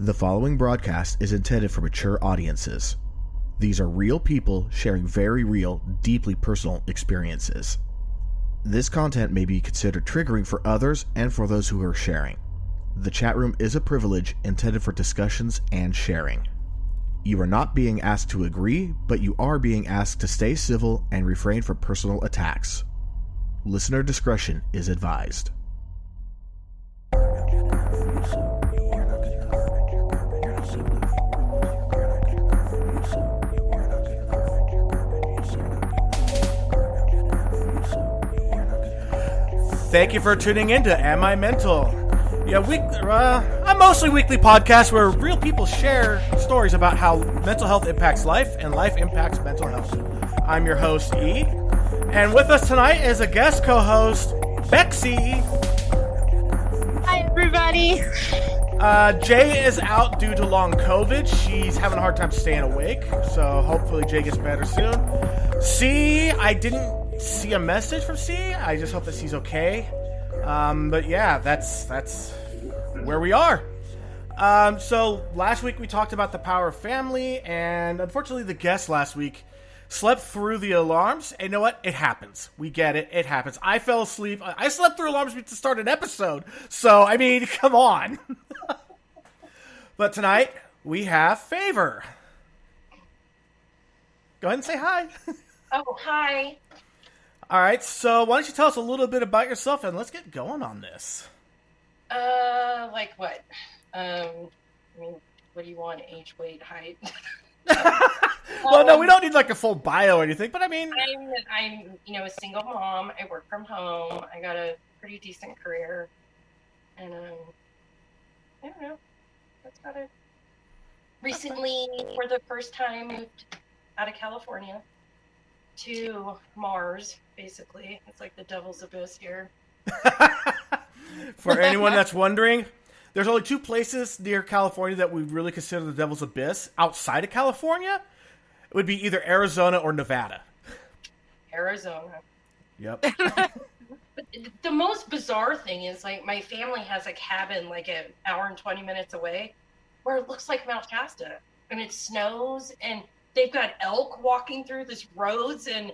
The following broadcast is intended for mature audiences. These are real people sharing very real, deeply personal experiences. This content may be considered triggering for others and for those who are sharing. The chat room is a privilege intended for discussions and sharing. You are not being asked to agree, but you are being asked to stay civil and refrain from personal attacks. Listener discretion is advised. Thank you for tuning in to Am I Mental? Yeah, a mostly weekly podcast where real people share stories about how mental health impacts life and life impacts mental health. I'm your host, E. And with us tonight is a guest co-host, Bexy. Hi, everybody. Jay is out due to long COVID. She's having a hard time staying awake, so hopefully Jay gets better soon. C, I didn't see a message from C. I just hope that she's okay. But yeah, that's where we are. So last week we talked about the power of family, and unfortunately the guest last week slept through the alarms. And you know what? It happens. We get it. It happens. I fell asleep. I slept through alarms to start an episode. So, I mean, come on. But tonight we have Favor. Go ahead and say hi. Oh, hi. All right, so why don't you tell us a little bit about yourself, and let's get going on this. Like what? I mean, what do you want? Age, weight, height? Well, no, we don't need like a full bio or anything, but I mean, I'm a single mom. I work from home. I got a pretty decent career, and I don't know. That's about it. Recently, for the first time, moved out of California to Mars. Basically, it's like the devil's abyss here. For anyone that's wondering, there's only two places near California that we really consider the devil's abyss. Outside of California, it would be either Arizona or Nevada. Arizona. Yep. But the most bizarre thing is, like, my family has a cabin like an hour and 20 minutes away where it looks like Mount Shasta, and it snows, and they've got elk walking through these roads and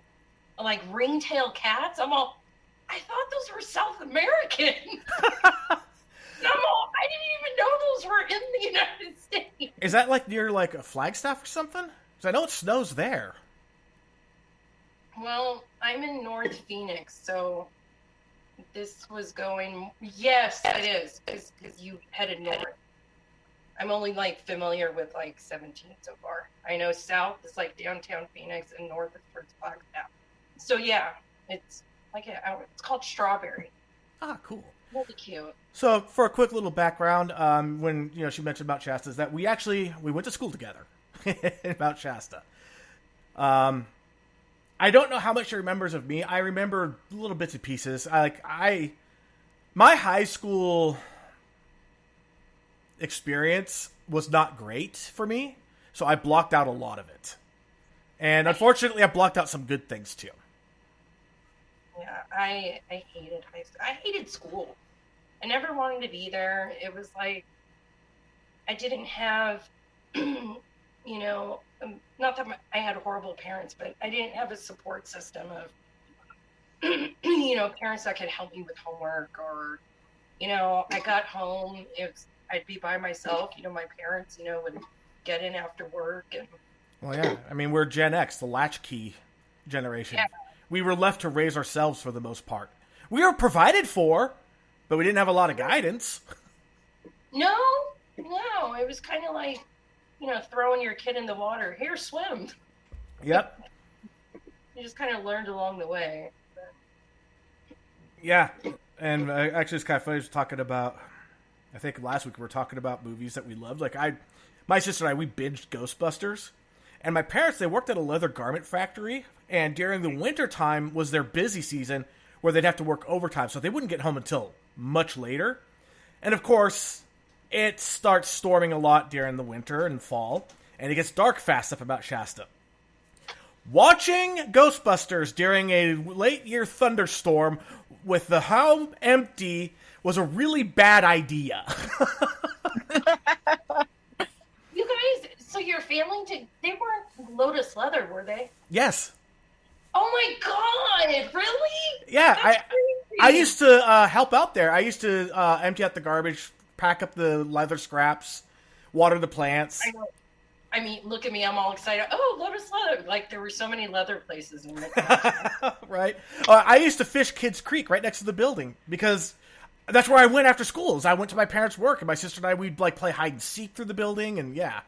like ringtail cats. I thought those were South American. I didn't even know those were in the United States. Is that like near like a Flagstaff or something? Because I know it snows there. Well, I'm in North Phoenix, so this was going. Yes, it is, because you headed north. I'm only like familiar with like 17 so far. I know south is like downtown Phoenix and north is towards Flagstaff. So yeah, it's like it's called Strawberry. Ah, cool. Really cute. So for a quick little background, when she mentioned Mount Shasta, is that we went to school together in Mount Shasta. I don't know how much she remembers of me. I remember little bits and pieces. My high school experience was not great for me, so I blocked out a lot of it. And unfortunately, I blocked out some good things too. Yeah, I hated high school. I hated school. I never wanted to be there. It was like I didn't have, not that I had horrible parents, but I didn't have a support system of, parents that could help me with homework, or, I got home, I'd be by myself. My parents, would get in after work. And well, yeah. I mean, we're Gen X, the latchkey generation. Yeah. We were left to raise ourselves for the most part. We were provided for, but we didn't have a lot of guidance. No. It was kind of like, throwing your kid in the water. Here, swim. Yep. You just kind of learned along the way. Yeah. And actually, it's kind of funny. I was talking about, I think last week we were talking about movies that we loved. Like my sister and I, we binged Ghostbusters. And my parents, they worked at a leather garment factory. And during the winter time was their busy season where they'd have to work overtime. So they wouldn't get home until much later. And of course, it starts storming a lot during the winter and fall. And it gets dark fast up about Shasta. Watching Ghostbusters during a late year thunderstorm with the home empty was a really bad idea. your family they weren't Lotus Leather, were they? Yes. Oh my God! Really? Yeah, That's I crazy. used to help out there. I used to empty out the garbage, pack up the leather scraps, water the plants. I know. I mean, look at me. I'm all excited. Oh, Lotus Leather. Like, there were so many leather places in it. Right. I used to fish Kids Creek right next to the building because that's where I went after schools. I went to my parents' work, and my sister and I, we'd like play hide and seek through the building, and yeah.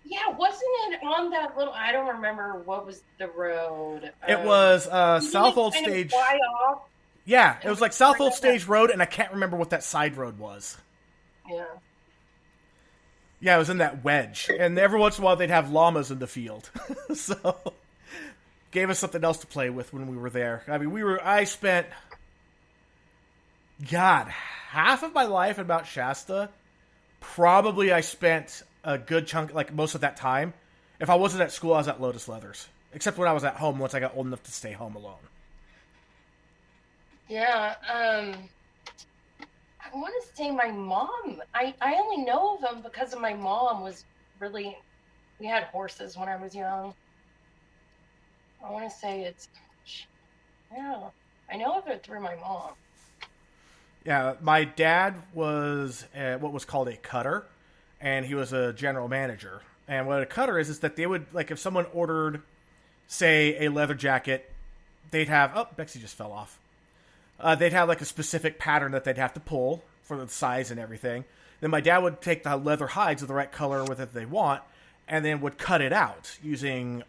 Yeah, wasn't it on that little? I don't remember what was the road. It was South Old kind of Stage. fly off? Yeah, it was like South Old Stage Road, and I can't remember what that side road was. Yeah. Yeah, it was in that wedge, and every once in a while they'd have llamas in the field, so gave us something else to play with when we were there. I mean, I spent, God, half of my life in Mount Shasta. Probably I spent a good chunk, like most of that time. If I wasn't at school, I was at Lotus Leathers, except when I was at home once I got old enough to stay home alone. Yeah. I want to say my mom. I only know of them because of my mom was really. We had horses when I was young. I want to say it's. Yeah, I know of it through my mom. Yeah, my dad was what was called a cutter, and he was a general manager. And what a cutter is that they would, like, if someone ordered, say, a leather jacket, they'd have. Oh, Bexy just fell off. They'd have like a specific pattern that they'd have to pull for the size and everything. Then my dad would take the leather hides of the right color with it they want, and then would cut it out using.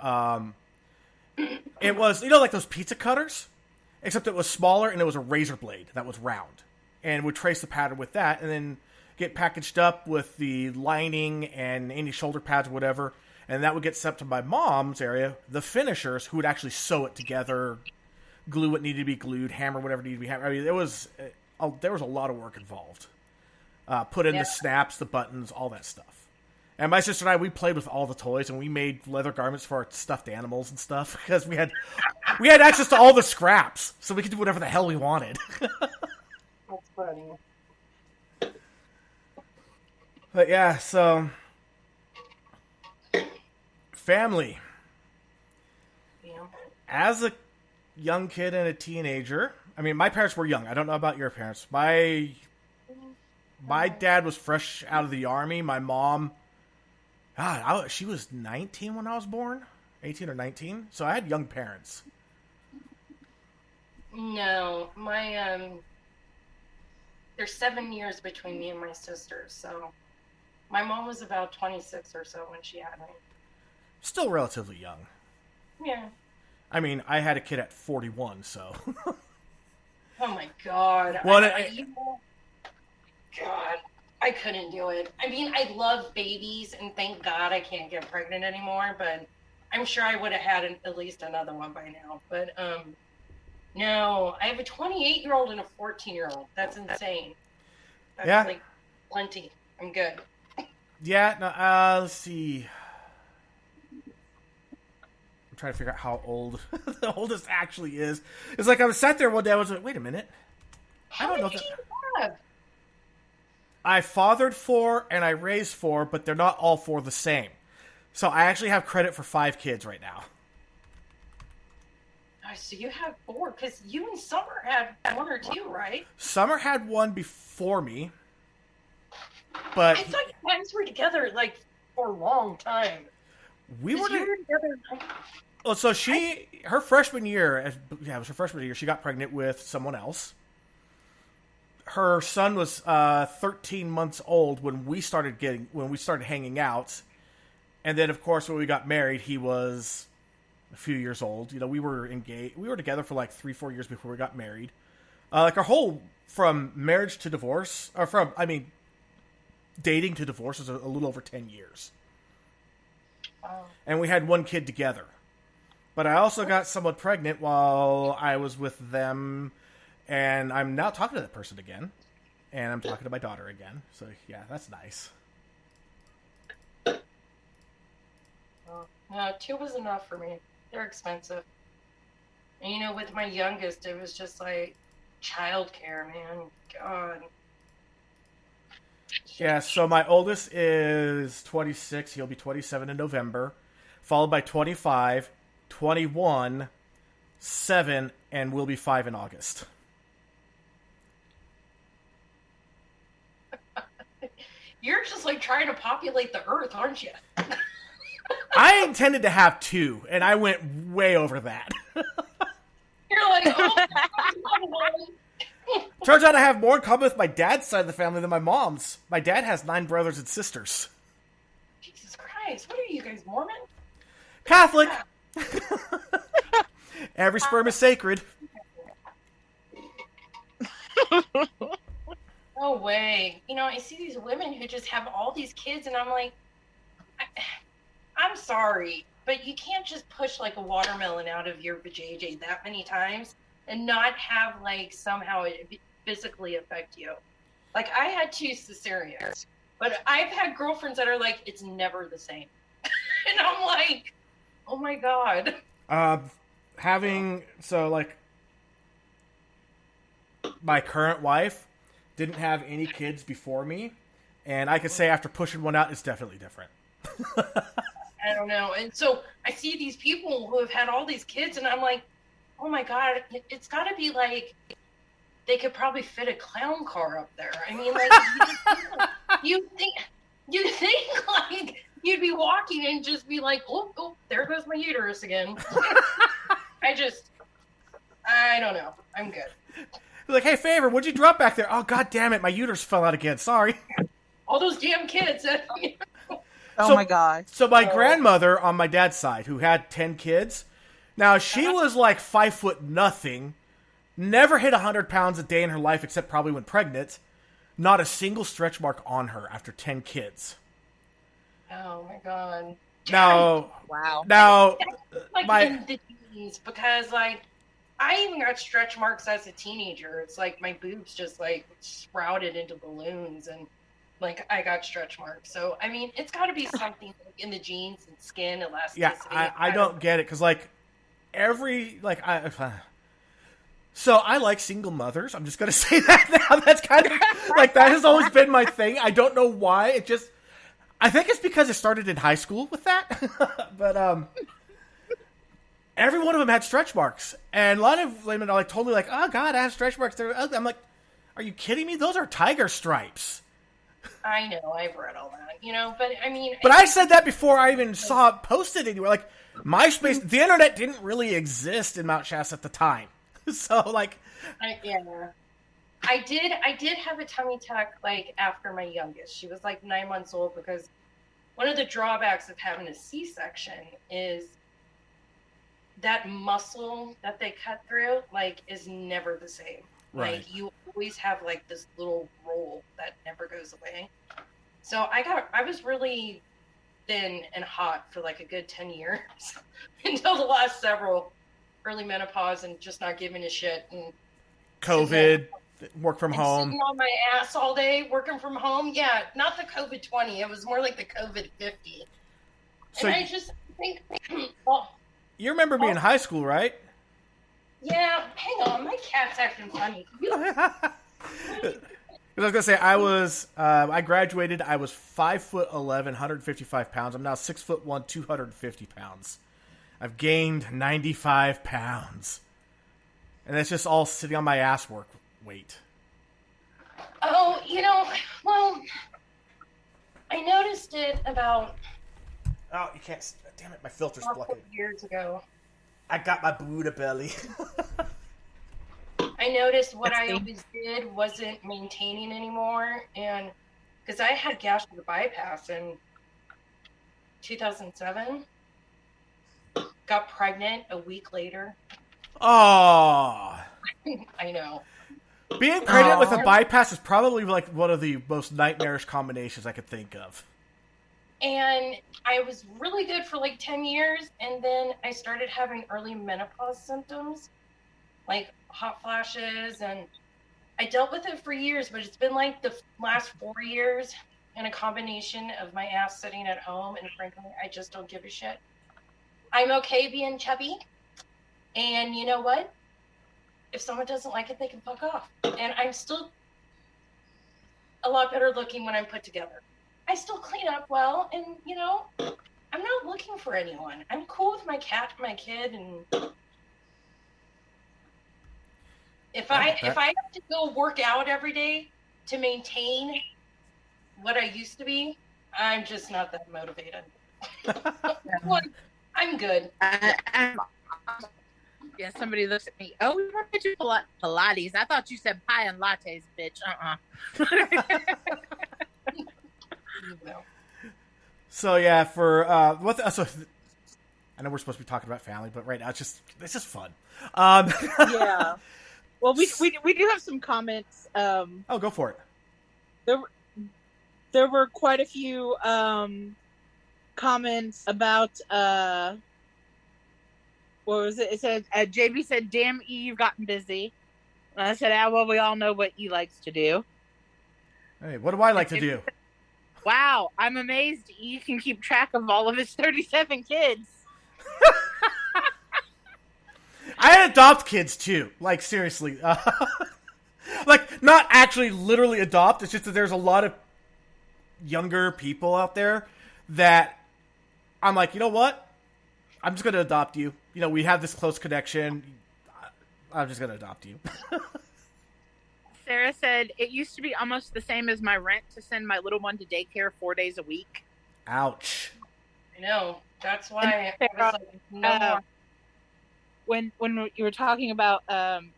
It was, like those pizza cutters, except it was smaller and it was a razor blade that was round, and would trace the pattern with that, and then get packaged up with the lining and any shoulder pads or whatever, and that would get sent to my mom's area, the finishers, who would actually sew it together. Glue what needed to be glued, hammer whatever needed to be hammered. I mean, there was a lot of work involved. Put in the snaps, the buttons, all that stuff. And my sister and I, we played with all the toys, and we made leather garments for our stuffed animals and stuff because we had access to all the scraps, so we could do whatever the hell we wanted. That's funny. But yeah, so family. Yeah. As a young kid and a teenager. I mean, my parents were young. I don't know about your parents. My dad was fresh out of the army. My mom, God, she was 19 when I was born, 18 or 19. So I had young parents. No, my there's 7 years between me and my sister, so my mom was about 26 or so when she had me. Still relatively young. Yeah. I mean, I had a kid at 41, so. Oh my God. Well, God, I couldn't do it. I mean, I love babies, and thank God I can't get pregnant anymore, but I'm sure I would have had at least another one by now. But, no, I have a 28-year-old and a 14-year-old. That's insane. That's like plenty. I'm good. Yeah, no, let's see. Trying to figure out how old the oldest actually is. It's like I was sat there one day. I was like, "Wait a minute, I don't know." I fathered 4 and I raised 4, but they're not all 4 the same. So I actually have credit for 5 kids right now. Oh, so you have 4, because you and Summer had 1 or 2, right? Summer had 1 before me, but I thought you guys were together like for a long time. We were together. Well, so her freshman year, it was her freshman year, she got pregnant with someone else. Her son was 13 months old when we started hanging out. And then, of course, when we got married, he was a few years old. We were engaged. We were together for like 3-4 years before we got married. Like our whole, from marriage to divorce, dating to divorce was a little over 10 years. Wow. And we had 1 kid together. But I also got someone pregnant while I was with them, and I'm now talking to that person again, and I'm talking to my daughter again. So yeah, that's nice. No, 2 was enough for me. They're expensive. And with my youngest, it was just like childcare, man. God. Yeah, so my oldest is 26. He'll be 27 in November, followed by 25, 21, 7, and will be 5 in August. You're just like trying to populate the earth, aren't you? I intended to have 2, and I went way over that. You're like, oh, Turns out I have more in common with my dad's side of the family than my mom's. My dad has 9 brothers and sisters. Jesus Christ, what are you guys, Mormon? Catholic! Every sperm is sacred. No way. You know, I see these women who just have all these kids, and I'm like, I'm sorry, but you can't just push like a watermelon out of your vajayjay that many times and not have like somehow it physically affect you. Like I had 2 cesareans, but I've had girlfriends that are like, it's never the same. And I'm like, oh my God. My current wife didn't have any kids before me, and I could say after pushing one out, it's definitely different. I don't know. And so I see these people who have had all these kids, and I'm like, oh my God, it's got to be like they could probably fit a clown car up there. I mean, like, you think like you'd be walking and just be like, oh, there goes my uterus again. I don't know. I'm good. Like, hey, Favor, what'd you drop back there? Oh, God damn it, my uterus fell out again. Sorry. All those damn kids. Oh my God. So my grandmother on my dad's side, who had 10 kids, now she was like 5 foot nothing, never hit 100 pounds a day in her life except probably when pregnant, not a single stretch mark on her after 10 kids. Oh my God. Now, Wow. Now, like in the genes, because like I even got stretch marks as a teenager. It's like my boobs just like sprouted into balloons, and like I got stretch marks. So I mean, it's got to be something in the genes and skin elasticity. Yeah, I don't get it because like so I like single mothers. I'm just gonna say that now. That's kind of like that has always been my thing. I don't know why. I think it's because it started in high school with that. But every one of them had stretch marks, and a lot of women are like told me like, "Oh God, I have stretch marks." They're ugly. I'm like, "Are you kidding me? Those are tiger stripes." I know, I've read all that, but I mean... But I said that before I even saw it posted anywhere. Like, MySpace, the internet didn't really exist in Mount Shasta at the time. So, like... I did have a tummy tuck, like, after my youngest. She was, like, 9 months old, because one of the drawbacks of having a C-section is that muscle that they cut through, like, is never the same. Right. Like, you always have, like, this little roll that never goes away. So I was really thin and hot for, like, a good 10 years until the last several, early menopause and just not giving a shit. And COVID, work from home. Sitting on my ass all day, working from home. Yeah, not the COVID-20. It was more like the COVID-50. So and I just think, well... You remember me in high school, right? Yeah, hang on, my cat's acting funny. I was gonna say I graduated. I was 5'11", 155 pounds. I'm now 6'1", 250 pounds. I've gained 95 pounds, and it's just all sitting on my ass work weight. Oh, well, I noticed it about. Oh, you can't. Damn it, my filter's blocking. 4 years ago. I got my Buddha belly. I noticed what I always did wasn't maintaining anymore, and because I had gastric bypass in 2007, got pregnant a week later. Oh, I know. Being pregnant with a bypass is probably like one of the most nightmarish combinations I could think of. And I was really good for like 10 years, and then I started having early menopause symptoms, like hot flashes, and I dealt with it for years, but it's been like the last 4 years and a combination of my ass sitting at home, and frankly, I just don't give a shit. I'm okay being chubby, and you know what? If someone doesn't like it, they can fuck off. And I'm still a lot better looking when I'm put together. I still clean up well, and you know, I'm not looking for anyone. I'm cool with my cat, my kid, and if I have to go work out every day to maintain what I used to be, I'm just not that motivated. I'm good. Yeah, somebody looks at me. Oh, we want to do Pilates. I thought you said pie and lattes, bitch. So yeah, for so I know we're supposed to be talking about family, but right now it's just fun. Yeah. Well, we do have some comments. Oh, go for it. There were quite a few comments about what was it? It said JB said, "Damn E, you've gotten busy." And I said, well, we all know what E likes to do. Hey, what do I like to do? Wow, I'm amazed E can keep track of all of his 37 kids. I adopt kids too. Like seriously, like not actually literally adopt. It's just that there's a lot of younger people out there that I'm like, you know what? I'm just gonna adopt you. You know, we have this close connection. I'm just gonna adopt you. Sarah said, it used to be almost the same as my rent to send my little one to daycare 4 days a week. Ouch. I know. That's why I was like, no more. When you were talking about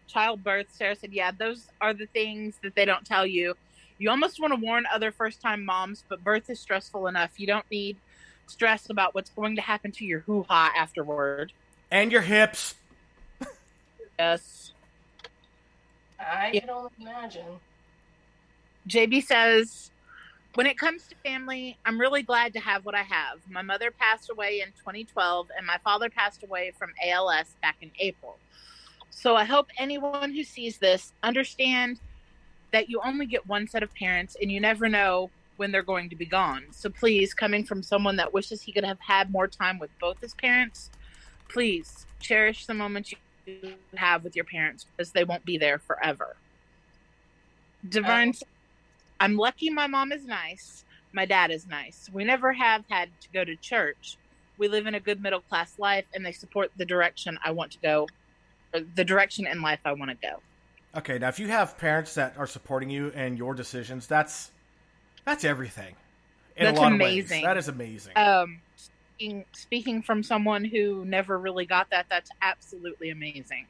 childbirth, Sarah said, yeah, those are the things that they don't tell you. You almost want to warn other first-time moms, but birth is stressful enough. You don't need stress about what's going to happen to your hoo-ha afterward. And your hips. Yes. I can only imagine. JB says, when it comes to family, I'm really glad to have what I have. My mother passed away in 2012, and my father passed away from ALS back in April. So I hope anyone who sees this understand that you only get one set of parents, and you never know when they're going to be gone. So please, coming from someone that wishes he could have had more time with both his parents, please cherish the moments you have with your parents, because they won't be there forever. Divine, I'm lucky my mom is nice. My dad is nice. We never have had to go to church. We live in a good middle class life, and they support the direction I want to go, or the direction in life I want to go. Okay, now if you have parents that are supporting you and your decisions, that's everything. That's a lot amazing. Of ways. That is amazing. Speaking from someone who never really got that, that's absolutely amazing.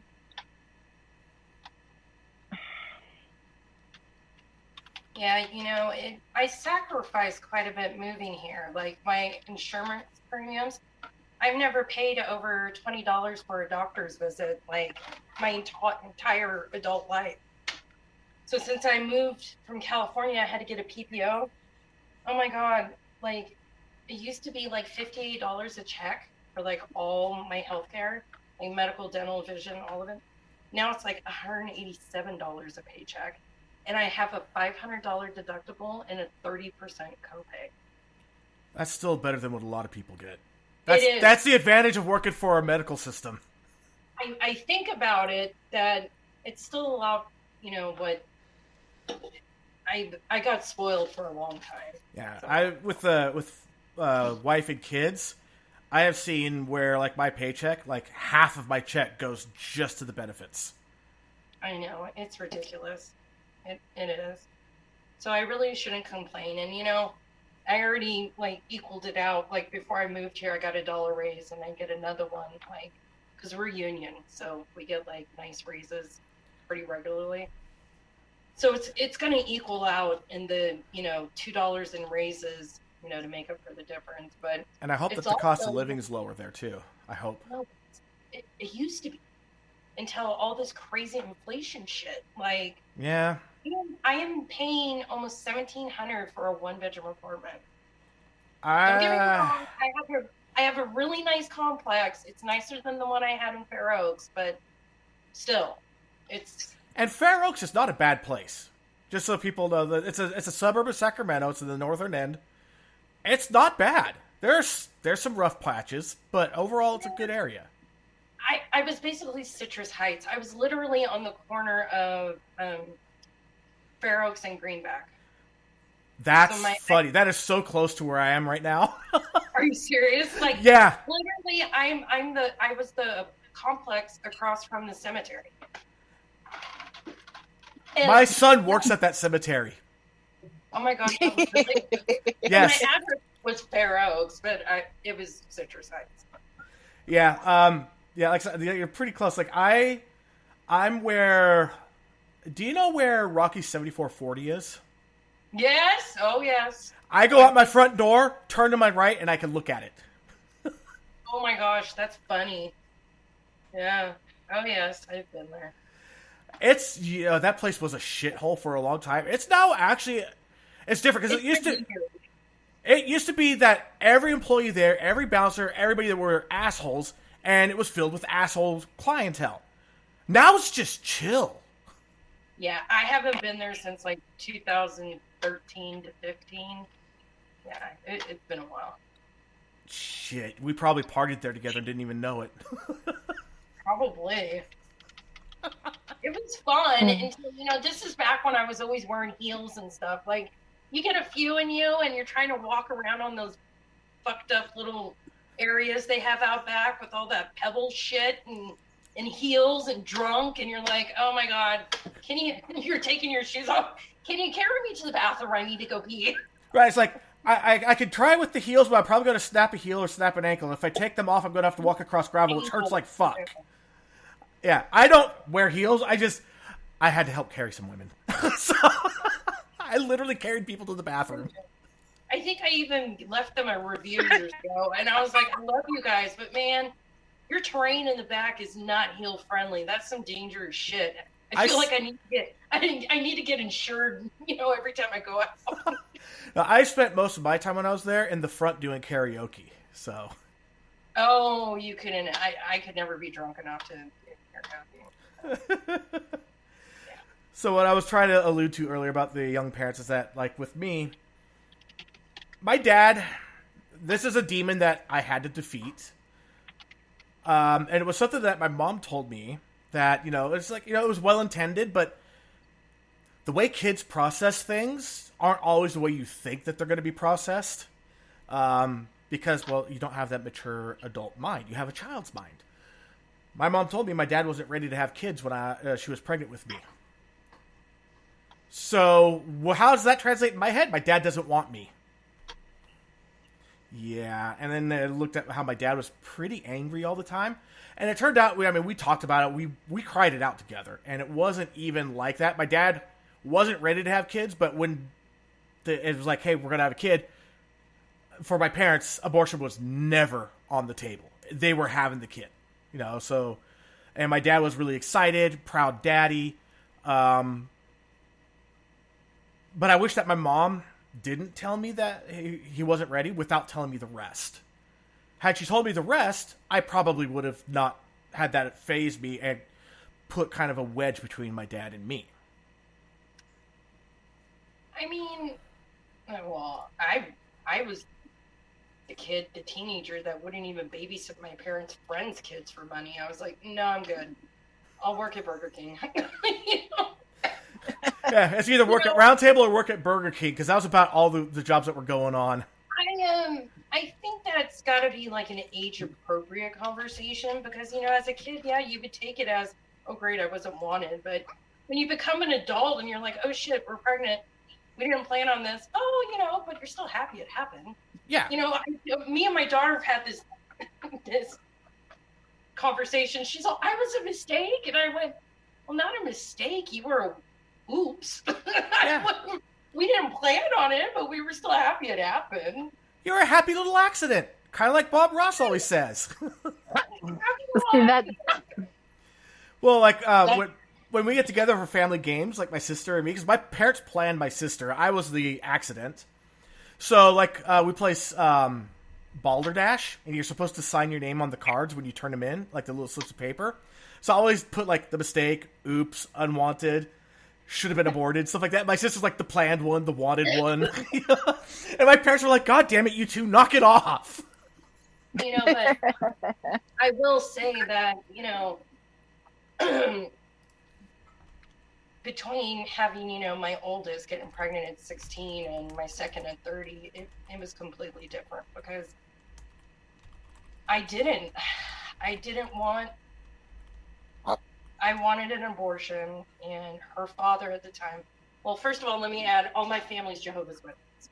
Yeah, you know, I sacrificed quite a bit moving here. Like my insurance premiums, I've never paid over $20 for a doctor's visit, like my entire adult life. So since I moved from California, I had to get a PPO. Oh my God, like it used to be like $58 a check for like all my healthcare, like medical, dental, vision, all of it. Now it's like $187 a paycheck. And I have a $500 deductible and a 30% copay. That's still better than what a lot of people get. It is. That's the advantage of working for a medical system. I think about it that it's still a lot, you know, but I got spoiled for a long time. Yeah, so. with wife and kids, I have seen where like my paycheck, like half of my check goes just to the benefits. I know, it's ridiculous. It is. So I really shouldn't complain. And you know, I already like equaled it out. Like before I moved here, I got $1 raise, and I get another one, like because we're union, so we get like nice raises pretty regularly. So it's going to equal out in the, you know, $2 in raises, you know, to make up for the difference. But and I hope that the cost of living is lower there too. I hope. No, it used to be until all this crazy inflation shit. Like, yeah, I am paying almost $1,700 for a 1-bedroom apartment. Don't get me wrong. I have a really nice complex. It's nicer than the one I had in Fair Oaks, but still, it's. And Fair Oaks is not a bad place. Just so people know that it's a suburb of Sacramento. It's in the northern end. It's not bad. There's some rough patches, but overall it's a good area. I was basically Citrus Heights. I was literally on the corner of Fair Oaks and Greenback. That's So funny. That is so close to where I am right now. Are you serious? Like, Yeah. literally, I was the complex across from the cemetery. And My son works at that cemetery. oh my gosh, that was really Yes. My address was Fair Oaks, but it was Citrus Heights. Yeah. Yeah. Like you're pretty close. Like I'm where. Do you know where Rocky 7440 is? Yes. Oh yes. I go out my front door, turn to my right, and I can look at it. Oh my gosh, that's funny. Yeah. Oh yes, I've been there. It's that place was a shithole for a long time. It's now actually it's different because it used to be that every employee there, every bouncer, everybody that were assholes, and it was filled with asshole clientele. Now it's just chill. Yeah, I haven't been there since like 2013 to 15. Yeah, it's been a while. Shit, we probably partied there together and didn't even know it. Probably. It was fun until, this is back when I was always wearing heels and stuff. Like, you get a few in you and you're trying to walk around on those fucked up little areas they have out back with all that pebble shit and heels and drunk, and you're like, oh my God, you're taking your shoes off. Can you carry me to the bathroom? I need to go pee. Right, it's like, I could try with the heels, but I'm probably going to snap a heel or snap an ankle. If I take them off, I'm going to have to walk across gravel, which hurts like fuck. Yeah, I don't wear heels. I had to help carry some women. So, I literally carried people to the bathroom. I think I even left them a review years ago, and I was like, I love you guys, but man, your terrain in the back is not heel friendly. That's some dangerous shit. I feel like I need to get insured, every time I go out. Now, I spent most of my time when I was there in the front doing karaoke. So. Oh, you couldn't. I could never be drunk enough to do karaoke. So what I was trying to allude to earlier about the young parents is that, like, with me, my dad, this is a demon that I had to defeat. And it was something that my mom told me that, it's like, it was well-intended, but the way kids process things aren't always the way you think that they're going to be processed. Because, well, you don't have that mature adult mind. You have a child's mind. My mom told me my dad wasn't ready to have kids when she was pregnant with me. So, how does that translate in my head? My dad doesn't want me. Yeah, and then I looked at how my dad was pretty angry all the time. And it turned out, we talked about it. We cried it out together. And it wasn't even like that. My dad wasn't ready to have kids, but when it was like, hey, we're going to have a kid, for my parents, abortion was never on the table. They were having the kid, so, and my dad was really excited, proud daddy. But I wish that my mom didn't tell me that he wasn't ready without telling me the rest. Had she told me the rest, I probably would have not had that faze me and put kind of a wedge between my dad and me. I was the teenager that wouldn't even babysit my parents' friends' kids for money. I was like, no, I'm good. I'll work at Burger King. Yeah, it's either work at Round Table or work at Burger King, because that was about all the jobs that were going on. I think that's got to be like an age-appropriate conversation, because, as a kid, yeah, you would take it as, oh, great, I wasn't wanted. But when you become an adult and you're like, oh, shit, we're pregnant, we didn't plan on this. Oh, but you're still happy it happened. Yeah. Me and my daughter have had this conversation. She's all, I was a mistake. And I went, well, not a mistake. You were a oops. Yeah. We didn't plan on it, but we were still happy it happened. You're a happy little accident. Kind of like Bob Ross always says. Well, like, when we get together for family games, like my sister and me, because my parents planned my sister. I was the accident. So, like, we play Balderdash, and you're supposed to sign your name on the cards when you turn them in, like the little slips of paper. So I always put, like, the mistake, oops, unwanted, should have been aborted, stuff like that. My sister's, like, the planned one, the wanted one. And my parents were like, God damn it, you two, knock it off. But I will say that, between having, my oldest getting pregnant at 16 and my second at 30, it was completely different because I wanted an abortion, and her father at the time, well, first of all, let me add, all my family's Jehovah's Witnesses.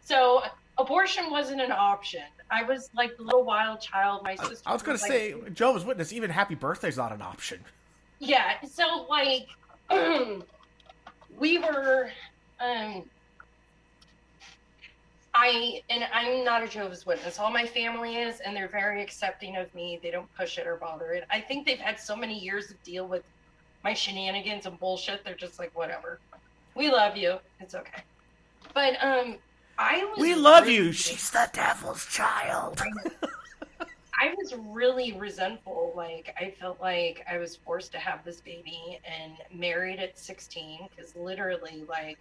So abortion wasn't an option. I was like the little wild child. My sister. I was going to say, Jehovah's Witness, even happy birthday's not an option. Yeah. So like, we were, I'm not a Jehovah's Witness. All my family is, and they're very accepting of me. They don't push it or bother it. I think they've had so many years to deal with my shenanigans and bullshit. They're just like, whatever. We love you. It's okay. But we love you. She's the devil's child. I was really resentful. Like, I felt like I was forced to have this baby and married at 16, because literally, like,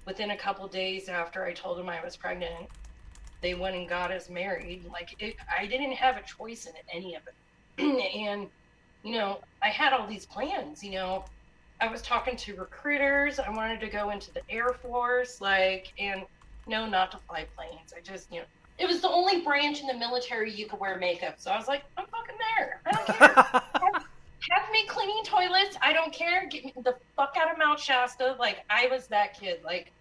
within a couple days after I told them I was pregnant, they went and got us married. Like, I didn't have a choice in any of it. And, I had all these plans, I was talking to recruiters. I wanted to go into the Air Force, and no, not to fly planes. I just, it was the only branch in the military you could wear makeup. So I was like, I'm fucking there. I don't care. have me cleaning toilets. I don't care. Get me the fuck out of Mount Shasta. Like, I was that kid. Like,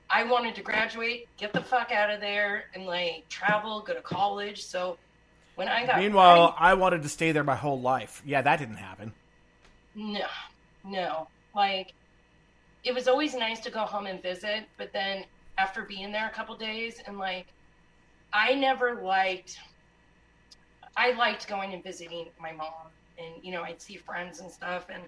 I wanted to graduate, get the fuck out of there, and like travel, go to college. So when I got Meanwhile, I wanted to stay there my whole life. Yeah, that didn't happen. No. Like, it was always nice to go home and visit, but then after being there a couple days, and like, I liked going and visiting my mom, and I'd see friends and stuff, and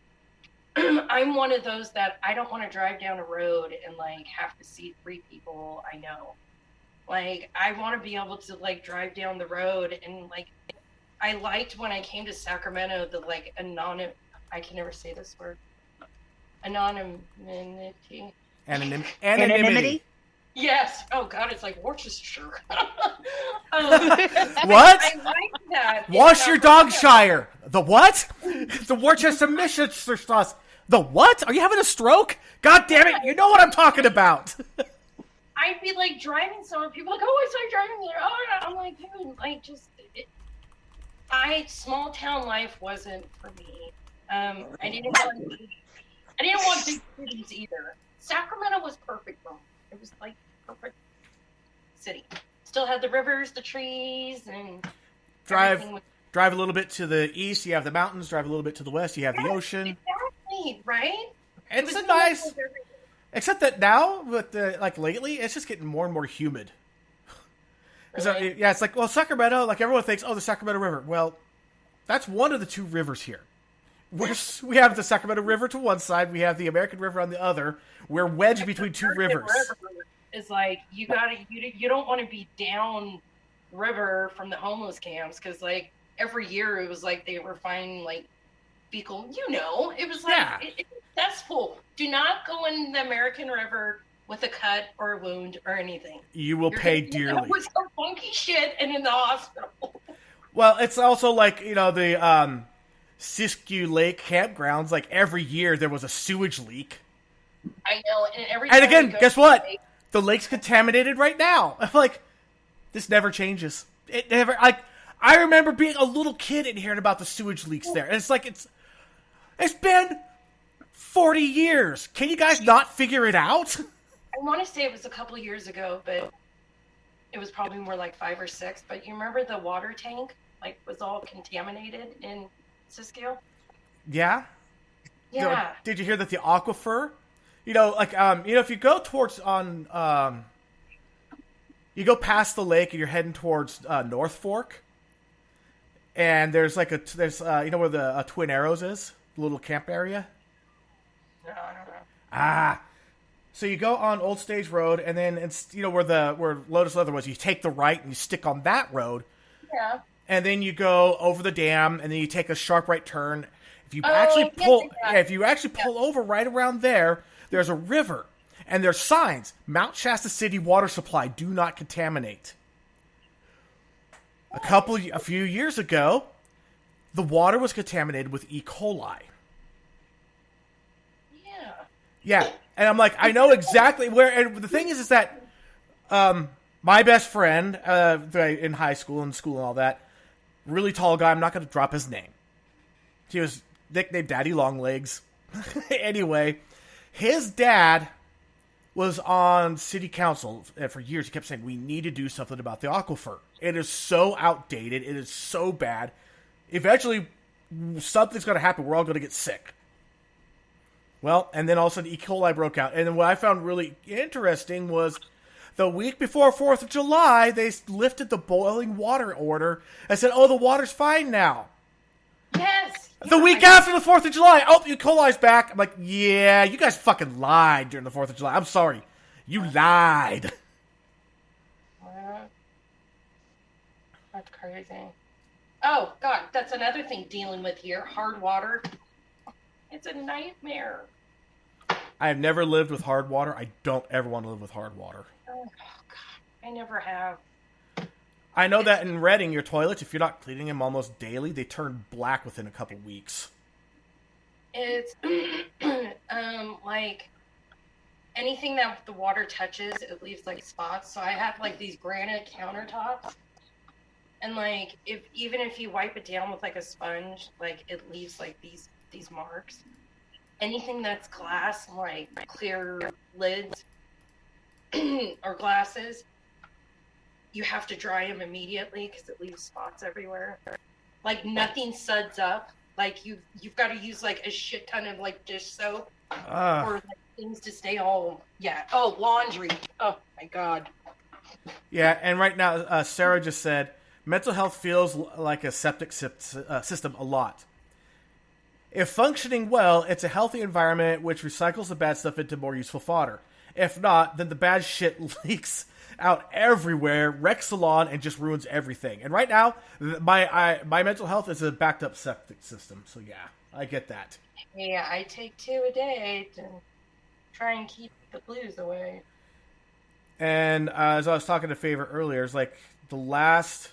I'm one of those that I don't want to drive down a road and like have to see 3 people I know. Like, I want to be able to like drive down the road, and like, I liked when I came to Sacramento, the like I can never say this word. Anonymity. Anonymity. Yes. Oh God, it's like Worcestershire. What? I like that. Wash your Dogshire. The what? The Worcestershire sauce. The what? Are you having a stroke? God damn it! You know what I'm talking about. I'd be like driving somewhere. People are like, oh, I saw you driving there. Oh, no. I'm like, dude, like, just small town life wasn't for me. I didn't want big cities either. Sacramento was perfect for me. It was like perfect city. Still had the rivers, the trees, and drive a little bit to the east. You have the mountains. Drive a little bit to the west. You have the ocean. Exactly, right? It's a nice. Except that now, with lately, it's just getting more and more humid. Really? So, yeah, it's like, well, Sacramento, like everyone thinks, oh, the Sacramento River. Well, that's one of the 2 rivers here. We have the Sacramento River to one side. We have the American River on the other. We're wedged between 2 rivers. It's like, you don't want to be down river from the homeless camps, because like every year it was like they were finding like fecal, it was like, yeah. It's cesspool. Do not go in the American River with a cut or a wound or anything. You will pay dearly. With some funky shit and in the hospital. Well, it's also like, the Siskiyou Lake campgrounds, like every year there was a sewage leak. I know, and again, guess what? The lake's contaminated right now. I'm like, this never changes. It never. Like, I remember being a little kid and hearing about the sewage leaks there, and it's like it's been 40 years. Can you guys not figure it out? I want to say it was a couple of years ago, but it was probably more like 5 or 6. But you remember the water tank, like, was all contaminated in Siskiyou? Yeah. Yeah. Did you hear that the aquifer? If you go towards you go past the lake and you're heading towards North Fork, and there's like where the Twin Arrows is, the little camp area. No, I don't know. So you go on Old Stage Road, and then it's where Lotus Leather was. You take the right and you stick on that road. Yeah. And then you go over the dam, and then you take a sharp right turn. If you actually pull over right around there, there's a river, and there's signs: Mount Shasta City water supply, do not contaminate. A few years ago, the water was contaminated with E. coli. Yeah, and I'm like, I know exactly where. And the thing is that my best friend in high school and all that, really tall guy. I'm not going to drop his name. He was nicknamed Daddy Longlegs. Anyway, his dad was on city council for years. He kept saying, we need to do something about the aquifer. It is so outdated. It is so bad. Eventually, something's going to happen. We're all going to get sick. Well, and then all of a sudden E. coli broke out. And then what I found really interesting was the week before 4th of July, they lifted the boiling water order and said, oh, the water's fine now. Yes. The week after the 4th of July, oh, E. coli's back. I'm like, yeah, you guys fucking lied during the 4th of July. I'm sorry. You lied. That's crazy. Oh, God, that's another thing dealing with here. Hard water. It's a nightmare. I have never lived with hard water. I don't ever want to live with hard water. Oh, God. I never have. I know that in Reading, your toilets, if you're not cleaning them almost daily, they turn black within a couple weeks. It's like anything that the water touches, it leaves like spots. So I have like these granite countertops, and like even if you wipe it down with like a sponge, like it leaves like these marks. Anything that's glass, like clear lids or glasses, you have to dry them immediately because it leaves spots everywhere. Like nothing suds up. Like you've got to use like a shit ton of like dish soap or like things to stay all. Yeah. Oh, laundry. Oh my God. Yeah, and right now Sarah just said mental health feels like a septic system a lot. If functioning well, it's a healthy environment which recycles the bad stuff into more useful fodder. If not, then the bad shit leaks out everywhere, wrecks the lawn, and just ruins everything. And right now, my mental health is a backed up septic system. So yeah, I get that. Yeah, I take 2 a day to try and keep the blues away. And as I was talking to Favor earlier, it's like the last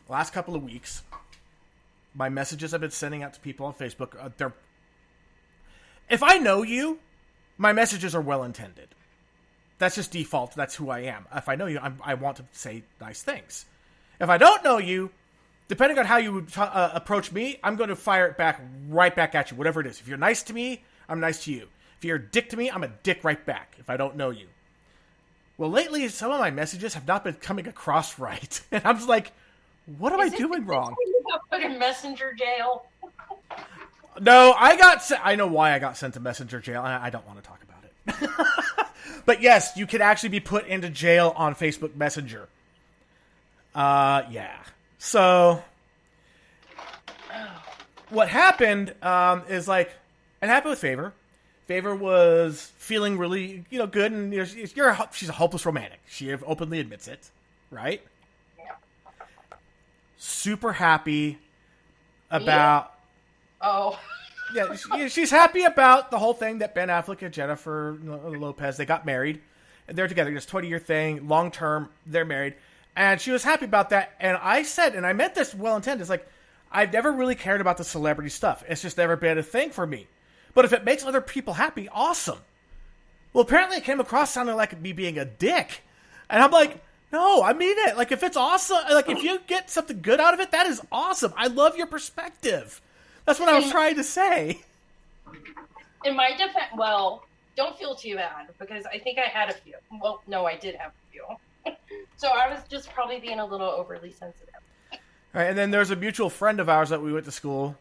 couple of weeks, my messages I've been sending out to people on Facebook, if I know you, my messages are well intended. That's just default. That's who I am. If I know you, I want to say nice things. If I don't know you, depending on how you approach me, I'm going to fire it right back at you, whatever it is. If you're nice to me, I'm nice to you. If you're a dick to me, I'm a dick right back if I don't know you. Well, lately, some of my messages have not been coming across right. And I'm just like, what am I doing wrong? You got put in messenger jail? No, I know why I got sent to messenger jail, and I don't want to talk about it. But yes, you can actually be put into jail on Facebook Messenger. Yeah. So, what happened is like, it happened with Favor. Favor was feeling really, good, and she's a hopeless romantic. She openly admits it, right? Yeah. Super happy about. Oh. Yeah, she's happy about the whole thing that Ben Affleck and Jennifer Lopez, they got married. And they're together. It's a 20-year thing, long term, they're married. And she was happy about that. And I said, and I meant this well intended, it's like, I've never really cared about the celebrity stuff. It's just never been a thing for me. But if it makes other people happy, awesome. Well, apparently it came across sounding like me being a dick. And I'm like, no, I mean it. Like, if it's awesome, like, if you get something good out of it, that is awesome. I love your perspective. That's what I was trying to say. In my defense, well, don't feel too bad, because I think I had a few. Well, no, I did have a few. So I was just probably being a little overly sensitive. All right, and then there's a mutual friend of ours that we went to school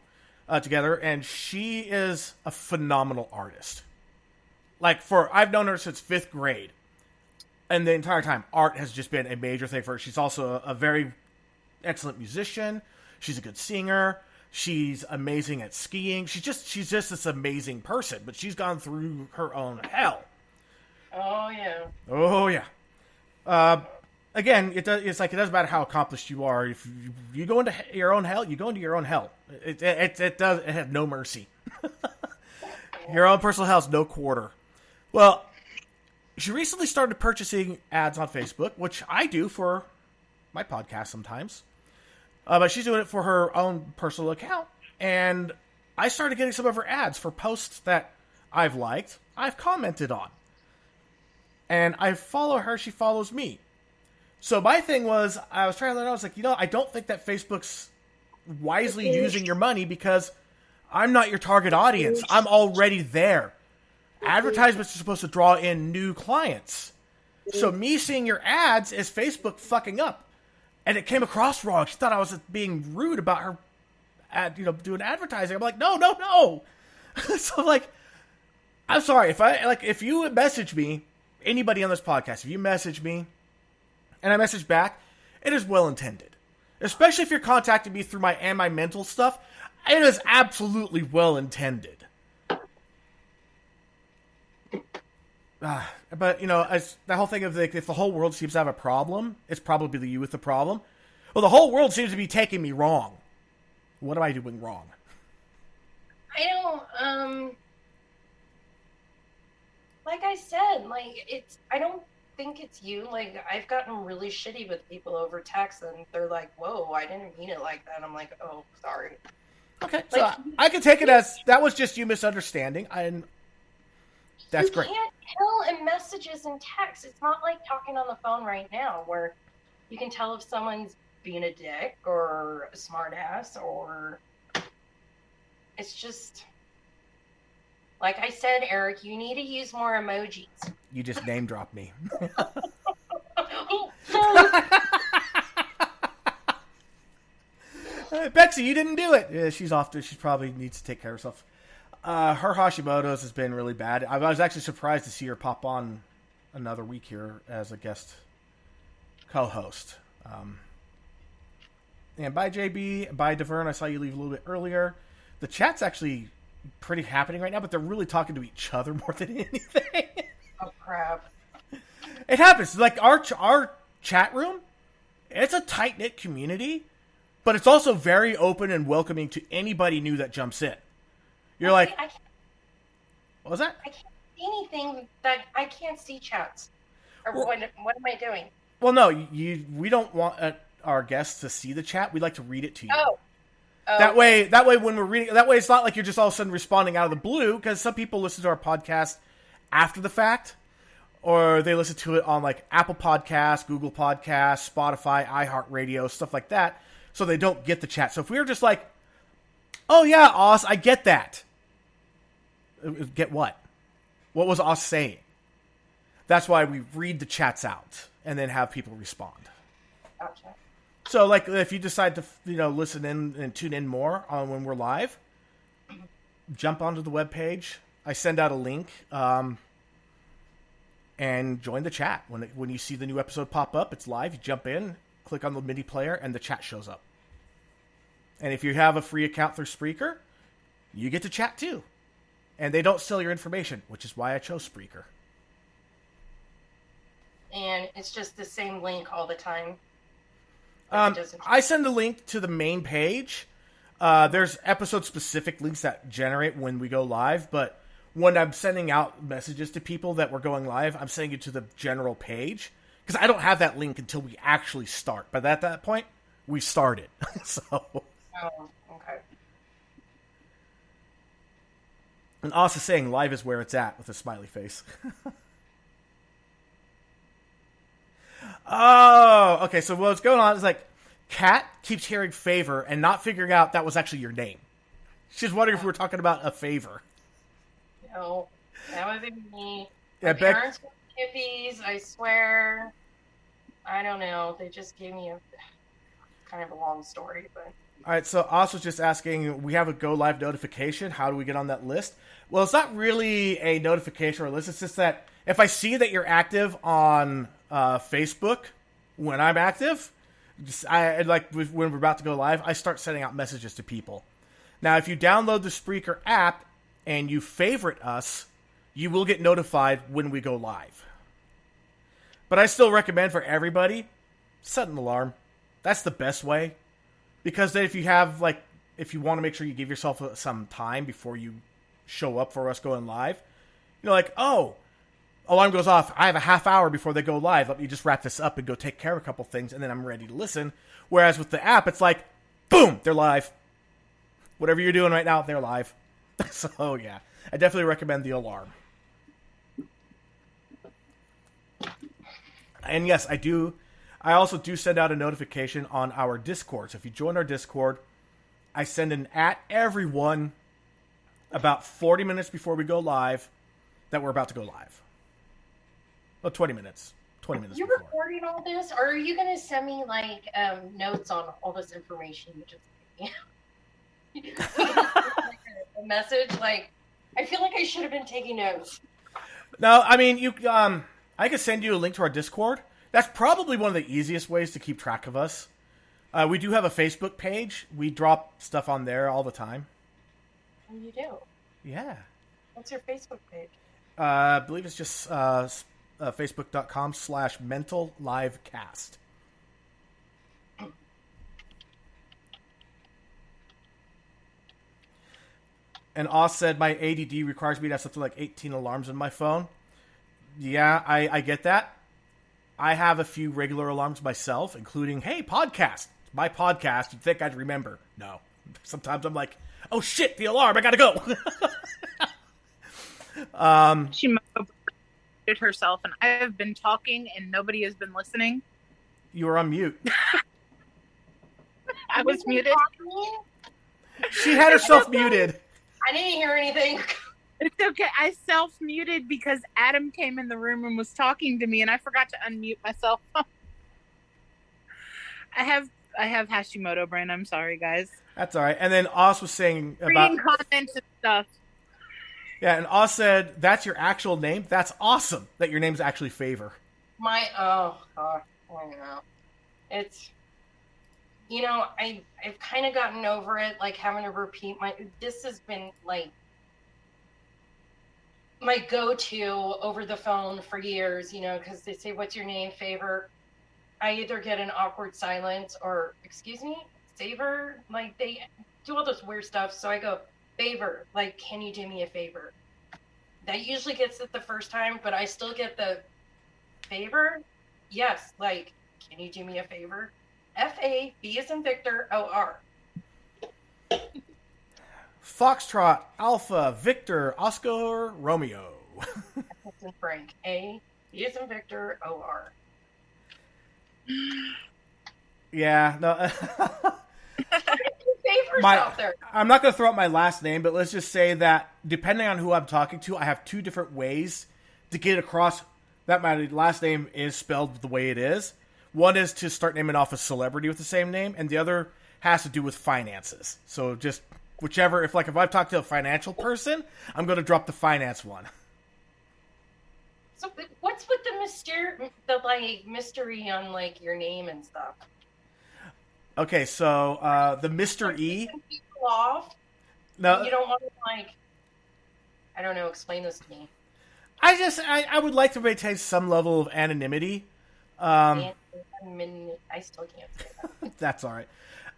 together, and she is a phenomenal artist. Like, I've known her since 5th grade. And the entire time, art has just been a major thing for her. She's also a very excellent musician. She's a good singer. She's amazing at skiing. She's just this amazing person, but she's gone through her own hell. Oh yeah. Oh yeah. Again, it's like it doesn't matter how accomplished you are. If you go into your own hell, you go into your own hell. It has no mercy. Your own personal hell's no quarter. Well, she recently started purchasing ads on Facebook, which I do for my podcast sometimes. But she's doing it for her own personal account. And I started getting some of her ads for posts that I've liked, I've commented on. And I follow her, she follows me. So my thing was, I was trying to learn, I was like, I don't think that Facebook's wisely using your money because I'm not your target audience. I'm already there. Advertisements are supposed to draw in new clients. So me seeing your ads is Facebook fucking up. And it came across wrong. She thought I was being rude about her doing advertising. I'm like, no. So like, I'm sorry. If you message me, anybody on this podcast, if you message me and I message back, it is well intended. Especially if you're contacting me through my mental stuff, it is absolutely well intended. But as the whole thing of if the whole world seems to have a problem, it's probably you with the problem. Well, the whole world seems to be taking me wrong. What am I doing wrong? I don't. Like I said, I don't think it's you. Like, I've gotten really shitty with people over text, and they're like, "Whoa, I didn't mean it like that." I'm like, "Oh, sorry." Okay, so I can take it as that was just you misunderstanding, and that's great. You can't tell in messages and text. It's not like talking on the phone right now, where you can tell if someone's being a dick or a smartass, or it's just. Like I said, Eric, you need to use more emojis. You just name dropped me. Oh, sorry. Betsy, you didn't do it. Yeah, she's off. She probably needs to take care of herself. Her Hashimoto's has been really bad. I was actually surprised to see her pop on another week here as a guest co-host. And bye, JB. Bye, Devern. I saw you leave a little bit earlier. The chat's actually pretty happening right now, but they're really talking to each other more than anything. Oh, crap. It happens. Like, our chat room, it's a tight-knit community, but it's also very open and welcoming to anybody new that jumps in. You're like, what was that? I can't see anything that I can't see chats. Or what am I doing? Well, no, we don't want our guests to see the chat. We like to read it to you. Oh. That way, when we're reading, that way it's not like you're just all of a sudden responding out of the blue, because some people listen to our podcast after the fact, or they listen to it on like Apple Podcasts, Google Podcasts, Spotify, iHeartRadio, stuff like that, so they don't get the chat. So if we were just like, oh yeah, Oz, I get that. Get what? What was Oz saying? That's why we read the chats out and then have people respond. Gotcha. So, like, if you decide to, listen in and tune in more on when we're live, jump onto the webpage. I send out a link, and join the chat. When you see the new episode pop up, it's live. You jump in, click on the MIDI player, and the chat shows up. And if you have a free account through Spreaker, you get to chat too. And they don't steal your information, which is why I chose Spreaker. And it's just the same link all the time. I send a link to the main page. There's episode-specific links that generate when we go live, but when I'm sending out messages to people that we're going live, I'm sending it to the general page, because I don't have that link until we actually start. But at that point, we started. So. Oh, okay. And also saying live is where it's at with a smiley face. Oh, okay, so what's going on is like, Kat keeps hearing favor and not figuring out that was actually your name. She's wondering if we were talking about a favor. No, that would be me. Yeah, My parents were hippies, I swear. I don't know. They just gave me a kind of a long story, but... All right, so Oz was just asking, we have a go live notification. How do we get on that list? Well, it's not really a notification or a list. It's just that if I see that you're active on Facebook when I'm active, when we're about to go live, I start sending out messages to people. Now, if you download the Spreaker app and you favorite us, you will get notified when we go live. But I still recommend for everybody, set an alarm. That's the best way. Because then if you want to make sure you give yourself some time before you show up for us going live, alarm goes off. I have a half hour before they go live. Let me just wrap this up and go take care of a couple things, and then I'm ready to listen. Whereas with the app, it's like, boom, they're live. whatever you're doing right now, they're live. So yeah, I definitely recommend the alarm. And yes, I also do send out a notification on our Discord. So if you join our Discord, I send an at everyone about 40 minutes before we go live that we're about to go live. Well, 20 minutes. 20 minutes You're before. recording all this, or are you going to send me like notes on all this information you just gave me? Like a message, like I feel like I should have been taking notes. No, I mean you. I could send you a link to our Discord. That's probably one of the easiest ways to keep track of us. We do have a Facebook page. We drop stuff on there all the time. Oh, you do? Yeah. What's your Facebook page? I believe it's just facebook.com/mentallivecast. And Oz said my ADD requires me to have something like 18 alarms on my phone. Yeah, I get that. I have a few regular alarms myself, including, hey, podcast. My podcast, you'd think I'd remember. No. Sometimes I'm like, oh shit, the alarm, I gotta go. She muted herself, and I have been talking, and nobody has been listening. You were on mute. I was muted. She had herself muted. I didn't hear anything. It's okay. I self-muted because Adam came in the room and was talking to me, and I forgot to unmute myself. I have Hashimoto brain. I'm sorry, guys. That's all right. And then Oz was saying about Reading comments and stuff. Yeah, and Oz said that's your actual name. That's awesome that your name's actually Favor. Oh god, I know. It's, I've kind of gotten over it, like having to repeat this has been like my go-to over the phone for years, because they say, what's your name, Favor? I either get an awkward silence or, excuse me, Favor? Like, they do all this weird stuff. So I go, Favor, like, can you do me a favor? That usually gets it the first time, but I still get the favor. Yes, like, can you do me a favor? F-A-B as in Victor, O-R. Foxtrot, Alpha, Victor, Oscar, Romeo. That's in Frank. A, B as in Victor, O-R. Yeah, no. Favors out there. I'm not going to throw out my last name, but let's just say that depending on who I'm talking to, I have two different ways to get across that my last name is spelled the way it is. One is to start naming off a celebrity with the same name, and the other has to do with finances. So just whichever, if I've talked to a financial person, I'm going to drop the finance one. So what's with the mystery on like your name and stuff? Okay, so the Mr. E. People off. No, you don't want to I don't know. Explain this to me. I would like to maintain some level of anonymity. I still can't say that. That's all right.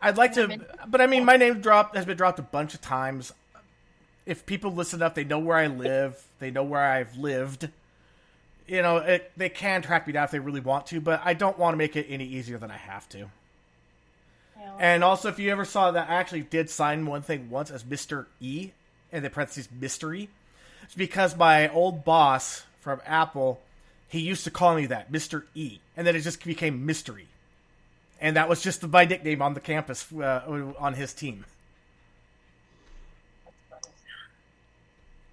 I'd like to, but I mean, my name has been dropped a bunch of times. If people listen up, they know where I live. They know where I've lived. They can track me down if they really want to, but I don't want to make it any easier than I have to. Yeah. And also, if you ever saw that, I actually did sign one thing once as Mr. E, in the parentheses, mystery. It's because my old boss from Apple, he used to call me that, Mr. E, and then it just became Mystery. And that was just my nickname on the campus on his team.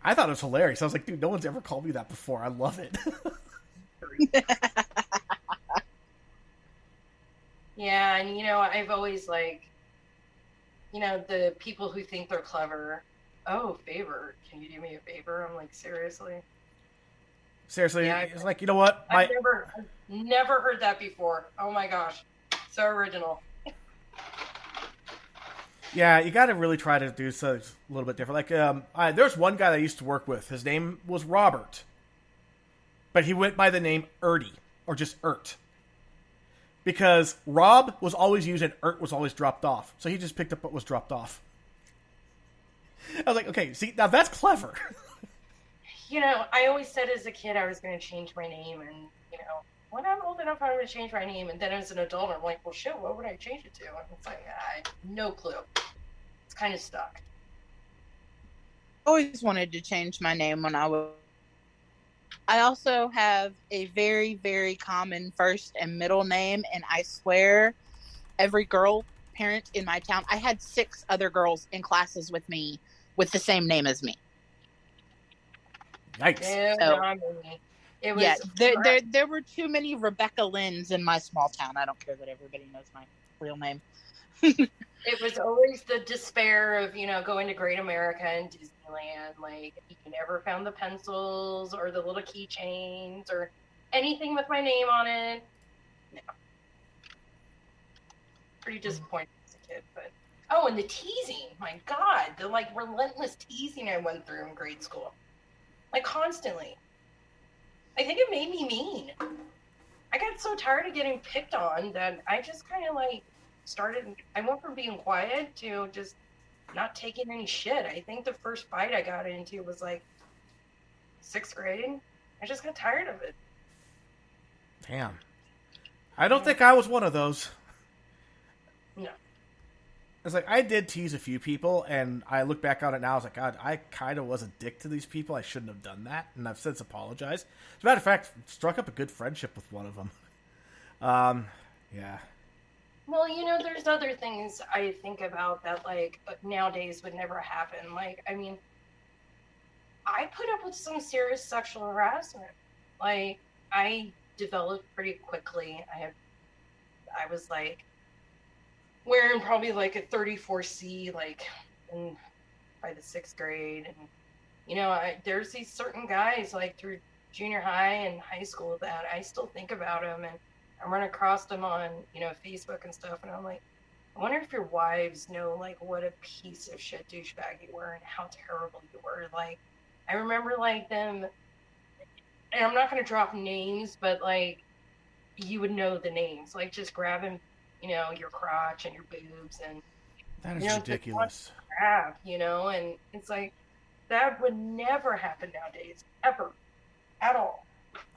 I thought it was hilarious. I was like, dude, no one's ever called me that before. I love it. Yeah, and I've always the people who think they're clever. Oh, favor. Can you do me a favor? I'm like, seriously? Seriously? Yeah, it's like, you know what? I've never heard that before. Oh my gosh. So original. Yeah, you got to really try to do something a little bit different. Like, there's one guy that I used to work with. His name was Robert. But he went by the name Ertie, or just Ert. Because Rob was always used and Ert was always dropped off. So he just picked up what was dropped off. I was like, okay, see, now that's clever. I always said as a kid I was going to change my name. And, when I'm old enough, I'm going to change my name. And then as an adult, I'm like, well, shit, what would I change it to? And it's like, I have no clue. It's kind of stuck. Always wanted to change my name when I was. I also have a very, very common first and middle name, and I swear every girl parent in my town, I had 6 other girls in classes with me with the same name as me. Yikes. It was, yeah, there were too many Rebecca Lynn's in my small town. I don't care that everybody knows my real name. It was always the despair of, going to Great America and Disneyland. Like, you never found the pencils or the little keychains or anything with my name on it. No. Pretty disappointed as a kid, but... Oh, and the teasing. My God. The, relentless teasing I went through in grade school. Constantly. I think it made me mean. I got so tired of getting picked on that I just kind of, I went from being quiet to just not taking any shit. I think the first fight I got into was 6th grade. I just got tired of it. Damn. I don't think I was one of those. No. It's I did tease a few people, and I look back on it now, I was like, God, I kind of was a dick to these people. I shouldn't have done that, and I've since apologized. As a matter of fact, struck up a good friendship with one of them. Yeah. Well, there's other things I think about that, nowadays would never happen. I put up with some serious sexual harassment. I developed pretty quickly. I was, wearing probably, a 34C, by the 6th grade. And, there's these certain guys, through junior high and high school that I still think about them, and I run across them on, Facebook and stuff, and I'm like, I wonder if your wives know, what a piece of shit douchebag you were and how terrible you were. I remember, them, and I'm not going to drop names, but, you would know the names. Just grabbing, your crotch and your boobs, and... That is ridiculous. Crap, and it's that would never happen nowadays. Ever. At all.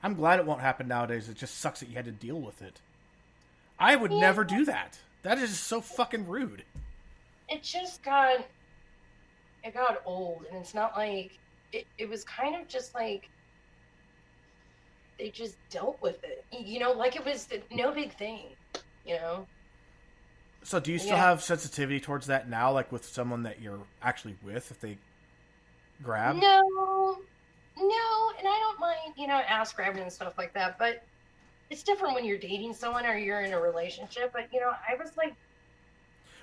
I'm glad it won't happen nowadays. It just sucks that you had to deal with it. I would never do that. That is just so fucking rude. It just got old, and it's not it was kind of just they just dealt with it. It was no big thing, So do you still have sensitivity towards that now, with someone that you're actually with, if they grab? No, and I don't mind, ass grabbing and stuff like that, but it's different when you're dating someone or you're in a relationship, but, I was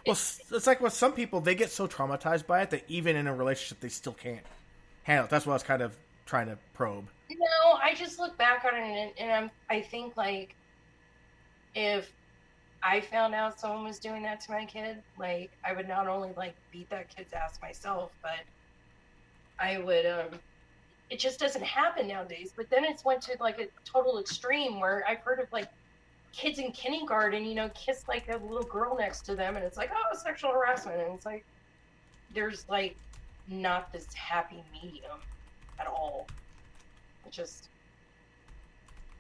Well, it's with some people, they get so traumatized by it that even in a relationship, they still can't handle it. That's what I was kind of trying to probe. No, I just look back on it, and I think, if I found out someone was doing that to my kid, I would not only, beat that kid's ass myself, but I would, it just doesn't happen nowadays. But then it's went to a total extreme where I've heard of kids in kindergarten, kiss a little girl next to them, and it's oh, sexual harassment, and it's there's not this happy medium at all. It just,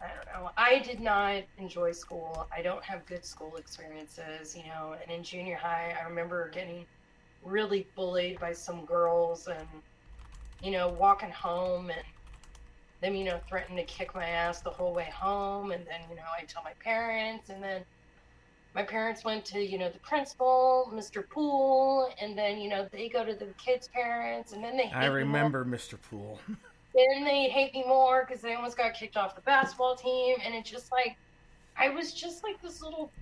I don't know. I did not enjoy school. I don't have good school experiences, and in junior high, I remember getting really bullied by some girls, and walking home, and them, threatened to kick my ass the whole way home, and then, I tell my parents, and then my parents went to, the principal, Mr. Poole, and then, they go to the kids' parents, and then they hate I remember Mr. Poole. Then they hate me more because they almost got kicked off the basketball team, and it's just I was just this little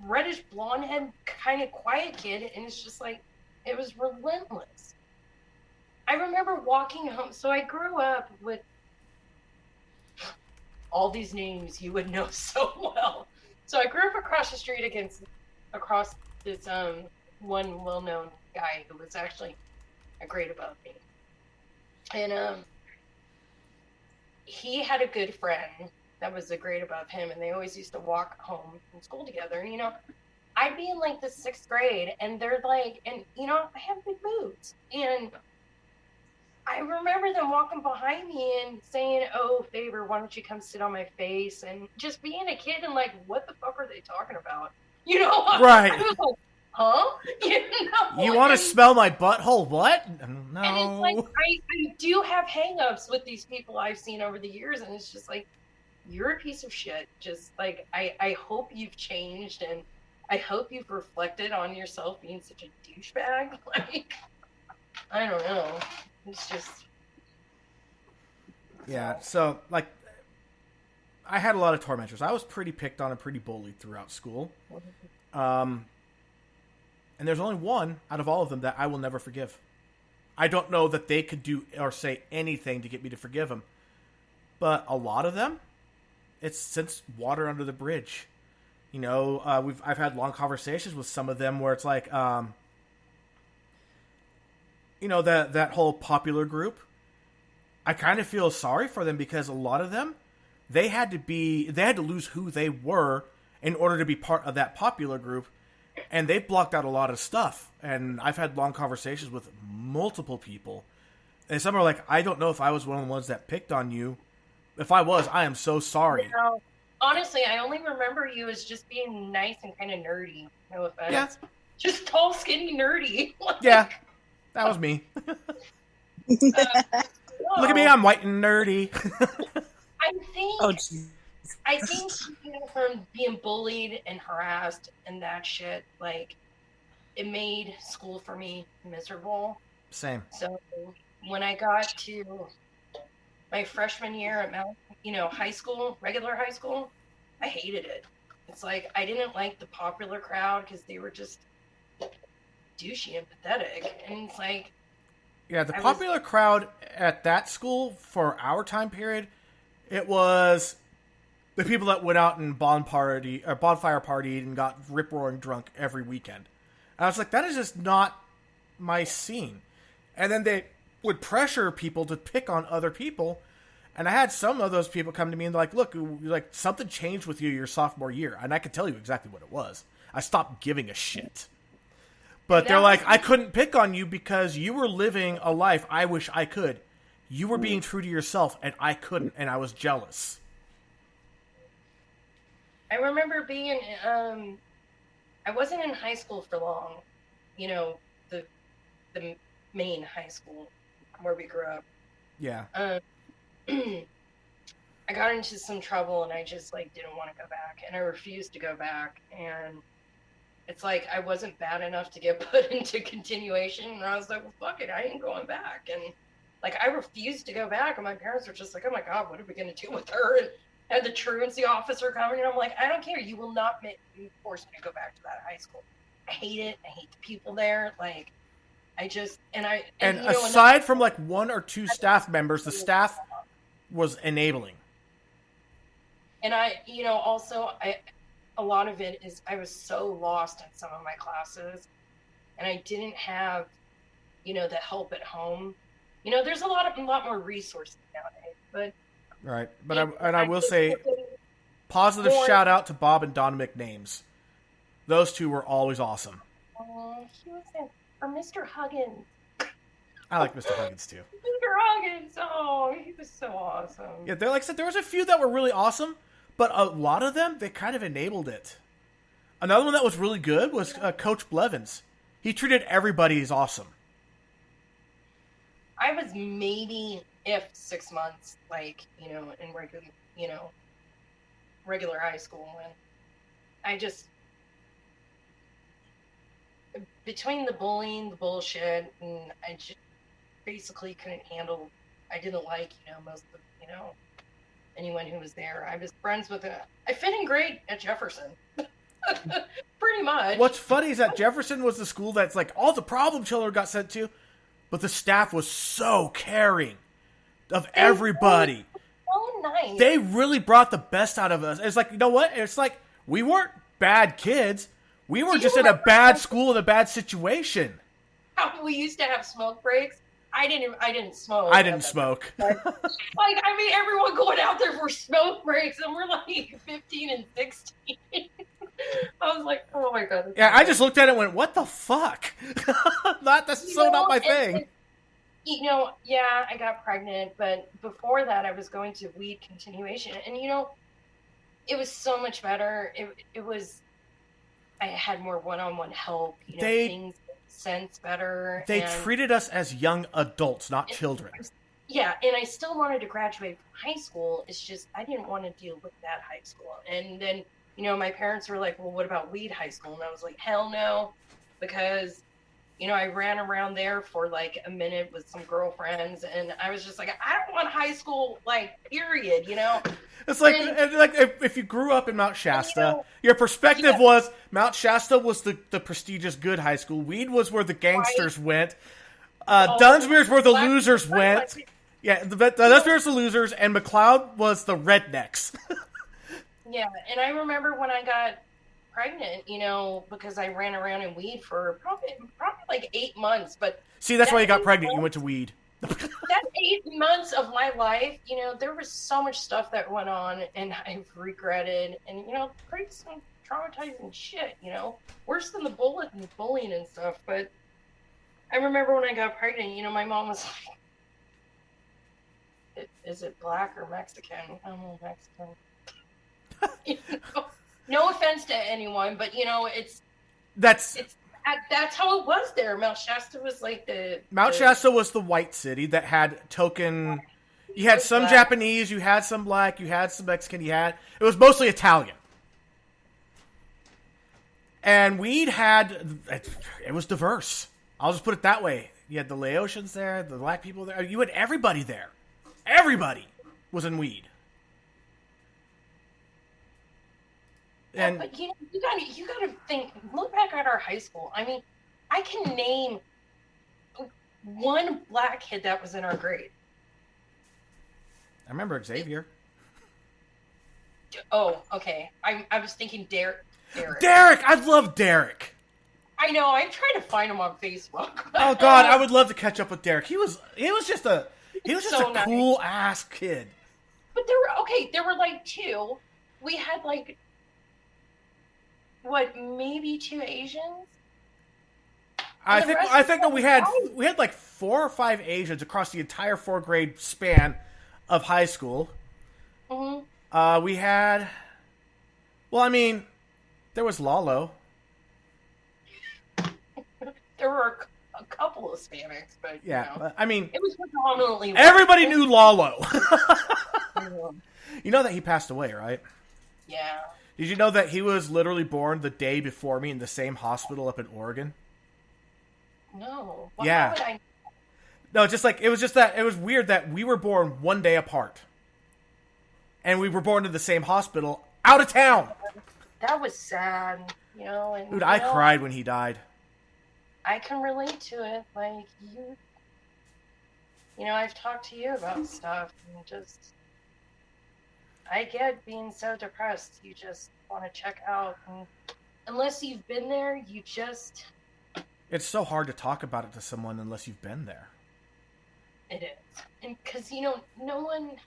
reddish blonde head kind of quiet kid, and it's just it was relentless. I remember walking home. So I grew up with all these names you would know so well. So I grew up across the street across this one well-known guy who was actually a grade above me. And he had a good friend that was a grade above him, and they always used to walk home from school together. And, I'd be in the 6th grade, and they're and, I have big boobs. And I remember them walking behind me and saying, "Oh, Faber, why don't you come sit on my face?" And just being a kid and what the fuck are they talking about? Right. I was huh? You want to smell my butthole? What? No. And it's like, I do have hang-ups with these people I've seen over the years, and it's just like, you're a piece of shit. Just like, I hope you've changed, and I hope you've reflected on yourself being such a douchebag. Like, I don't know. It's just... Yeah, so, like, I had a lot of tormentors. I was pretty picked on and pretty bullied throughout school. And there's only one out of all of them that I will never forgive. I don't know that they could do or say anything to get me to forgive them. But a lot of them, it's since water under the bridge. You know, I've had long conversations with some of them where it's like, you know, that whole popular group. I kind of feel sorry for them because a lot of them, they had to lose who they were in order to be part of that popular group. And they blocked out a lot of stuff. And I've had long conversations with multiple people. And some are like, I don't know if I was one of the ones that picked on you. If I was, I am so sorry. You know, honestly, I only remember you as just being nice and kind of nerdy. No offense. Yeah. Just tall, skinny, nerdy. Yeah, that was me. Look at me, I'm white and nerdy. I think you know, from being bullied and harassed and that shit, like, it made school for me miserable. Same. So when I got to my freshman year at high school, regular high school, I hated it. It's like, I didn't like the popular crowd because they were just douchey and pathetic. And it's like... Yeah, the popular crowd at that school for our time period, it was the people that went out and bonfire partied and got rip-roaring drunk every weekend. And I was like, that is just not my scene. And then they would pressure people to pick on other people. And I had some of those people come to me and like, look, like something changed with you your sophomore year. And I could tell you exactly what it was. I stopped giving a shit. But they're like, I couldn't pick on you because you were living a life I wish I could. You were being true to yourself, and I couldn't, and I was jealous. I remember being, I wasn't in high school for long. You know, the main high school where we grew up. Yeah. I got into some trouble, and I just, like, didn't want to go back. And I refused to go back, and... It's like I wasn't bad enough to get put into continuation, and I was like, well, fuck it, I ain't going back. And like, I refused to go back, and my parents were just like, oh my God, what are we going to do with her? And had the truancy officer coming, and I'm like, I don't care. You will not force me to go back to that high school. I hate it. I hate the people there. Like, I just, and aside from like one or two staff members, the staff was enabling. And a lot of it is I was so lost in some of my classes, and I didn't have, the help at home. There's a lot more resources nowadays, but right. But I will say, positive shout out to Bob and Donna McNames. Those two were always awesome. He was or Mr. Huggins. I like Mr. Huggins too. Mr. Huggins, he was so awesome. Yeah, like I said, there was a few that were really awesome. But a lot of them, they kind of enabled it. Another one that was really good was Coach Blevins. He treated everybody as awesome. I was maybe, if 6 months, like, in regular high school, when I just, between the bullying, the bullshit, and I just basically couldn't handle, I didn't like, most of the, anyone who was there. I was friends with I fit in great at Jefferson. Pretty much. What's funny is that Jefferson was the school that's like all the problem children got sent to, but the staff was so caring of everybody. So nice. They really brought the best out of us. It's like, you know what? It's like we weren't bad kids. We were just in a bad school in a bad situation. We used to have smoke breaks. I didn't smoke. I didn't smoke. Everyone going out there for smoke breaks, and we're like 15 and 16. I was like, oh my God. Yeah, I just looked at it and went, what the fuck? That's not my thing. Yeah, I got pregnant, but before that, I was going to weed continuation, and it was so much better. It was I had more one-on-one help. They- things made sense better. They and treated us as young adults, not children. Yeah, and I still wanted to graduate from high school. It's just I didn't want to deal with that high school. And then, my parents were like, well, what about weed high school? And I was like, hell no, because, I ran around there for like a minute with some girlfriends, and I was just like, I don't want high school, like, period, It's like, if you grew up in Mount Shasta, your perspective was Mount Shasta was the prestigious good high school. Weed was where the gangsters went. Dunsmuir's where the losers went. Yeah, Dunsmuir's the losers, and McLeod was the rednecks. Yeah, and I remember when I got pregnant, because I ran around in weed for probably like 8 months. But see, that's why you got pregnant. You went to weed. That 8 months of my life, there was so much stuff that went on, and I've regretted, and pretty some traumatizing shit. Worse than the bullying and stuff. But I remember when I got pregnant, my mom was like, "Is it black or Mexican?" I'm Mexican. No offense to anyone, but that's how it was there. Mount Shasta was like Shasta was the white city that had token. You had some Japanese, you had some black, you had some Mexican, it was mostly Italian. And weed it was diverse. I'll just put it that way. You had the Laotians there, the black people there. You had everybody there. Everybody was in weed. And but you gotta think. Look back at our high school. I mean, I can name one black kid that was in our grade. I remember Xavier. Oh, okay. I was thinking Derek. Derek, I love Derek. I know. I'm trying to find him on Facebook. Oh God, I would love to catch up with Derek. He was just a so nice. Cool ass kid. But there were like two. We had like maybe 2 Asians? I think that we had like 4 or 5 Asians across the entire 4-grade span of high school. Mm-hmm. We had, well, I mean, there was Lalo. There were a couple of Hispanics, but yeah, I mean, it was predominantly everybody knew Lalo. You know that he passed away, right? Yeah. Did you know that he was literally born the day before me in the same hospital up in Oregon? No. Yeah. How would I... No, it was weird that we were born one day apart. And we were born in the same hospital out of town. That was sad, And, dude, I cried when he died. I can relate to it. Like, I've talked to you about stuff and just... I get being so depressed. You just want to check out. And unless you've been there, you just... It's so hard to talk about it to someone unless you've been there. It is. And because, no one...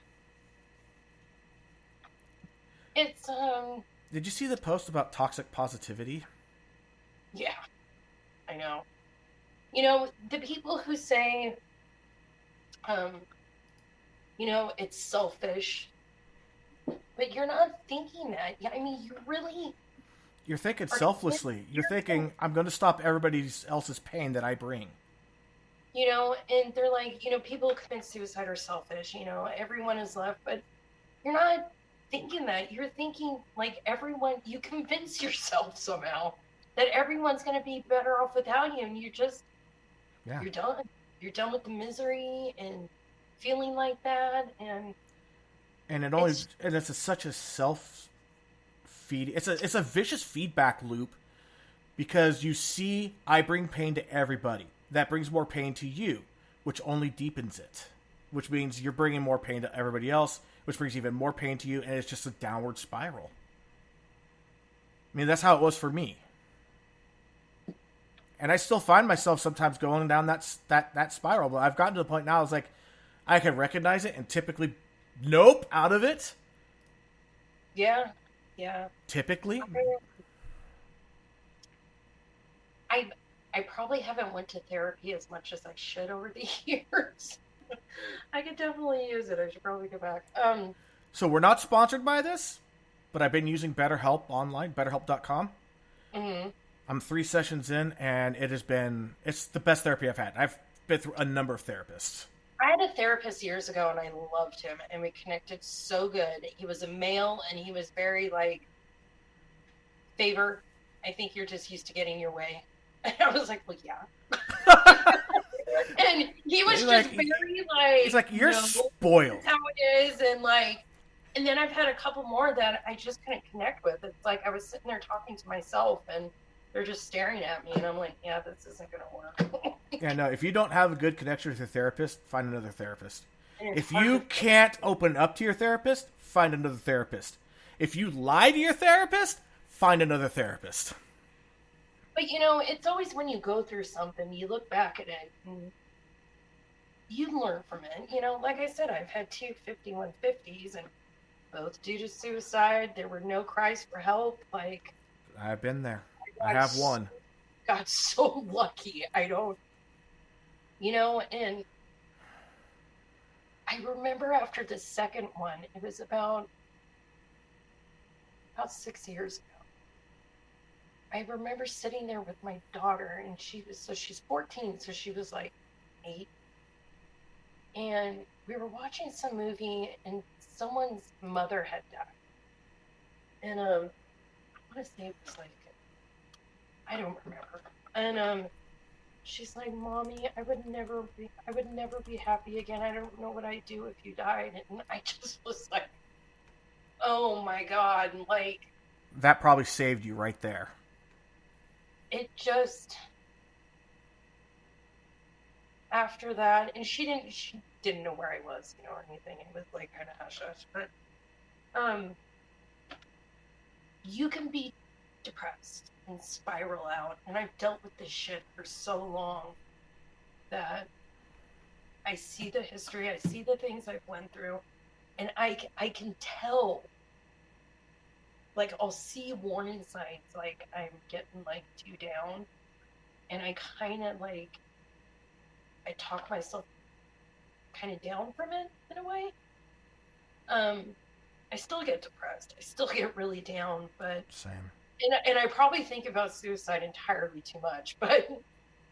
It's, Did you see the post about toxic positivity? Yeah. I know. The people who say, it's selfish... But you're not thinking that. I mean, You're thinking selflessly. You're thinking, I'm going to stop everybody else's pain that I bring. And they're like, people who commit suicide are selfish. Everyone is left. But you're not thinking that. You're thinking, like, you convince yourself somehow that everyone's going to be better off without you. And you're just, You're done. You're done with the misery and feeling like that. And it's such a self-feed. It's a vicious feedback loop because you see, I bring pain to everybody. That brings more pain to you, which only deepens it. Which means you're bringing more pain to everybody else, which brings even more pain to you, and it's just a downward spiral. I mean, that's how it was for me. And I still find myself sometimes going down that spiral, but I've gotten to the point now, it's like, I can recognize it and typically nope, out of it. Yeah. Typically. I probably haven't went to therapy as much as I should over the years. I could definitely use it. I should probably go back. So we're not sponsored by this, but I've been using BetterHelp online, betterhelp.com. Mm-hmm. I'm 3 sessions in, and it's the best therapy I've had. I've been through a number of therapists. I had a therapist years ago, and I loved him, and we connected so good. He was a male, and he was very like, favor. I think you're just used to getting your way. And I was like, well, yeah. And he was just very like, he's like, you're spoiled. How it is, and like, and then I've had a couple more that I just couldn't connect with. It's like I was sitting there talking to myself, and they're just staring at me, and I'm like, yeah, this isn't gonna work. Yeah, no. If you don't have a good connection with your therapist, find another therapist. If you can't open up to your therapist, find another therapist. If you lie to your therapist, find another therapist. But you know, it's always when you go through something, you look back at it and you learn from it. You know, like I said, I've had 2 5150s, and both due to suicide. There were no cries for help. Like, I've been there. I have one. Got so lucky. I don't, you know, and I remember after the second one, it was about 6 years ago. I remember sitting there with my daughter, and she's 14, so she was like 8. And we were watching some movie, and someone's mother had died. And I want to say it was like, I don't remember. And she's like, Mommy, I would never be happy again. I don't know what I'd do if you died. And I just was like, oh my God, like, that probably saved you right there. It just, after that, and she didn't know where I was, you know, or anything. It was like kind of hush hush. But you can be depressed and spiral out, and I've dealt with this shit for so long that I see the history, I see the things I've went through, and I can tell. Like, I'll see warning signs, like, I'm getting, like, too down, and I kind of, like, I talk myself kind of down from it, in a way. I still get depressed. I still get really down, but... Same. And I probably think about suicide entirely too much, but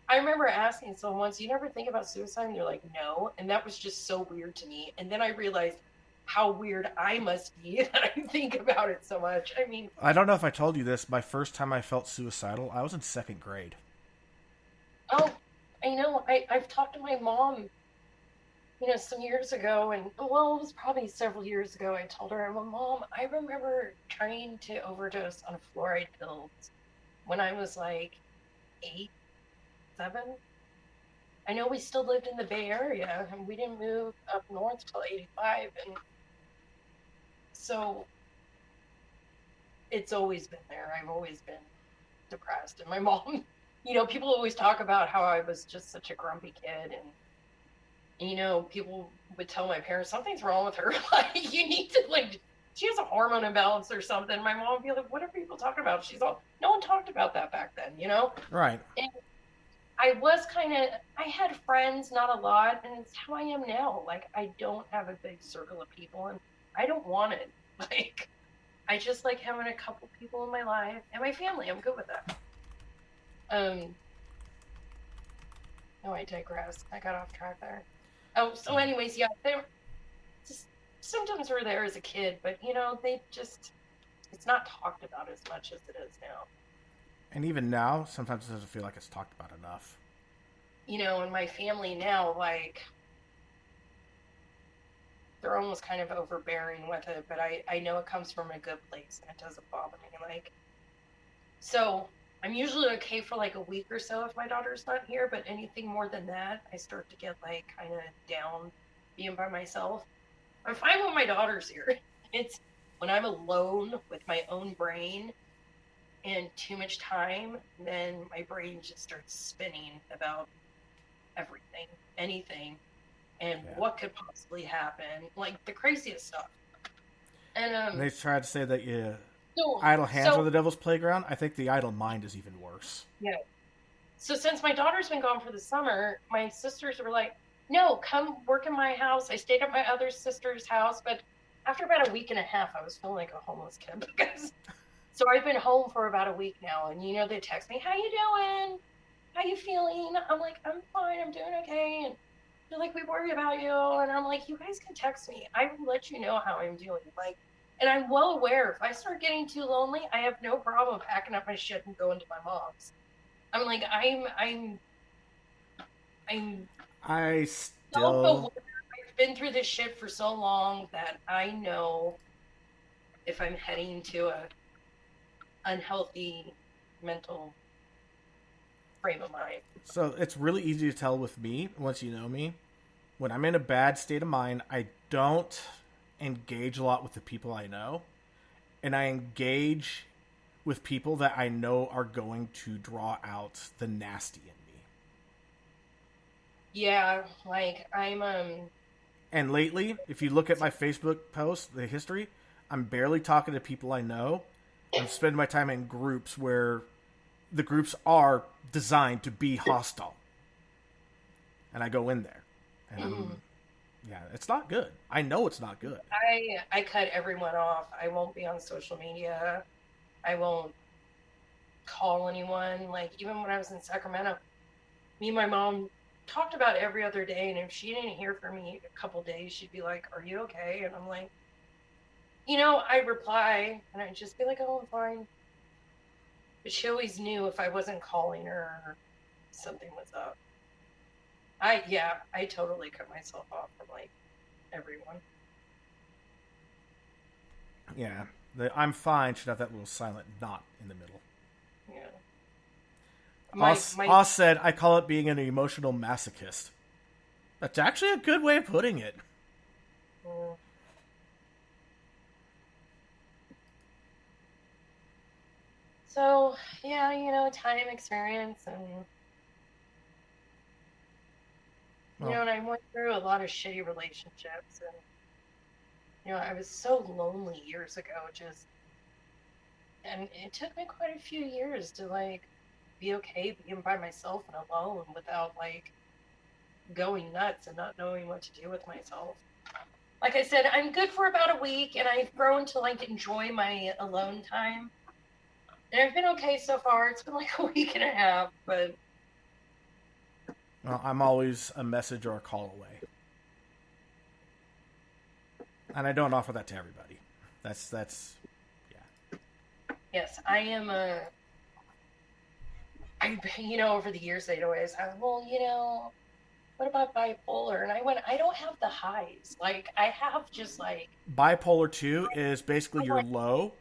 I remember asking someone once, you never think about suicide? And they're like, no, and that was just so weird to me, and then I realized how weird I must be that I think about it so much. I mean... I don't know if I told you this. My first time I felt suicidal, I was in 2nd grade. Oh, I know. I've talked to my mom, you know, some years ago, and, well, it was probably several years ago. I told her, well, Mom, I remember trying to overdose on fluoride pills when I was, like, 8, 7. I know we still lived in the Bay Area, and we didn't move up north till 85, and so it's always been there. I've always been depressed. And my mom, you know, people always talk about how I was just such a grumpy kid. And you know, people would tell my parents, something's wrong with her. Like, you need to, like, she has a hormone imbalance or something. My mom would be like, what are people talking about? She's all, no one talked about that back then, you know? Right. And I was I had friends, not a lot, and it's how I am now. Like, I don't have a big circle of people, and I don't want it. Like, I just like having a couple people in my life and my family. I'm good with that. No, I digress. I got off track there. Oh, so anyways, yeah, symptoms were there as a kid, but you know, it's not talked about as much as it is now. And even now, sometimes it doesn't feel like it's talked about enough. You know, in my family now, like, they're almost kind of overbearing with it, but I know it comes from a good place, and it doesn't bother me. Like, so I'm usually okay for like a week or so if my daughter's not here, but anything more than that, I start to get like kind of down being by myself. I'm fine when my daughter's here. It's when I'm alone with my own brain and too much time, then my brain just starts spinning about everything, anything, and what could possibly happen, like the craziest stuff. And they tried to say that idle hands are the devil's playground. I think the idle mind is even worse. Yeah. So since my daughter's been gone for the summer, my sisters were like, no, come work in my house. I stayed at my other sister's house, but after about a week and a half, I was feeling like a homeless kid because So I've been home for about a week now, and they text me, "How you doing? How you feeling?" I'm like, "I'm fine. I'm doing okay." And they're like, "We worry about you," and I'm like, "You guys can text me. I will let you know how I'm doing." Like, and I'm well aware if I start getting too lonely, I have no problem packing up my shit and going to my mom's. I'm like, I'm I self-aware. still. I've been through this shit for so long that I know if I'm heading to a unhealthy mental frame of mind. So it's really easy to tell with me, once you know me. When I'm in a bad state of mind, I don't engage a lot with the people I know. And I engage with people that I know are going to draw out the nasty in me. Yeah, like I'm And lately, if you look at my Facebook posts, the history, I'm barely talking to people I know. I'm spending my time in groups where the groups are designed to be hostile. And I go in there. And yeah, it's not good. I know it's not good. I cut everyone off. I won't be on social media. I won't call anyone. Like even when I was in Sacramento, me and my mom talked about every other day, and if she didn't hear from me a couple days, she'd be like, "Are you okay?" And I'm like, I'd reply and I'd just be like, "Oh, I'm fine." But she always knew if I wasn't calling her, something was up. I totally cut myself off from like everyone. Yeah. The I'm fine should have that little silent dot in the middle. Yeah. Oz said, I call it being an emotional masochist. That's actually a good way of putting it. Mm. So, yeah, time, experience, and and I went through a lot of shitty relationships, and I was so lonely years ago, and it took me quite a few years to like be okay being by myself and alone without like going nuts and not knowing what to do with myself. Like I said, I'm good for about a week, and I've grown to like enjoy my alone time. And I've been okay so far. It's been like a week and a half, but Well, I'm always a message or a call away. And I don't offer that to everybody. That's yeah. yes, I am over the years they'd always have, well, what about bipolar? And I went, I don't have the highs. Like I have just like Bipolar 2 is basically your low,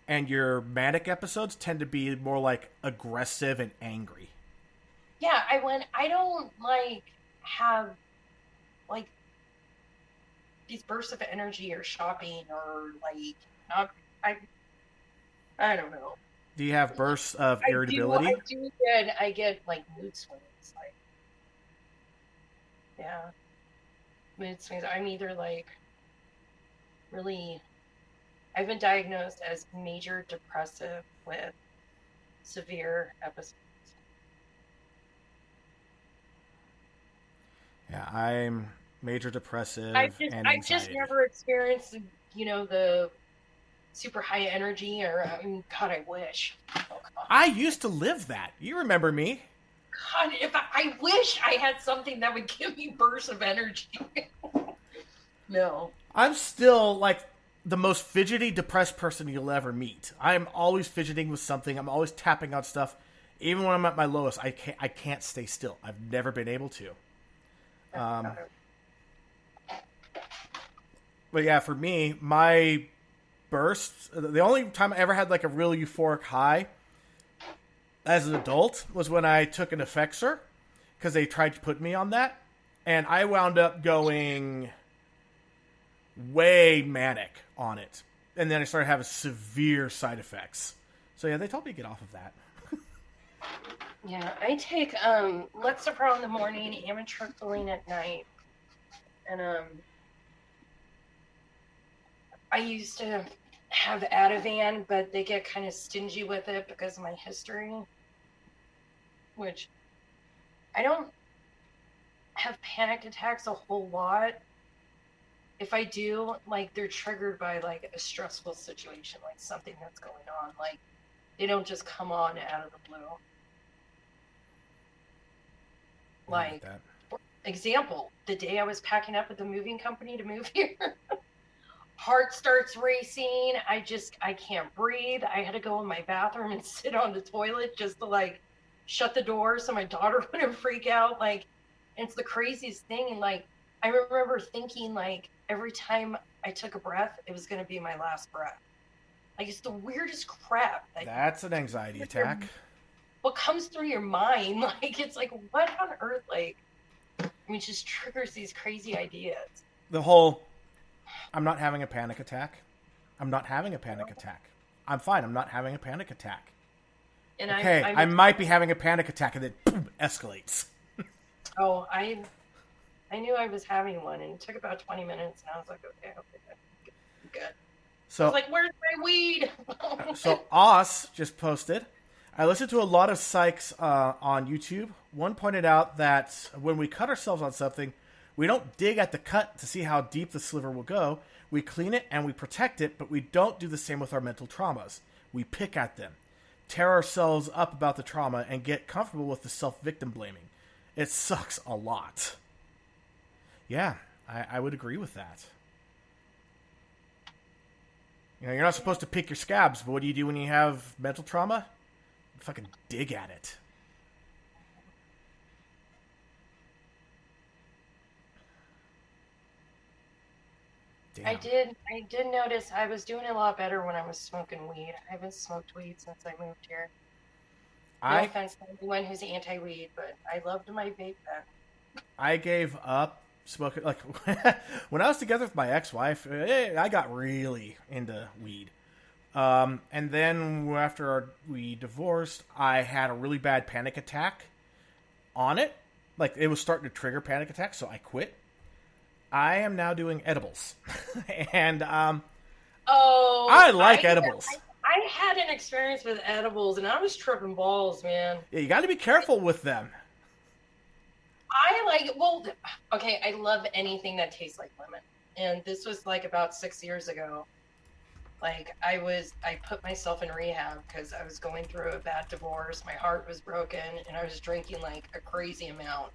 and your manic episodes tend to be more like aggressive and angry. Yeah, I don't like have like these bursts of energy or shopping or like not I don't know. Do you have bursts of irritability? I get like mood swings. Like yeah. Mood swings. I'm either like really I've been diagnosed as major depressive with severe episodes. Yeah, I'm major depressive and I've just anxiety. never experienced, the super high energy or, God, I wish. Oh, God. I used to live that. You remember me. God, if I wish I had something that would give me bursts of energy. No. I'm still like the most fidgety, depressed person you'll ever meet. I'm always fidgeting with something. I'm always tapping on stuff. Even when I'm at my lowest, I can't stay still. I've never been able to. But yeah, for me, my bursts, the only time I ever had like a really euphoric high as an adult was when I took an Effexor, because they tried to put me on that, and I wound up going way manic on it, and then I started having severe side effects. So yeah, they told me to get off of that. Yeah, I take Lexapro in the morning, amitriptyline at night, and I used to have Ativan, but they get kind of stingy with it because of my history, which I don't have panic attacks a whole lot, if I do, like, they're triggered by, like, a stressful situation, like something that's going on. Like, they don't just come on out of the blue. Like, for example, the day I was packing up at the moving company to move here, heart starts racing. I can't breathe. I had to go in my bathroom and sit on the toilet just to, like, shut the door so my daughter wouldn't freak out. Like, it's the craziest thing. And, like, I remember thinking, like, every time I took a breath, it was going to be my last breath. Like, it's the weirdest crap. Like, that's an anxiety attack. What comes through your mind? Like, it's like, what on earth? Like, I mean, it just triggers these crazy ideas. The whole, I'm not having a panic attack. I'm not having a panic attack. I'm fine. I'm not having a panic attack. And okay, I might be having a panic attack, and then boom, escalates. Oh, I knew I was having one, and it took about 20 minutes, and I was like, okay, good. So I was like, where's my weed? So Oz just posted, I listened to a lot of psychs on YouTube. One pointed out that when we cut ourselves on something, we don't dig at the cut to see how deep the sliver will go. We clean it and we protect it, but we don't do the same with our mental traumas. We pick at them, tear ourselves up about the trauma, and get comfortable with the self-victim blaming. It sucks a lot. Yeah, I would agree with that. You know, you're not supposed to pick your scabs, but what do you do when you have mental trauma? You fucking dig at it. Damn. I did notice I was doing a lot better when I was smoking weed. I haven't smoked weed since I moved here. No offense to anyone who's anti-weed, but I loved my vape then. I gave up smoking. Like, when I was together with my ex-wife, I got really into weed. And then after we divorced, I had a really bad panic attack on it. Like, it was starting to trigger panic attacks, so I quit. I am now doing edibles. And I like edibles. I had an experience with edibles, and I was tripping balls, man. Yeah, you got to be careful with them. I love anything that tastes like lemon. And this was like about 6 years ago. Like, I put myself in rehab because I was going through a bad divorce. My heart was broken, and I was drinking like a crazy amount.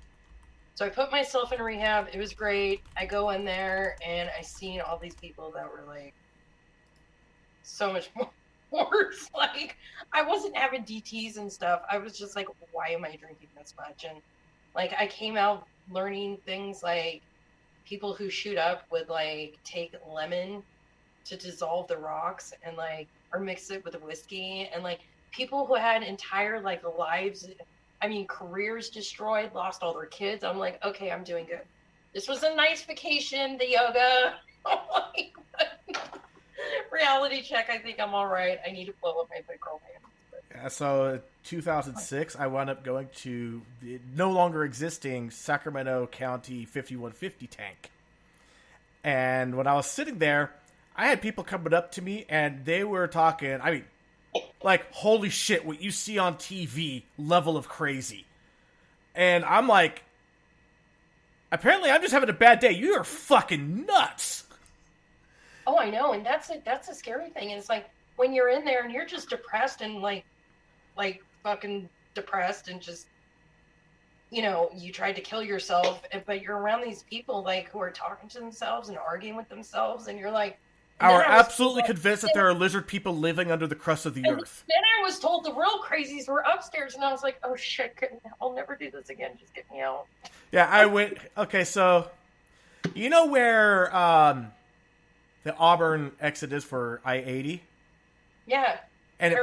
So I put myself in rehab. It was great. I go in there, and I seen all these people that were like so much more worse. Like, I wasn't having DTs and stuff. I was just like, why am I drinking this much? And like, I came out learning things like people who shoot up would like take lemon to dissolve the rocks and like, or mix it with whiskey, and like people who had entire like lives, careers destroyed, lost all their kids. I'm like, okay, I'm doing good. This was a nice vacation, the yoga. Reality check, I think I'm all right. I need to blow up my big girl pants. Yeah, so 2006, I wound up going to the no longer existing Sacramento County 5150 tank. And when I was sitting there, I had people coming up to me, and they were talking, like, holy shit, what you see on TV level of crazy. And I'm like, apparently I'm just having a bad day. You are fucking nuts. Oh, I know. And that's a scary thing. It's like when you're in there and you're just depressed and like fucking depressed and just, you tried to kill yourself, but you're around these people like who are talking to themselves and arguing with themselves. And you're like, are absolutely convinced that there are lizard people living under the crust of the earth. Then I was told the real crazies were upstairs, and I was like, oh shit, I'll never do this again. Just get me out. Yeah, I went. Okay, so you know where the Auburn exit is for I-80? Yeah. And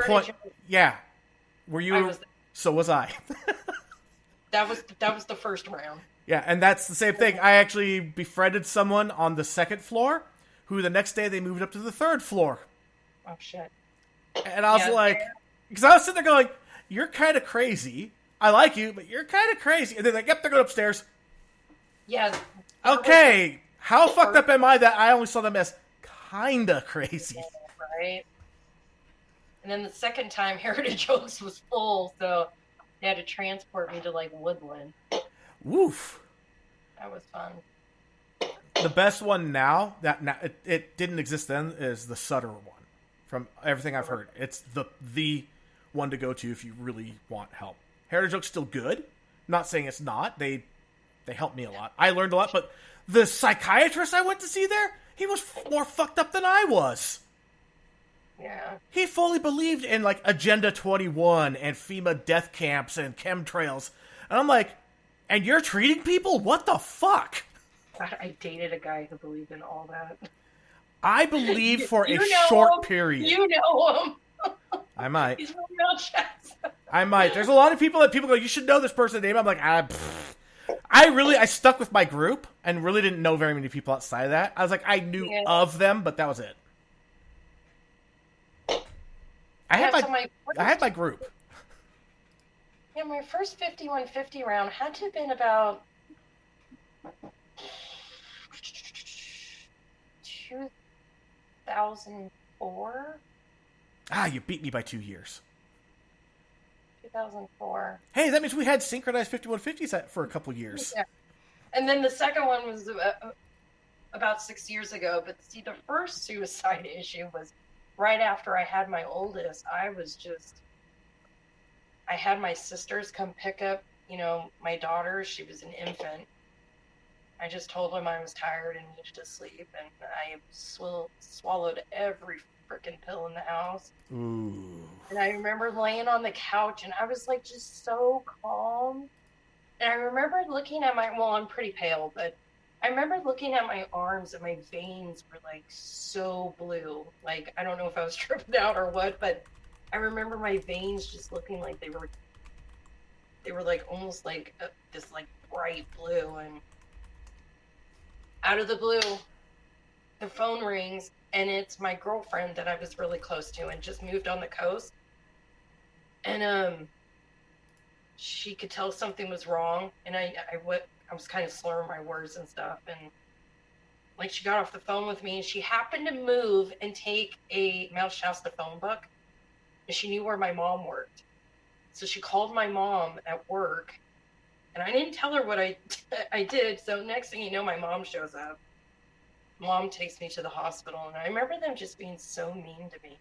were you? So was I. That was the first round. Yeah, and that's the same thing. I actually befriended someone on the second floor, who the next day they moved up to the third floor. Oh, shit. And I was like, because I was sitting there going, you're kind of crazy. I like you, but you're kind of crazy. And they're like, yep, they're going upstairs. Yeah. Okay, how fucked up am I that I only saw them as kind of crazy? Right. And then the second time, Heritage Oaks was full, so they had to transport me to, like, Woodland. Woof. That was fun. The best one now it didn't exist then is the Sutter one. From everything I've heard, it's the one to go to if you really want help. Heritage Oak's still good. Not saying it's not. They helped me a lot. I learned a lot, but the psychiatrist I went to see there, he was more fucked up than I was. Yeah. He fully believed in, like, Agenda 21 and FEMA death camps and chemtrails. And I'm like, and you're treating people? What the fuck? God, I dated a guy who believed in all that. I believe for You a know short him. period. You know him. I might. He's from real chest. I might. There's a lot of people that people go, you should know this person's name. I'm like, I stuck with my group and really didn't know very many people outside of that. I was like, I knew of them, but that was it. I had my group. Yeah, my first 5150 round had to have been about 2004. You beat me by 2 years. 2004. Hey, that means we had synchronized 5150s for a couple years. Yeah. And then the second one was about 6 years ago. But see, the first suicide issue was right after I had my oldest. I had my sisters come pick up, my daughter. She was an infant. I just told them I was tired and needed to sleep. And I swallowed every freaking pill in the house. Ooh. And I remember laying on the couch and I was like just so calm. And I remember looking at I'm pretty pale, but I remember looking at my arms and my veins were like so blue. Like, I don't know if I was tripping out or what, but I remember my veins just looking like they were like almost like this like bright blue. And out of the blue, the phone rings and it's my girlfriend that I was really close to and just moved on the coast. And she could tell something was wrong, and I was kind of slurring my words and stuff, and like she got off the phone with me and she happened to move and take a Mount Shasta phone book, and she knew where my mom worked. So she called my mom at work, and I didn't tell her what I did. So next thing you know, my mom shows up. Mom takes me to the hospital, and I remember them just being so mean to me.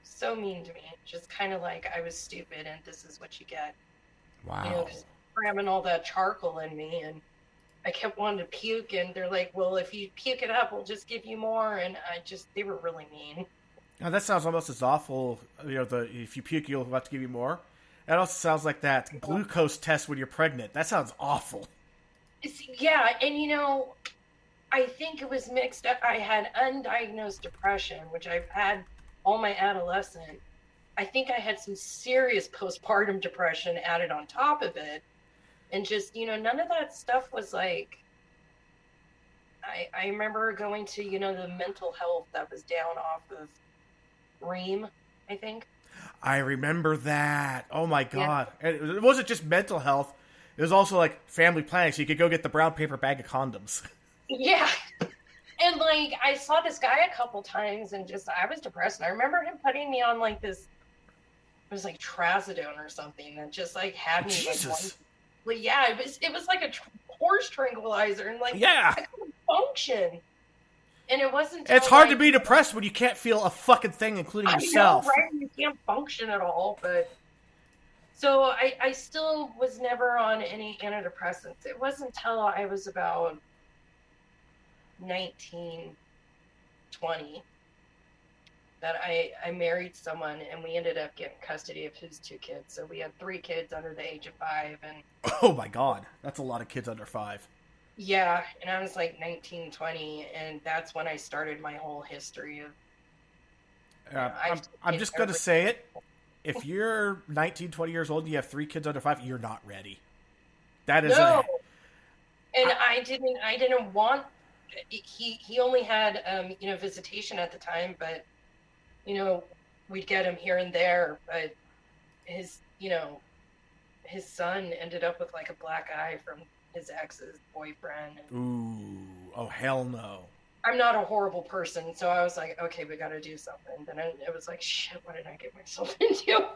So mean to me. Just kind of like I was stupid and this is what you get. Wow. Just cramming all that charcoal in me, and I kept wanting to puke, and they're like, well, if you puke it up, we'll just give you more. And they were really mean. Now, that sounds almost as awful. If you puke, you'll have to give you more. That also sounds like that glucose test when you're pregnant. That sounds awful. Yeah, and I think it was mixed up. I had undiagnosed depression, which I've had all my adolescent. I think I had some serious postpartum depression added on top of it. And just, none of that stuff was like, I remember going to, the mental health that was down off of Ream, I think. I remember that. Oh my God. Yeah. And it wasn't just mental health. It was also like family planning. So you could go get the brown paper bag of condoms. Yeah. And like, I saw this guy a couple times and I was depressed. And I remember him putting me on like this, it was like trazodone or something that just like had me Jesus. Like yeah, it was like a horse tranquilizer, and like yeah. I couldn't function. And it wasn't. It's hard to be depressed when you can't feel a fucking thing, including yourself. I know, right? You can't function at all. But so I still was never on any antidepressants. It wasn't until I was about 19, 20 that I married someone, and we ended up getting custody of his 2 kids. So we had 3 kids under the age of 5. And oh my God, that's a lot of kids under 5. Yeah, and I was like 19, 20, and that's when I started my whole history of... I'm just going to say it. If you're 19, 20 years old and you have 3 kids under 5, you're not ready. That is no. And I didn't want... He only had, visitation at the time, but, we'd get him here and there, but his son ended up with like a black eye from his ex's boyfriend. Ooh, oh hell no. I'm not a horrible person, so I was like, okay, we got to do something. Then it was like, shit, what did I get myself into?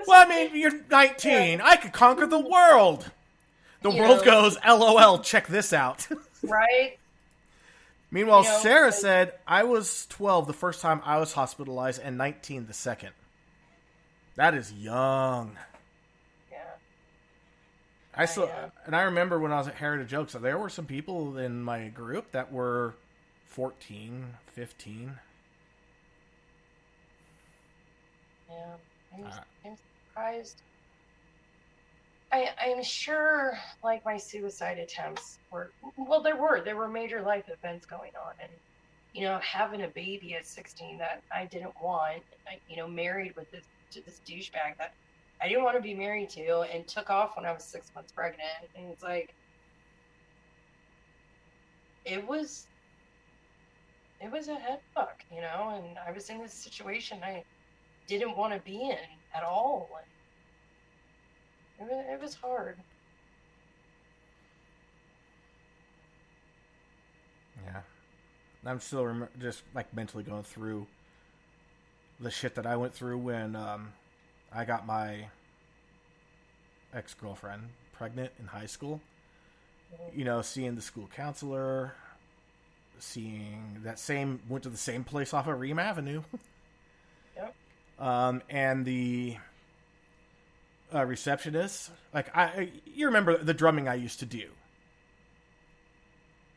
Well, I mean, you're 19. Yeah. I could conquer the world. The world goes, LOL, check this out. Right? Meanwhile, Sarah said, I was 12 the first time I was hospitalized and 19 the second. That is young. Yeah. And I remember when I was at Heritage Oaks, there were some people in my group that were 14, 15. Yeah, I'm surprised. I'm sure, like, my suicide attempts were, well, there were major life events going on, and, having a baby at 16 that I didn't want, married with this douchebag that I didn't want to be married to, and took off when I was 6 months pregnant, and it's like, it was a head fuck, and I was in this situation I didn't want to be in at all. It was hard. Yeah. I'm still just like mentally going through the shit that I went through when I got my ex-girlfriend pregnant in high school. Seeing the school counselor, went to the same place off of Ream Avenue. Yep. And the receptionist, you remember the drumming I used to do.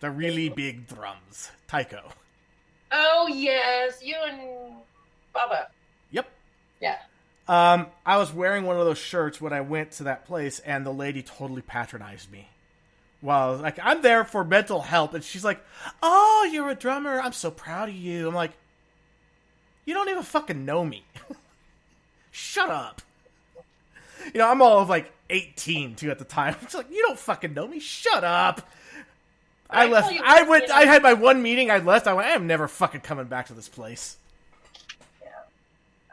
The really big drums. Tycho. Oh, yes. You and Bubba. Yep. Yeah. I was wearing one of those shirts when I went to that place, and the lady totally patronized me. Well, I'm there for mental health, and she's like, "Oh, you're a drummer. I'm so proud of you." I'm like, "You don't even fucking know me. Shut up." I'm all of 18 too at the time. It's like, you don't fucking know me. Shut up. I left. I had my one meeting. I left. I went, I am never fucking coming back to this place.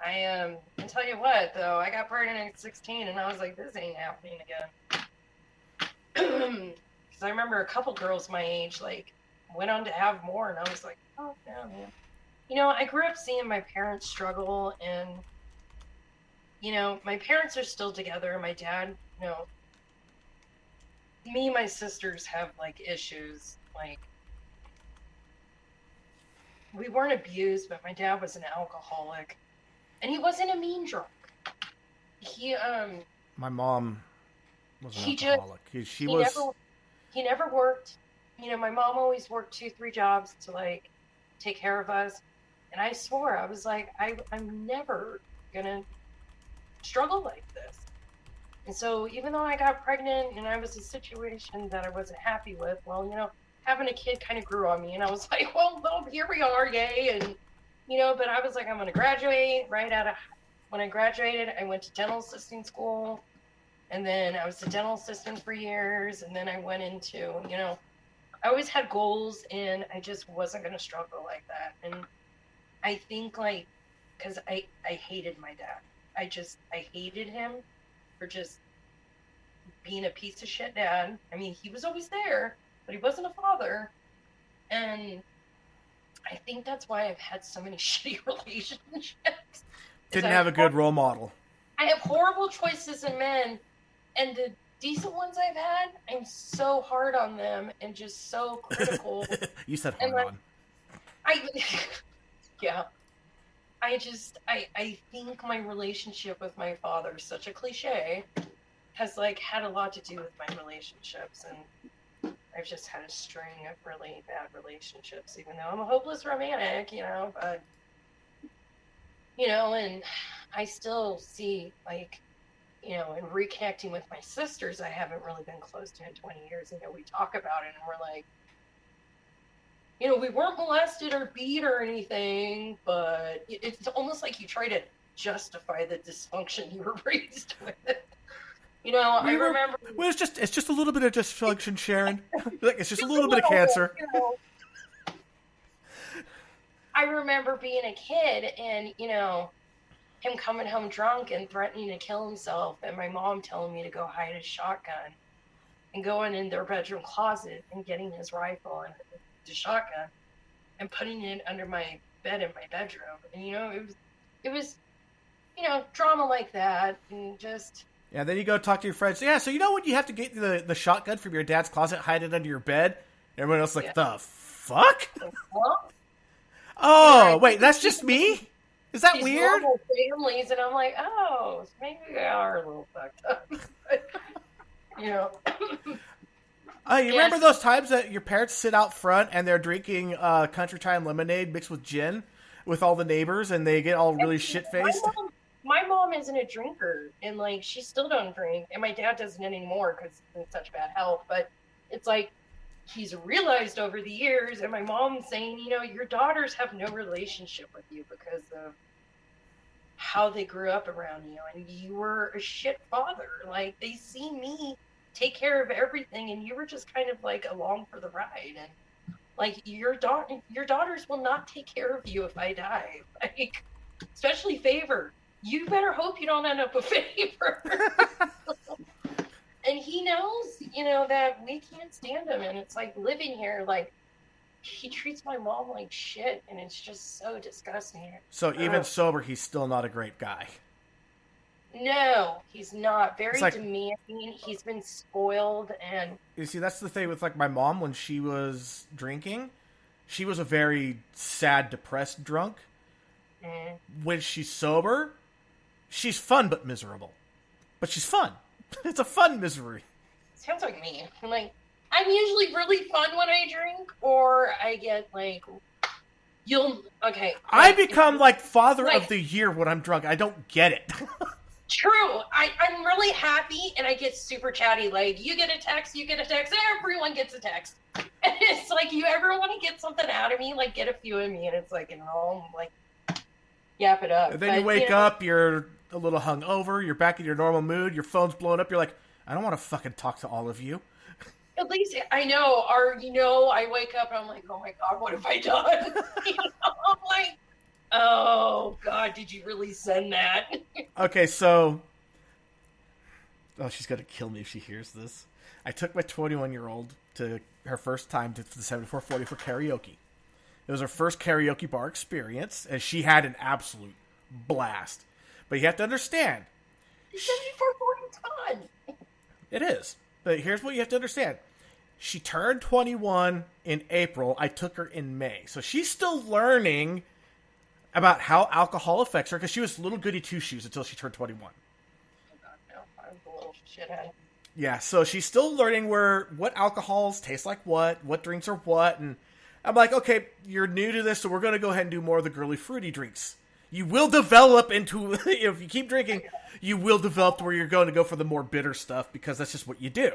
I tell you what, though, I got pregnant at 16, and I was like, this ain't happening again. Because I remember a couple girls my age, went on to have more, and I was like, oh, yeah, man. I grew up seeing my parents struggle, and, my parents are still together. My dad, me and my sisters have, issues. We weren't abused, but my dad was an alcoholic. And he wasn't a mean drunk. My mom was an alcoholic. He never worked. My mom always worked 2-3 jobs to take care of us. And I swore, I was like, I'm never gonna struggle like this. And so even though I got pregnant and I was in a situation that I wasn't happy with, well, having a kid kind of grew on me, and I was like, well, here we are, yay. And but I was like, I'm going to graduate when I graduated, I went to dental assisting school, and then I was a dental assistant for years. And then I went into, I always had goals, and I just wasn't going to struggle like that. And I think cause I hated my dad. I hated him for just being a piece of shit dad. I mean, he was always there, but he wasn't a father. And I think that's why I've had so many shitty relationships. Didn't have a good role model. I have horrible choices in men, and the decent ones I've had, I'm so hard on them and just so critical. You said hard on. Yeah. I think my relationship with my father, such a cliche, has had a lot to do with my relationships, and I've just had a string of really bad relationships, even though I'm a hopeless romantic, but, and I still see, in reconnecting with my sisters, I haven't really been close to in 20 years. We talk about it, and we're like, we weren't molested or beat or anything, but it's almost like you try to justify the dysfunction you were raised with. I remember. Well, it's just a little bit of dysfunction, Sharon. It's just a little bit of cancer. I remember being a kid, and him coming home drunk and threatening to kill himself, and my mom telling me to go hide his shotgun, and going in their bedroom closet and getting his rifle and the shotgun and putting it under my bed in my bedroom. And it was drama like that, and just. Yeah, then you go talk to your friends. Yeah, so you know when you have to get the shotgun from your dad's closet, hide it under your bed? Everyone else is like, the fuck? Well, Oh, wait, that's just me? Is that these weird? normal families, and I'm like, oh, maybe they are a little fucked up. You know. You remember those times that your parents sit out front and they're drinking country time lemonade mixed with gin with all the neighbors and they get all really shit-faced? My mom isn't a drinker, and like she still don't drink, and my dad doesn't anymore because he's in such bad health. But it's like he's realized over the years, and my mom's saying, you know, your daughters have no relationship with you because of how they grew up around you, and you were a shit father. Like they see me take care of everything, and you were just kind of like along for the ride, and like your daughters will not take care of you if I die, like especially Favor. You better hope you don't end up with Favor. And he knows, you know, that we can't stand him, and it's like living here, like he treats my mom like shit, and it's just so disgusting. So even sober, he's still not a great guy. No, he's not. Very like, demanding. He's been spoiled, and you see, that's the thing with like my mom when she was drinking. She was a very sad, depressed drunk. When she's sober, she's fun but miserable. But she's fun. It's a fun misery. Sounds like me. I'm usually really fun when I drink, or I get like, I become like father of the year when I'm drunk. I don't get it. True. I'm really happy, and I get super chatty. Like, you get a text, everyone gets a text. And it's like, you ever want to get something out of me? Like, get a few of me, and it's like, like, yap it up. And then you wake up, you're a little hungover, you're back in your normal mood, your phone's blown up, you're like, I don't want to fucking talk to all of you. At least I know, I wake up and I'm like, oh my God, what have I done? I'm like, oh God, did you really send that? Okay, so, she's gonna kill me if she hears this. I took my 21-year-old to her first time to the 7440 for karaoke. It was her first karaoke bar experience, and she had an absolute blast. But you have to understand. 7440 ton. It is. But here's what you have to understand. She turned 21 in April. I took her in May. So she's still learning about how alcohol affects her because she was little goody two-shoes until she turned 21. Oh God, no. I was a little shithead. Yeah, so she's still learning what alcohols taste like what drinks are what, and I'm like, okay, you're new to this, so we're going to go ahead and do more of the girly fruity drinks. You will develop into, if you keep drinking, you will develop to where you're going to go for the more bitter stuff because that's just what you do.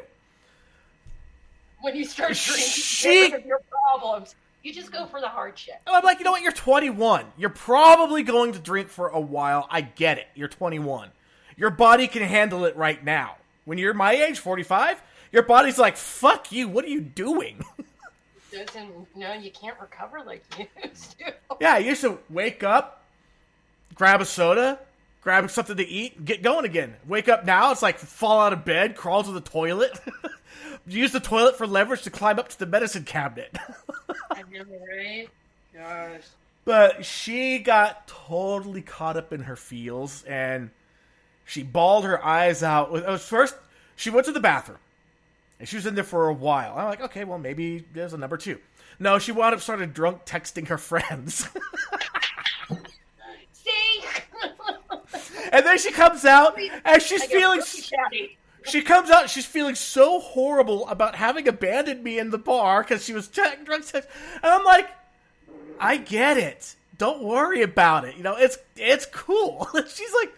When you start drinking, get rid of your problems. You just go for the hard shit. I'm like, you know what? You're 21. You're probably going to drink for a while. I get it. You're 21. Your body can handle it right now. When you're my age, 45, your body's like, fuck you. What are you doing? You can't recover like you used to. Yeah, you used to wake up, grab a soda, grab something to eat, get going again. Wake up now, it's like fall out of bed, crawl to the toilet, use the toilet for leverage to climb up to the medicine cabinet. I know, right? Gosh. But she got totally caught up in her feels, and she bawled her eyes out. First, she went to the bathroom, and she was in there for a while. I'm like, okay, well, maybe there's a number two. No, she wound up started drunk texting her friends. See? And then she comes out, and she's feeling... She comes out, she's feeling so horrible about having abandoned me in the bar because she was drunk text. And I'm like, I get it. Don't worry about it. You know, it's cool. She's like,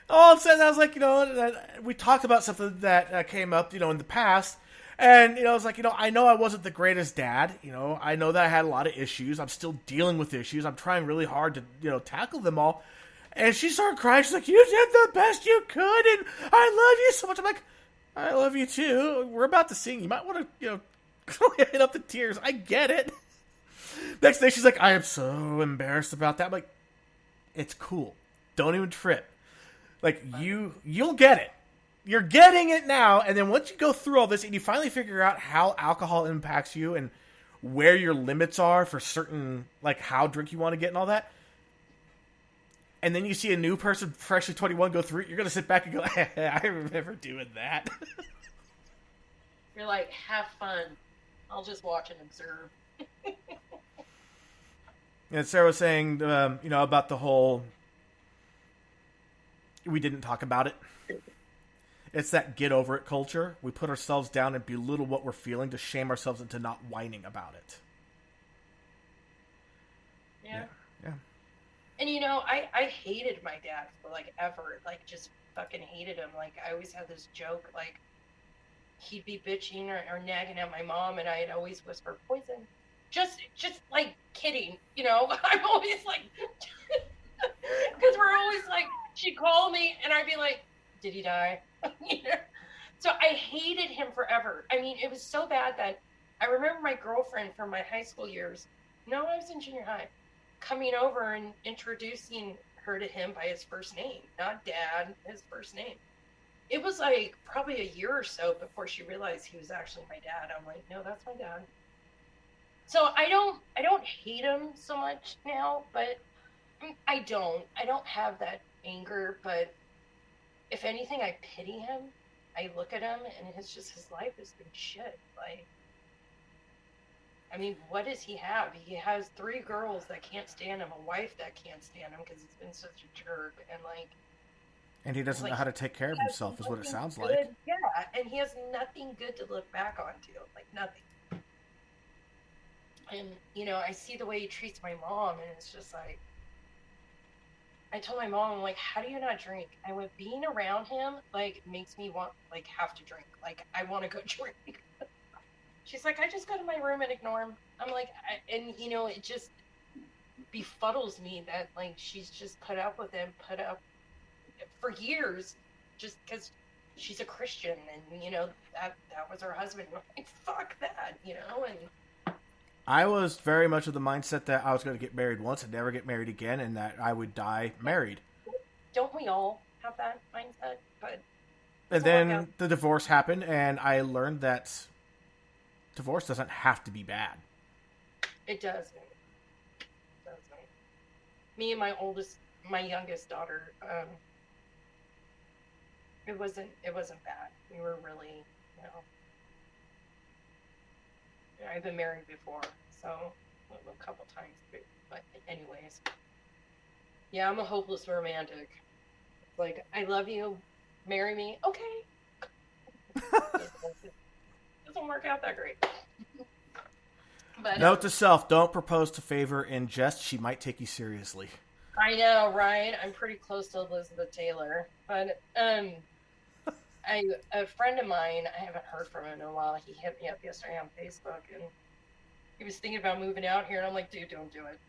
all of a sudden, I was like, you know, we talked about something that came up, you know, in the past. And, you know, I was like, you know, I know I wasn't the greatest dad. You know, I know that I had a lot of issues. I'm still dealing with issues. I'm trying really hard to, you know, tackle them all. And she started crying. She's like, you did the best you could, and I love you so much. I'm like, I love you too. We're about to sing. You might want to, you know, hit up the tears. I get it. Next day, she's like, I am so embarrassed about that. I'm like, it's cool. Don't even trip. Like, you'll get it. You're getting it now, and then once you go through all this and you finally figure out how alcohol impacts you and where your limits are for certain, like, how drunk you want to get and all that, and then you see a new person, freshly 21, go through it, you're going to sit back and go, I remember doing that. You're like, have fun. I'll just watch and observe. And Sarah was saying, about the whole, we didn't talk about it. It's that get over it culture. We put ourselves down and belittle what we're feeling to shame ourselves into not whining about it. Yeah. Yeah. And I hated my dad for ever. Just fucking hated him. I always had this joke, he'd be bitching or nagging at my mom, and I'd always whisper, poison. Just kidding, I'm always because we're always she'd call me and I'd be like, did he die? So I hated him forever. I mean, it was so bad that I remember my girlfriend from my high school years, I was in junior high, coming over and introducing her to him by his first name, not dad, his first name. It was probably a year or so before she realized he was actually my dad. I'm like, no, that's my dad. So I don't hate him so much now, but I don't have that anger, but if anything, I pity him. I look at him and his life has been shit. What does he have? He has 3 girls that can't stand him, a wife that can't stand him because he's been such a jerk, and he doesn't know how to take care of himself, is what it sounds good. like. Yeah, and he has nothing good to look back onto, nothing. And, I see the way he treats my mom, and it's just I told my mom, I'm like, how do you not drink? I went, being around him, makes me want, have to drink. I want to go drink. She's like, I just go to my room and ignore him. I'm like, it just befuddles me that, she's just put up with him, for years, just because she's a Christian, and, that was her husband. I'm like, fuck that, and... I was very much of the mindset that I was going to get married once and never get married again, and that I would die married. Don't we all have that mindset? But and then the divorce happened, and I learned that divorce doesn't have to be bad. It doesn't. Me and my youngest daughter, it wasn't bad. We were really, I've been married before, so a couple times, but anyways. Yeah, I'm a hopeless romantic. It's I love you, marry me, okay. Doesn't work out that great. But note to self, don't propose to favor in jest. She might take you seriously. I know, right? I'm pretty close to Elizabeth Taylor. But a friend of mine, I haven't heard from him in a while. He hit me up yesterday on Facebook, and he was thinking about moving out here. And I'm like, dude, don't do it.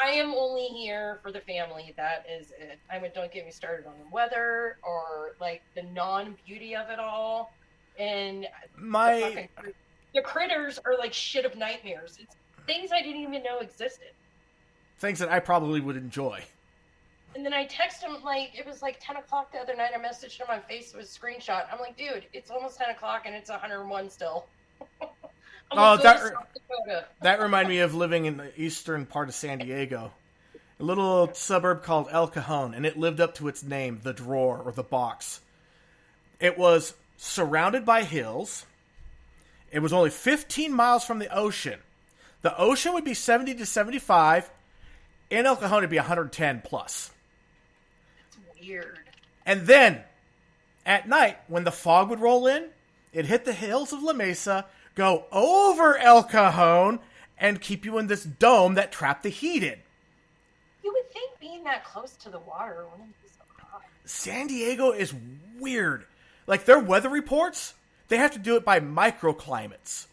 I am only here for the family. That is it. Don't get me started on the weather or the non-beauty of it all. And the critters are shit of nightmares. It's things I didn't even know existed. Things that I probably would enjoy. And then I text him, it was 10 o'clock the other night. I messaged him on Facebook with a screenshot. I'm like, dude, it's almost 10 o'clock and it's 101 still. That reminded me of living in the eastern part of San Diego. A little suburb called El Cajon, and it lived up to its name, the drawer or the box. It was surrounded by hills. It was only 15 miles from the ocean. The ocean would be 70 to 75. In El Cajon, it'd be 110 plus. Weird. And then, at night, when the fog would roll in, it'd hit the hills of La Mesa, go over El Cajon, and keep you in this dome that trapped the heat in. You would think being that close to the water wouldn't be so hot. San Diego is weird. Their weather reports, they have to do it by microclimates.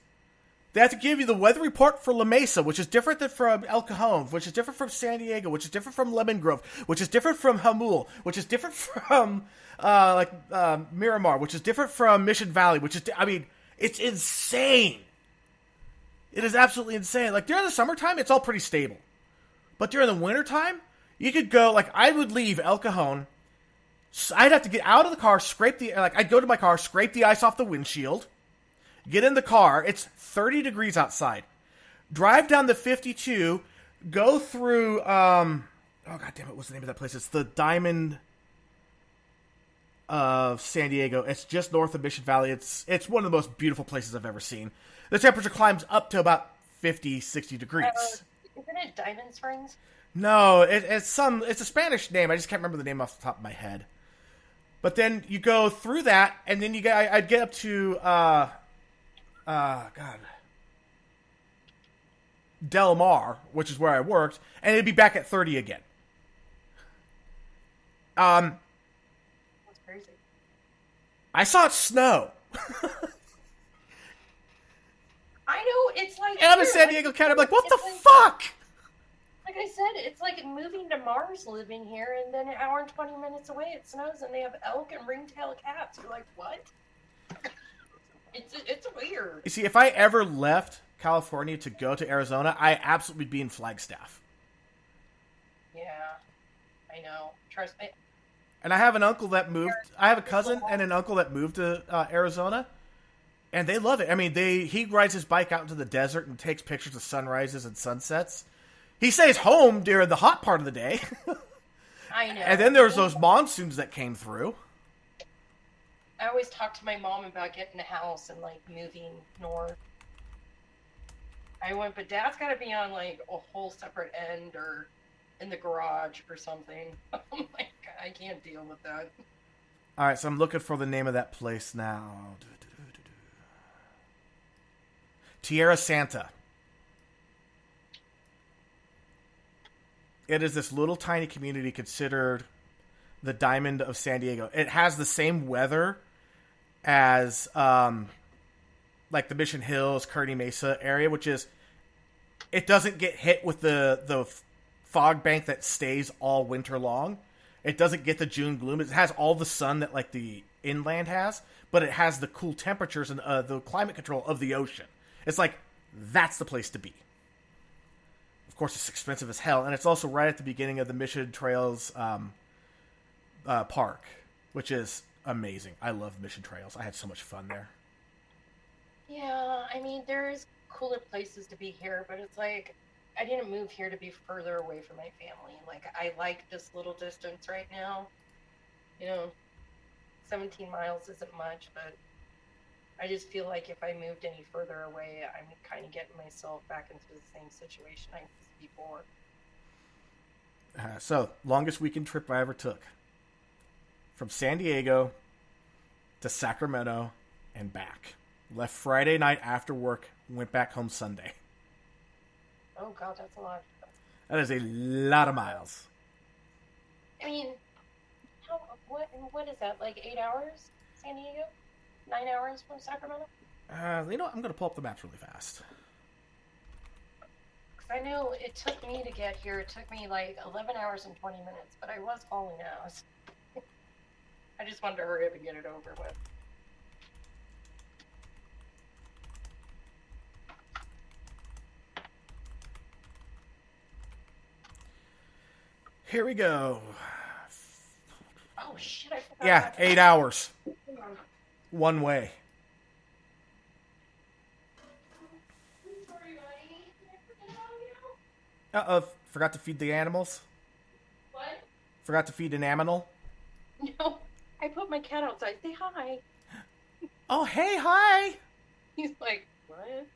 They have to give you the weather report for La Mesa, which is different than from El Cajon, which is different from San Diego, which is different from Lemon Grove, which is different from Jamul, which is different from Miramar, which is different from Mission Valley, which is, it's insane. It is absolutely insane. During the summertime, it's all pretty stable. But during the wintertime, you could go, I would leave El Cajon. I'd have to get out of the car, I'd go to my car, scrape the ice off the windshield, get in the car. It's 30 degrees outside. Drive down the 52, Go through. Oh god damn it! What's the name of that place? It's the Diamond of San Diego. It's just north of Mission Valley. It's one of the most beautiful places I've ever seen. The temperature climbs up to about 50, 60 degrees. Isn't it Diamond Springs? No, it's a Spanish name. I just can't remember the name off the top of my head. But then you go through that, and then I'd get up to Del Mar, which is where I worked, and it'd be back at 30 again. That's crazy. I saw it snow. I know, it's like... And I'm in San Diego County, I'm like, what the fuck? Like I said, it's like moving to Mars living here, and then an hour and 20 minutes away it snows, and they have elk and ringtail cats. You're like, what? It's weird. You see, if I ever left California to go to Arizona, I absolutely would be in Flagstaff. Yeah, I know. Trust me. And I have an uncle that moved. I have a cousin and an uncle that moved to Arizona, and they love it. I mean, he rides his bike out into the desert and takes pictures of sunrises and sunsets. He stays home during the hot part of the day. I know. And then there's those monsoons that came through. I always talk to my mom about getting a house and like moving north. But Dad's got to be on like a whole separate end or in the garage or something. Oh my god, I can't deal with that. All right, so I'm looking for the name of that place now. Tierra Santa. It is this little tiny community considered the Diamond of San Diego. It has the same weather as like the Mission Hills, Kearny Mesa area, which is it doesn't get hit with the fog bank that stays all winter long. It doesn't get the June gloom. It has all the sun that like the inland has, but it has the cool temperatures and the climate control of the ocean. It's like that's the place to be. Of course, it's expensive as hell, and it's also right at the beginning of the Mission Trails park, which is amazing. I love Mission Trails. I had so much fun there. Yeah, I mean, there's cooler places to be here, but it's like, I didn't move here to be further away from my family. Like, I like this little distance right now. 17 miles isn't much, but I just feel like if I moved any further away, I'm kind of getting myself back into the same situation I was before. So, longest weekend trip I ever took. From San Diego to Sacramento and back. Left Friday night after work, went back home Sunday. Oh god, that's a lot. That is a lot of miles. I mean, what is that, like 8 hours, San Diego? 9 hours from Sacramento? I'm going to pull up the maps really fast. I know it took me to get here. It took me like 11 hours and 20 minutes, but I was hauling ass. I just wanted to hurry up and get it over with. Here we go. Oh shit, I forgot. Yeah, 8 hours. One way. Forgot to feed the animals? What? Forgot to feed an animal? No, I put my cat outside. Say hi. Oh, hey, hi! He's like, what?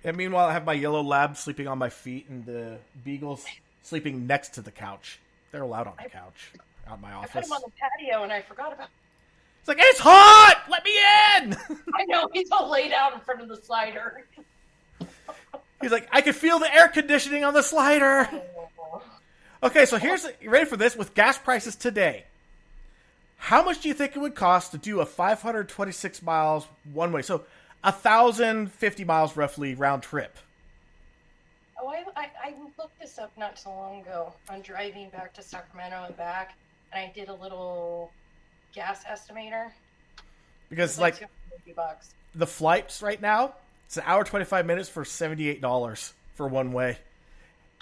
And meanwhile, I have my yellow lab sleeping on my feet and the beagles sleeping next to the couch. They're allowed on the couch out in my office. I put him on the patio and I forgot about. It's like, it's hot! Let me in! I know, he's all laid out in front of the slider. He's like, I can feel the air conditioning on the slider. Okay, so you ready for this? With gas prices today, how much do you think it would cost to do a 526 miles one way? So 1,050 miles roughly round trip. Oh, I looked this up not so long ago on driving back to Sacramento and back, and I did a little gas estimator. Because like $250. The flights right now, it's an hour 25 minutes for $78 for one way.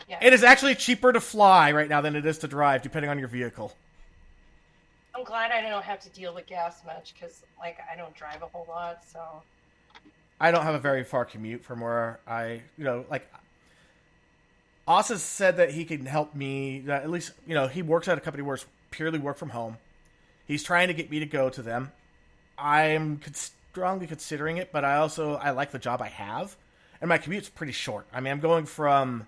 Yeah. It is actually cheaper to fly right now than it is to drive, depending on your vehicle. I'm glad I don't have to deal with gas much because, like, I don't drive a whole lot, so. I don't have a very far commute from where Austin said that he can help me. At least, he works at a company where it's purely work from home. He's trying to get me to go to them. I'm strongly considering it, but I like the job I have, and my commute's pretty short. I mean, I'm going from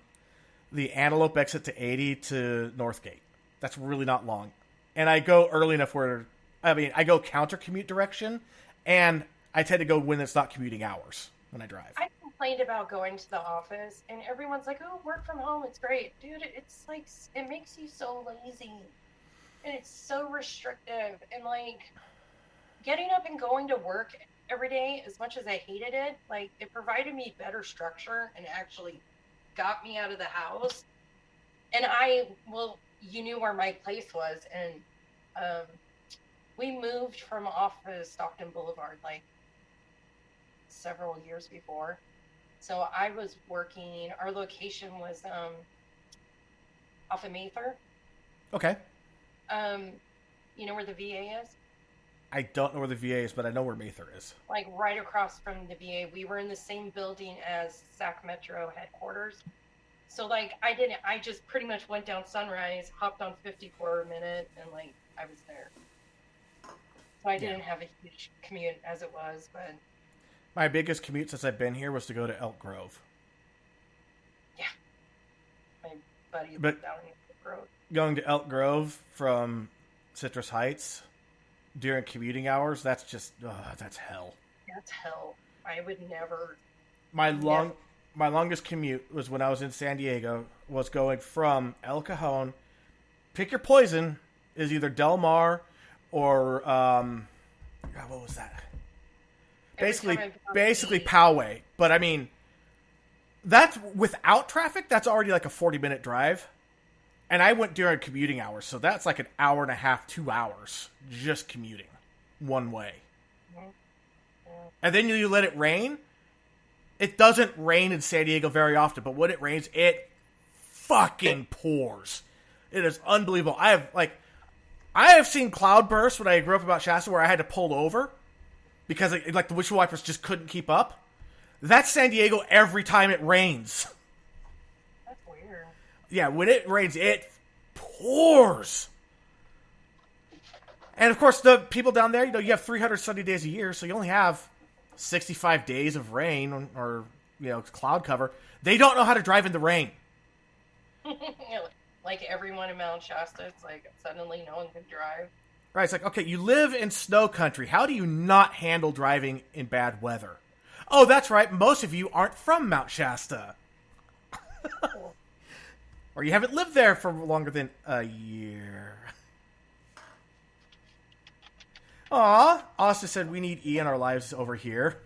the Antelope exit to 80 to Northgate. That's really not long, and I go early enough I go counter commute direction, and I tend to go when it's not commuting hours when I drive. I complained about going to the office, and everyone's like, "Oh, work from home, it's great." Dude, it's like, it makes you so lazy, and it's so restrictive, and like, getting up and going to work every day, as much as I hated it, like, it provided me better structure and actually got me out of the house. And you knew where my place was, and we moved from off of Stockton Boulevard like several years before. So I was working, our location was off of Mather. Okay. You know where the VA is? I don't know where the VA is, but I know where Mather is. Like right across from the VA. We were in the same building as SAC Metro headquarters. So like I just pretty much went down Sunrise, hopped on 50 for a minute, and like I was there. So I didn't have a huge commute as it was, but my biggest commute since I've been here was to go to Elk Grove. Yeah. My buddy lived down in Elk Grove. Going to Elk Grove from Citrus Heights during commuting hours, that's just that's hell. That's hell. I would never. My longest commute was when I was in San Diego, was going from El Cajon. Pick your poison, is either Del Mar or what was that? Basically Poway. But I mean, that's without traffic. That's already like a 40-minute drive, and I went during commuting hours, so that's like an hour and a half, 2 hours just commuting one way. Mm-hmm. Yeah. And then you let it rain. It doesn't rain in San Diego very often, but when it rains, it fucking pours. It is unbelievable. I have seen cloudbursts when I grew up about Shasta where I had to pull over because the windshield wipers just couldn't keep up. That's San Diego every time it rains. That's weird. Yeah, when it rains, it pours. And of course, the people down there, you have 300 sunny days a year, so you only have 65 days of rain or cloud cover. They don't know how to drive in the rain. Like everyone in Mount Shasta, it's like suddenly no one can drive. Right, it's like, okay, you live in snow country. How do you not handle driving in bad weather? Oh, that's right, most of you aren't from Mount Shasta. Or you haven't lived there for longer than a year. Aw, Austin said we need E in our lives over here.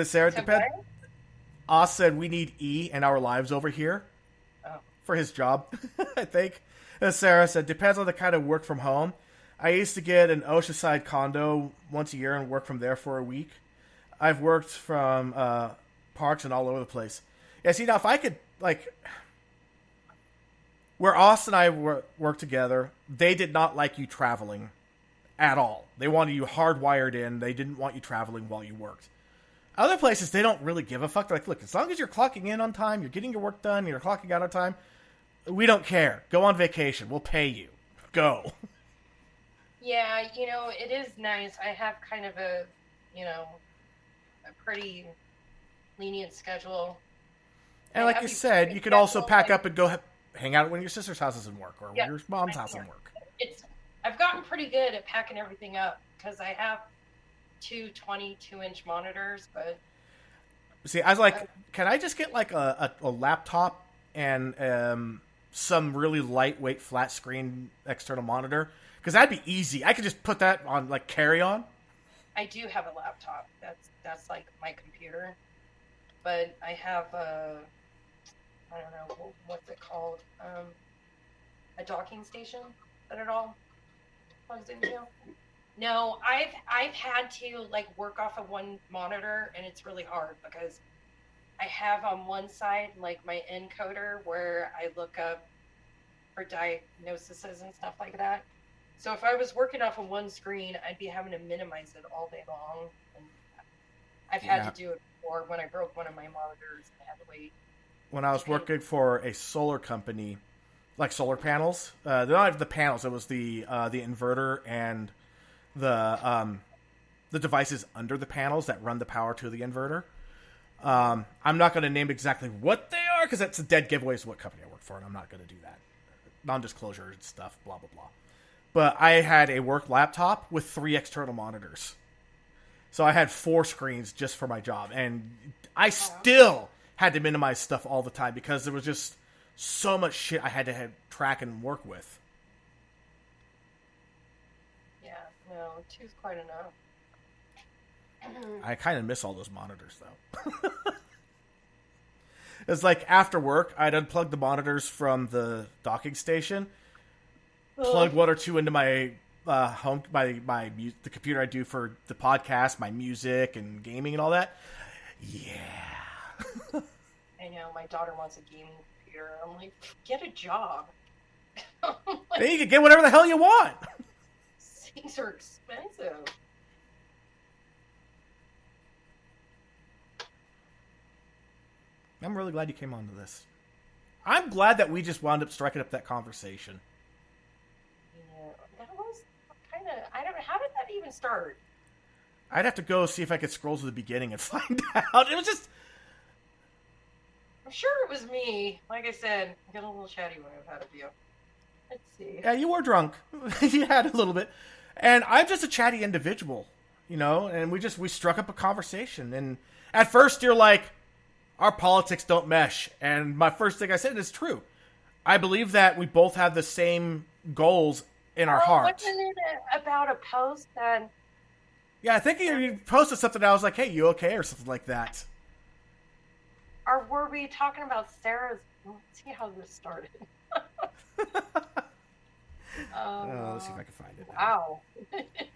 Sarah, Austin said we need E in our lives over here. Oh. For his job, I think. Sarah said, depends on the kind of work from home. I used to get an oceanside condo once a year and work from there for a week. I've worked from parks and all over the place. Yeah, see, now if I could, where Austin and I worked together, they did not like you traveling at all. They wanted you hardwired in. They didn't want you traveling while you worked. Other places, they don't really give a fuck. They're like, look, as long as you're clocking in on time, you're getting your work done, you're clocking out on time, we don't care. Go on vacation. We'll pay you. Go. Yeah, it is nice. I have kind of a pretty lenient schedule. And like you said, you could also pack up and go hang out at one of your sister's houses and work, or your mom's house and work. I've gotten pretty good at packing everything up because I have two 22-inch monitors, but... See, I was like, can I just get a laptop and some really lightweight flat screen external monitor? Because that'd be easy. I could just put that on carry-on. I do have a laptop. That's like my computer. But I have I don't know, what's it called? A docking station that it all plugs into. No, I've had to work off of one monitor, and it's really hard because I have on one side my encoder where I look up for diagnoses and stuff like that. So if I was working off of one screen, I'd be having to minimize it all day long. And I've had to do it before when I broke one of my monitors and I had to wait. when I was working for a solar company, like solar panels. They're not even the panels. It was the inverter and the devices under the panels that run the power to the inverter. I'm not going to name exactly what they are because that's a dead giveaway as to what company I work for, and I'm not going to do that. Non-disclosure and stuff, blah, blah, blah. But I had a work laptop with 3 external monitors. So I had 4 screens just for my job. And I still had to minimize stuff all the time because there was just so much shit I had to track and work with. Yeah, no, 2's quite enough. I kind of miss all those monitors, though. It's like after work, I'd unplug the monitors from the docking station, plug 1 or 2 into my home, the computer I do for the podcast, my music and gaming and all that. Yeah. I know, my daughter wants a gaming computer. I'm like, get a job. Then you can get whatever the hell you want. Things are expensive. I'm really glad you came on to this. I'm glad that we just wound up striking up that conversation. Yeah, that was kind of, how did that even start? I'd have to go see if I could scroll to the beginning and find out. It was just... I'm sure it was me. Like I said, I got a little chatty when I've had a few. Let's see. Yeah, you were drunk. You had a little bit. And I'm just a chatty individual, you know, and we struck up a conversation. And at first you're like, our politics don't mesh. And my first thing I said is true. I believe that we both have the same goals in our hearts. Wasn't it about a post then? Yeah, I think you posted something. I was like, hey, you okay? Or something like that. Or were we talking about Sarah's? Let's see how this started. Let's see if I can find it. Wow.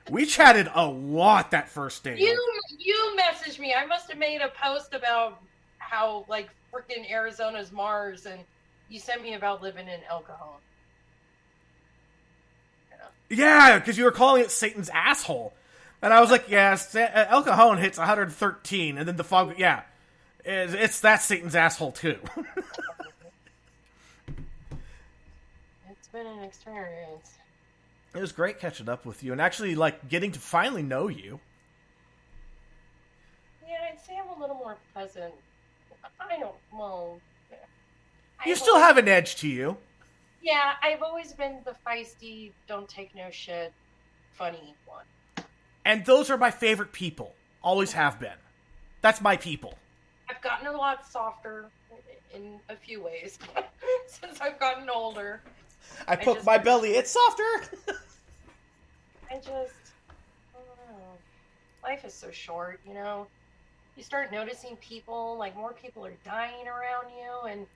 We chatted a lot that first day. You messaged me. I must have made a post about how, like, freaking Arizona's Mars, and you sent me about living in El Cajon. Yeah, because you were calling it Satan's asshole. And I was like, yeah, El Cajon hits 113, and then the fog, yeah, it's that Satan's asshole too. It's been an experience. It was great catching up with you, and actually, like, getting to finally know you. Yeah, I'd say I'm a little more pleasant. I don't, well... You still have an edge to you. Yeah, I've always been the feisty, don't take no shit, funny one. And those are my favorite people. Always have been. That's my people. I've gotten a lot softer in a few ways since I've gotten older. I poke my belly, it's softer! I don't know. Life is so short, you know? You start noticing people, like more people are dying around you, and...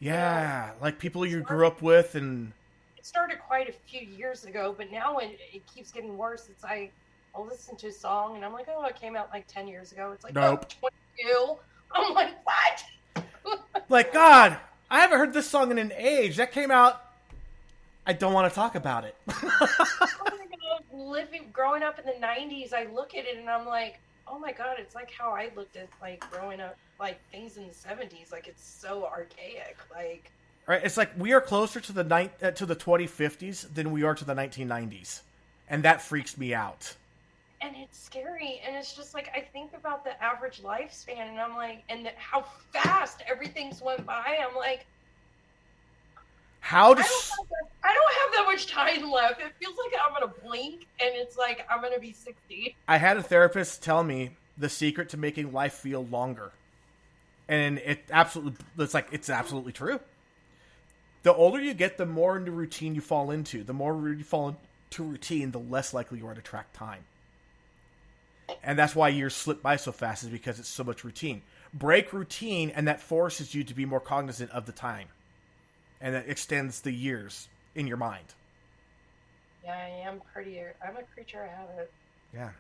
Yeah, like people you grew up with, and... It started quite a few years ago, but now it keeps getting worse. It's like, I'll listen to a song, and I'm like, oh, it came out like 10 years ago. It's like, nope. Oh, 22. I'm like, what? Like, God, I haven't heard this song in an age. That came out... I don't want to talk about it. Growing up in the 90s, I look at it, and I'm like, oh my God, it's like how I looked at, like, growing up, like, things in the 70s. Like, it's so archaic. Like... Right, it's like we are closer to the 2050s than we are to the 1990s, and that freaks me out. And it's scary, and it's just like I think about the average lifespan, and I'm like, and how fast everything's went by. I'm like, I don't have that much time left. It feels like I'm gonna blink, and it's like I'm gonna be 60. I had a therapist tell me the secret to making life feel longer, and it's absolutely true. The older you get, the more into routine you fall into. The more you fall into routine, the less likely you are to track time. And that's why years slip by so fast, is because it's so much routine. Break routine, and that forces you to be more cognizant of the time. And that extends the years in your mind. Yeah, I'm a creature of habit. Yeah,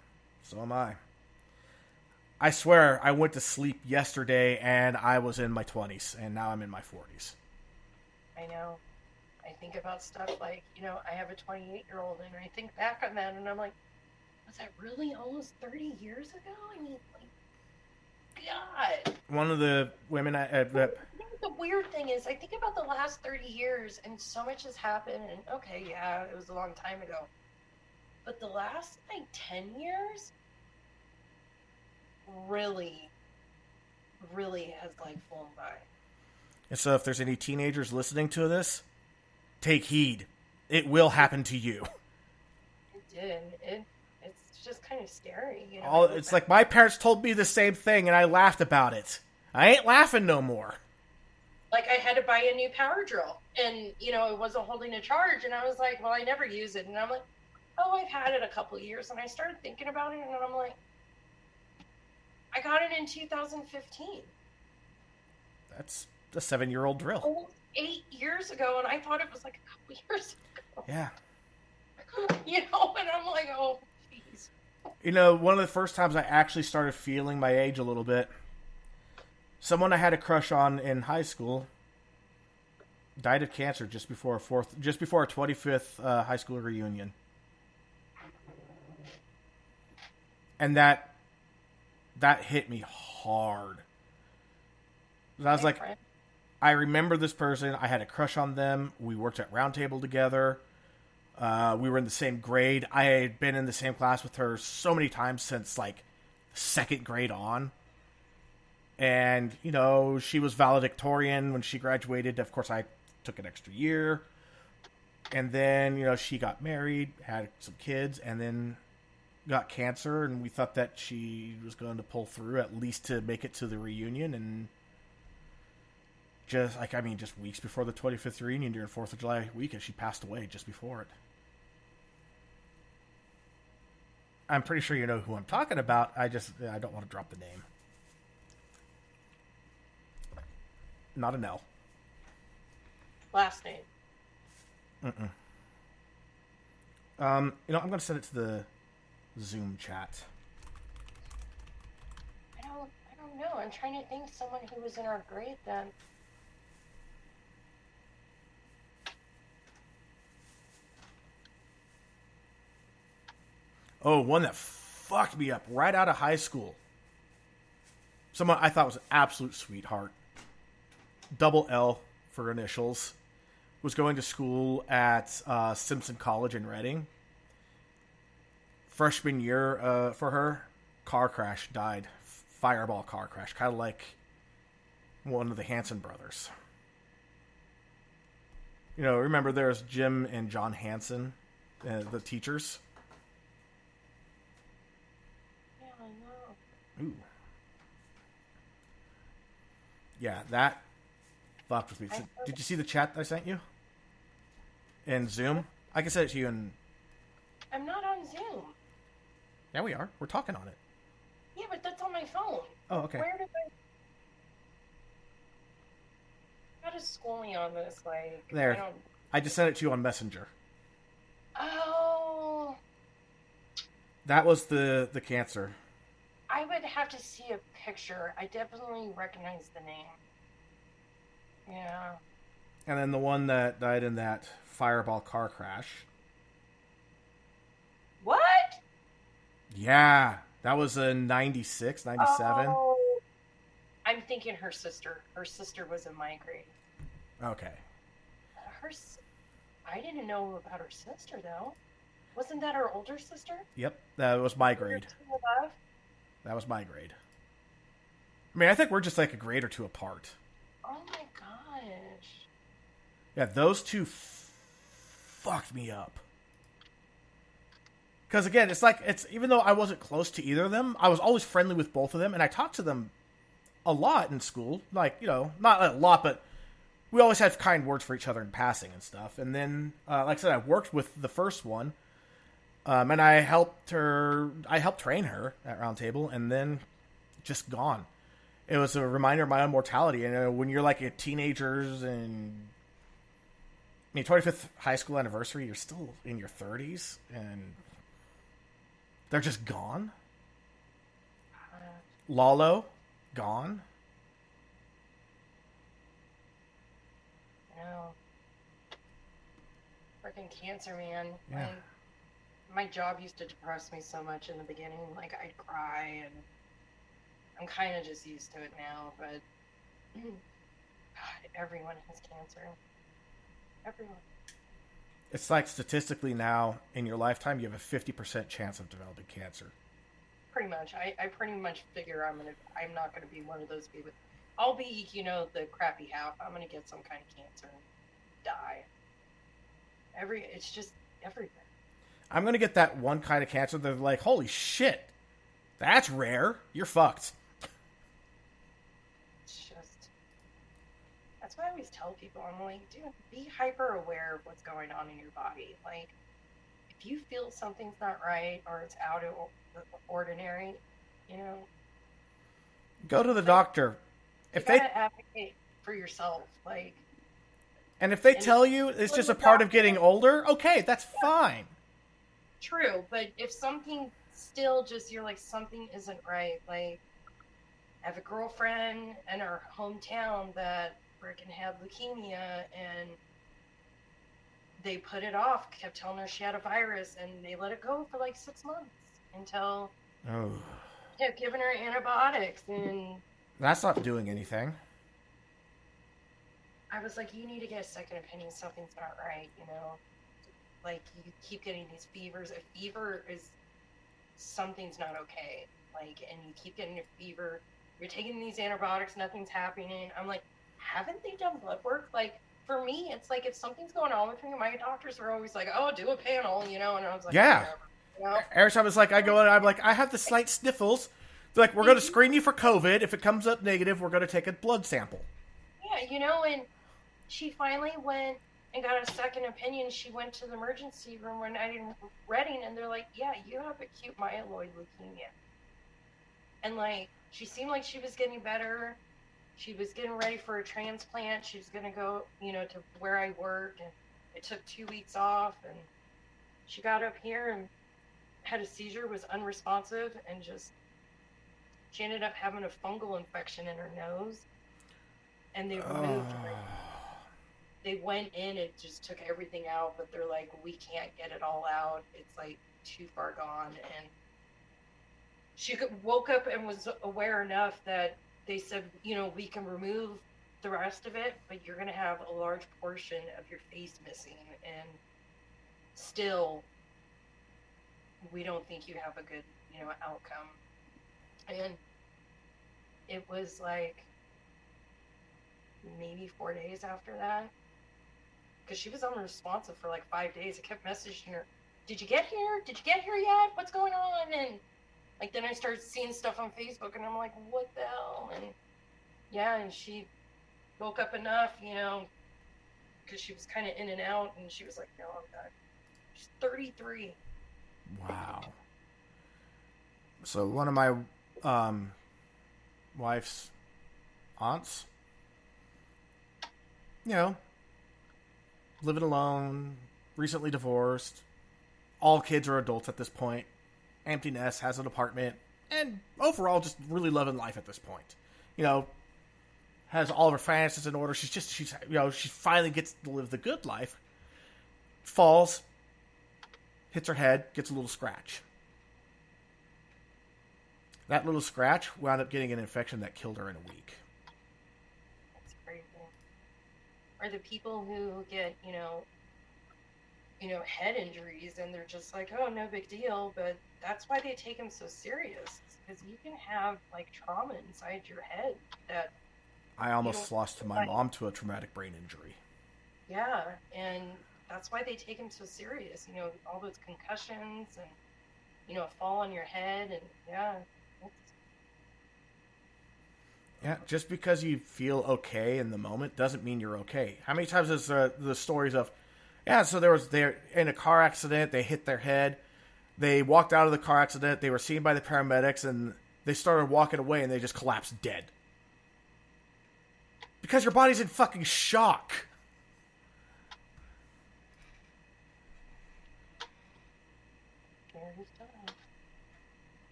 so am I. I swear, I went to sleep yesterday, and I was in my 20s, and now I'm in my 40s. I know. I think about stuff like, you know, I have a 28-year-old, and I think back on that, and I'm like, was that really almost 30 years ago? I mean, like, God. One of the women The weird thing is, I think about the last 30 years, and so much has happened. And okay, yeah, it was a long time ago, but the last like 10 years, really, really has like flown by. And so, if there's any teenagers listening to this, take heed. It will happen to you. It did. It's just kind of scary, you know. It's like my parents told me the same thing, and I laughed about it. I ain't laughing no more. Like, I had to buy a new power drill, and, you know, it wasn't holding a charge, and I was like, well, I never use it. And I'm like, oh, I've had it a couple of years. And I started thinking about it, and I'm like, I got it in 2015. That's a 7-year-old drill. Oh, 8 years ago, and I thought it was like a couple years ago. Yeah. You know, and I'm like, oh, jeez. You know, one of the first times I actually started feeling my age a little bit, someone I had a crush on in high school died of cancer just before our 25th high school reunion. And that hit me hard. I was like, I remember this person. I had a crush on them. We worked at Roundtable together. We were in the same grade. I had been in the same class with her so many times since like second grade on. And, you know, she was valedictorian when she graduated. Of course, I took an extra year. And then, you know, she got married, had some kids, and then got cancer. And we thought that she was going to pull through at least to make it to the reunion. And just weeks before the 25th reunion during 4th of July weekend, she passed away just before it. I'm pretty sure you know who I'm talking about. I don't want to drop the name. Not an L. Last name. You know, I'm going to send it to the Zoom chat. I don't know. I'm trying to think someone who was in our grade then. Oh, one that fucked me up right out of high school. Someone I thought was an absolute sweetheart. Double L for initials. Was going to school at Simpson College in Reading. Freshman year for her, car crash, died. Fireball car crash. Kind of like one of the Hanson brothers. You know, remember there's Jim and John Hanson, the teachers? Ooh. Yeah, that fucked with me. So, did you see the chat I sent you? In Zoom? I can send it to you in... I'm not on Zoom. Yeah, we are. We're talking on it. Yeah, but that's on my phone. Oh, okay. Where did How does school me on this? Like, there. I just sent it to you on Messenger. Oh. That was the cancer. I would have to see a picture. I definitely recognize the name. Yeah. And then the one that died in that fireball car crash. What? Yeah. That was in 96, 97. Oh, I'm thinking her sister. Her sister was in my grade. Okay. I didn't know about her sister, though. Wasn't that her older sister? Yep. That was my grade. That was my grade. I mean, I think we're just like a grade or two apart. Oh my gosh. Yeah, those two fucked me up. Because again, it's even though I wasn't close to either of them, I was always friendly with both of them, and I talked to them a lot in school. Like, you know, not a lot, but we always had kind words for each other in passing and stuff. And then, like I said, I worked with the first one. And I helped train her at Roundtable, and then just gone. It was a reminder of my own mortality. And when you're like a teenagers and 25th high school anniversary, you're still in your 30s, and they're just gone. Lalo, gone. No. Freaking cancer, man. Yeah. My job used to depress me so much in the beginning. Like, I'd cry, and I'm kind of just used to it now. But God, everyone has cancer. Everyone. It's like statistically now, in your lifetime, you have a 50% chance of developing cancer. Pretty much. I pretty much figure I'm not gonna be one of those people. I'll be, the crappy half. I'm gonna get some kind of cancer and die. It's just everywhere. I'm going to get that one kind of cancer that they're like, holy shit, that's rare. You're fucked. It's just, that's why I always tell people, I'm like, dude, be hyper aware of what's going on in your body. Like, if you feel something's not right or it's out of the ordinary, go to the doctor. If you gotta advocate for yourself, like. And if they tell you it's just a part of getting older, okay, that's fine. True, but if something still just, you're like, something isn't right, like, I have a girlfriend in our hometown that freaking had leukemia, and they put it off, kept telling her she had a virus, and they let it go for like 6 months until kept giving her antibiotics, and that's not doing anything. I was like, you need to get a second opinion, something's not right, Like, you keep getting these fevers. A fever is something's not okay. Like, and you keep getting a fever. You're taking these antibiotics, nothing's happening. I'm like, haven't they done blood work? Like, for me, it's like, if something's going on with me, my doctors are always like, oh, do a panel, and I was like, yeah. Every time it's like, I go in, I'm like, I have the slight sniffles. They're like, we're going to screen you for COVID. If it comes up negative, we're going to take a blood sample. Yeah, and she finally went and got a second opinion. She went to the emergency room one night in Reading, and they're like, yeah, you have acute myeloid leukemia. And, like, she seemed like she was getting better. She was getting ready for a transplant. She was going to go, to where I work, and it took 2 weeks off, and she got up here and had a seizure, was unresponsive, and she ended up having a fungal infection in her nose, and they removed her. They went in, it just took everything out, but they're like, we can't get it all out. It's like too far gone. And she woke up and was aware enough that they said, we can remove the rest of it, but you're going to have a large portion of your face missing. And still, we don't think you have a good, outcome. And it was like maybe 4 days after that, because she was unresponsive for like 5 days. I kept messaging her, did you get here? Did you get here yet? What's going on? And like, then I started seeing stuff on Facebook, and I'm like, what the hell? And yeah, and she woke up enough, because she was kind of in and out, and she was like, no, I'm done. She's 33. Wow. So one of my wife's aunts, living alone, recently divorced, all kids are adults at this point, empty nest, has an apartment, and overall just really loving life at this point. Has all of her finances in order. She finally gets to live the good life. Falls, hits her head, gets a little scratch. That little scratch wound up getting an infection that killed her in a week. That's crazy. Or the people who get, head injuries, and they're just like, oh, no big deal. But that's why they take them so serious, because you can have like trauma inside your head that. I almost lost my mom to a traumatic brain injury. Yeah, and that's why they take them so serious. All those concussions and a fall on your head, and yeah. Yeah, just because you feel okay in the moment doesn't mean you're okay. How many times is the stories of, so they're in a car accident, they hit their head, they walked out of the car accident, they were seen by the paramedics, and they started walking away, and they just collapsed dead. Because your body's in fucking shock.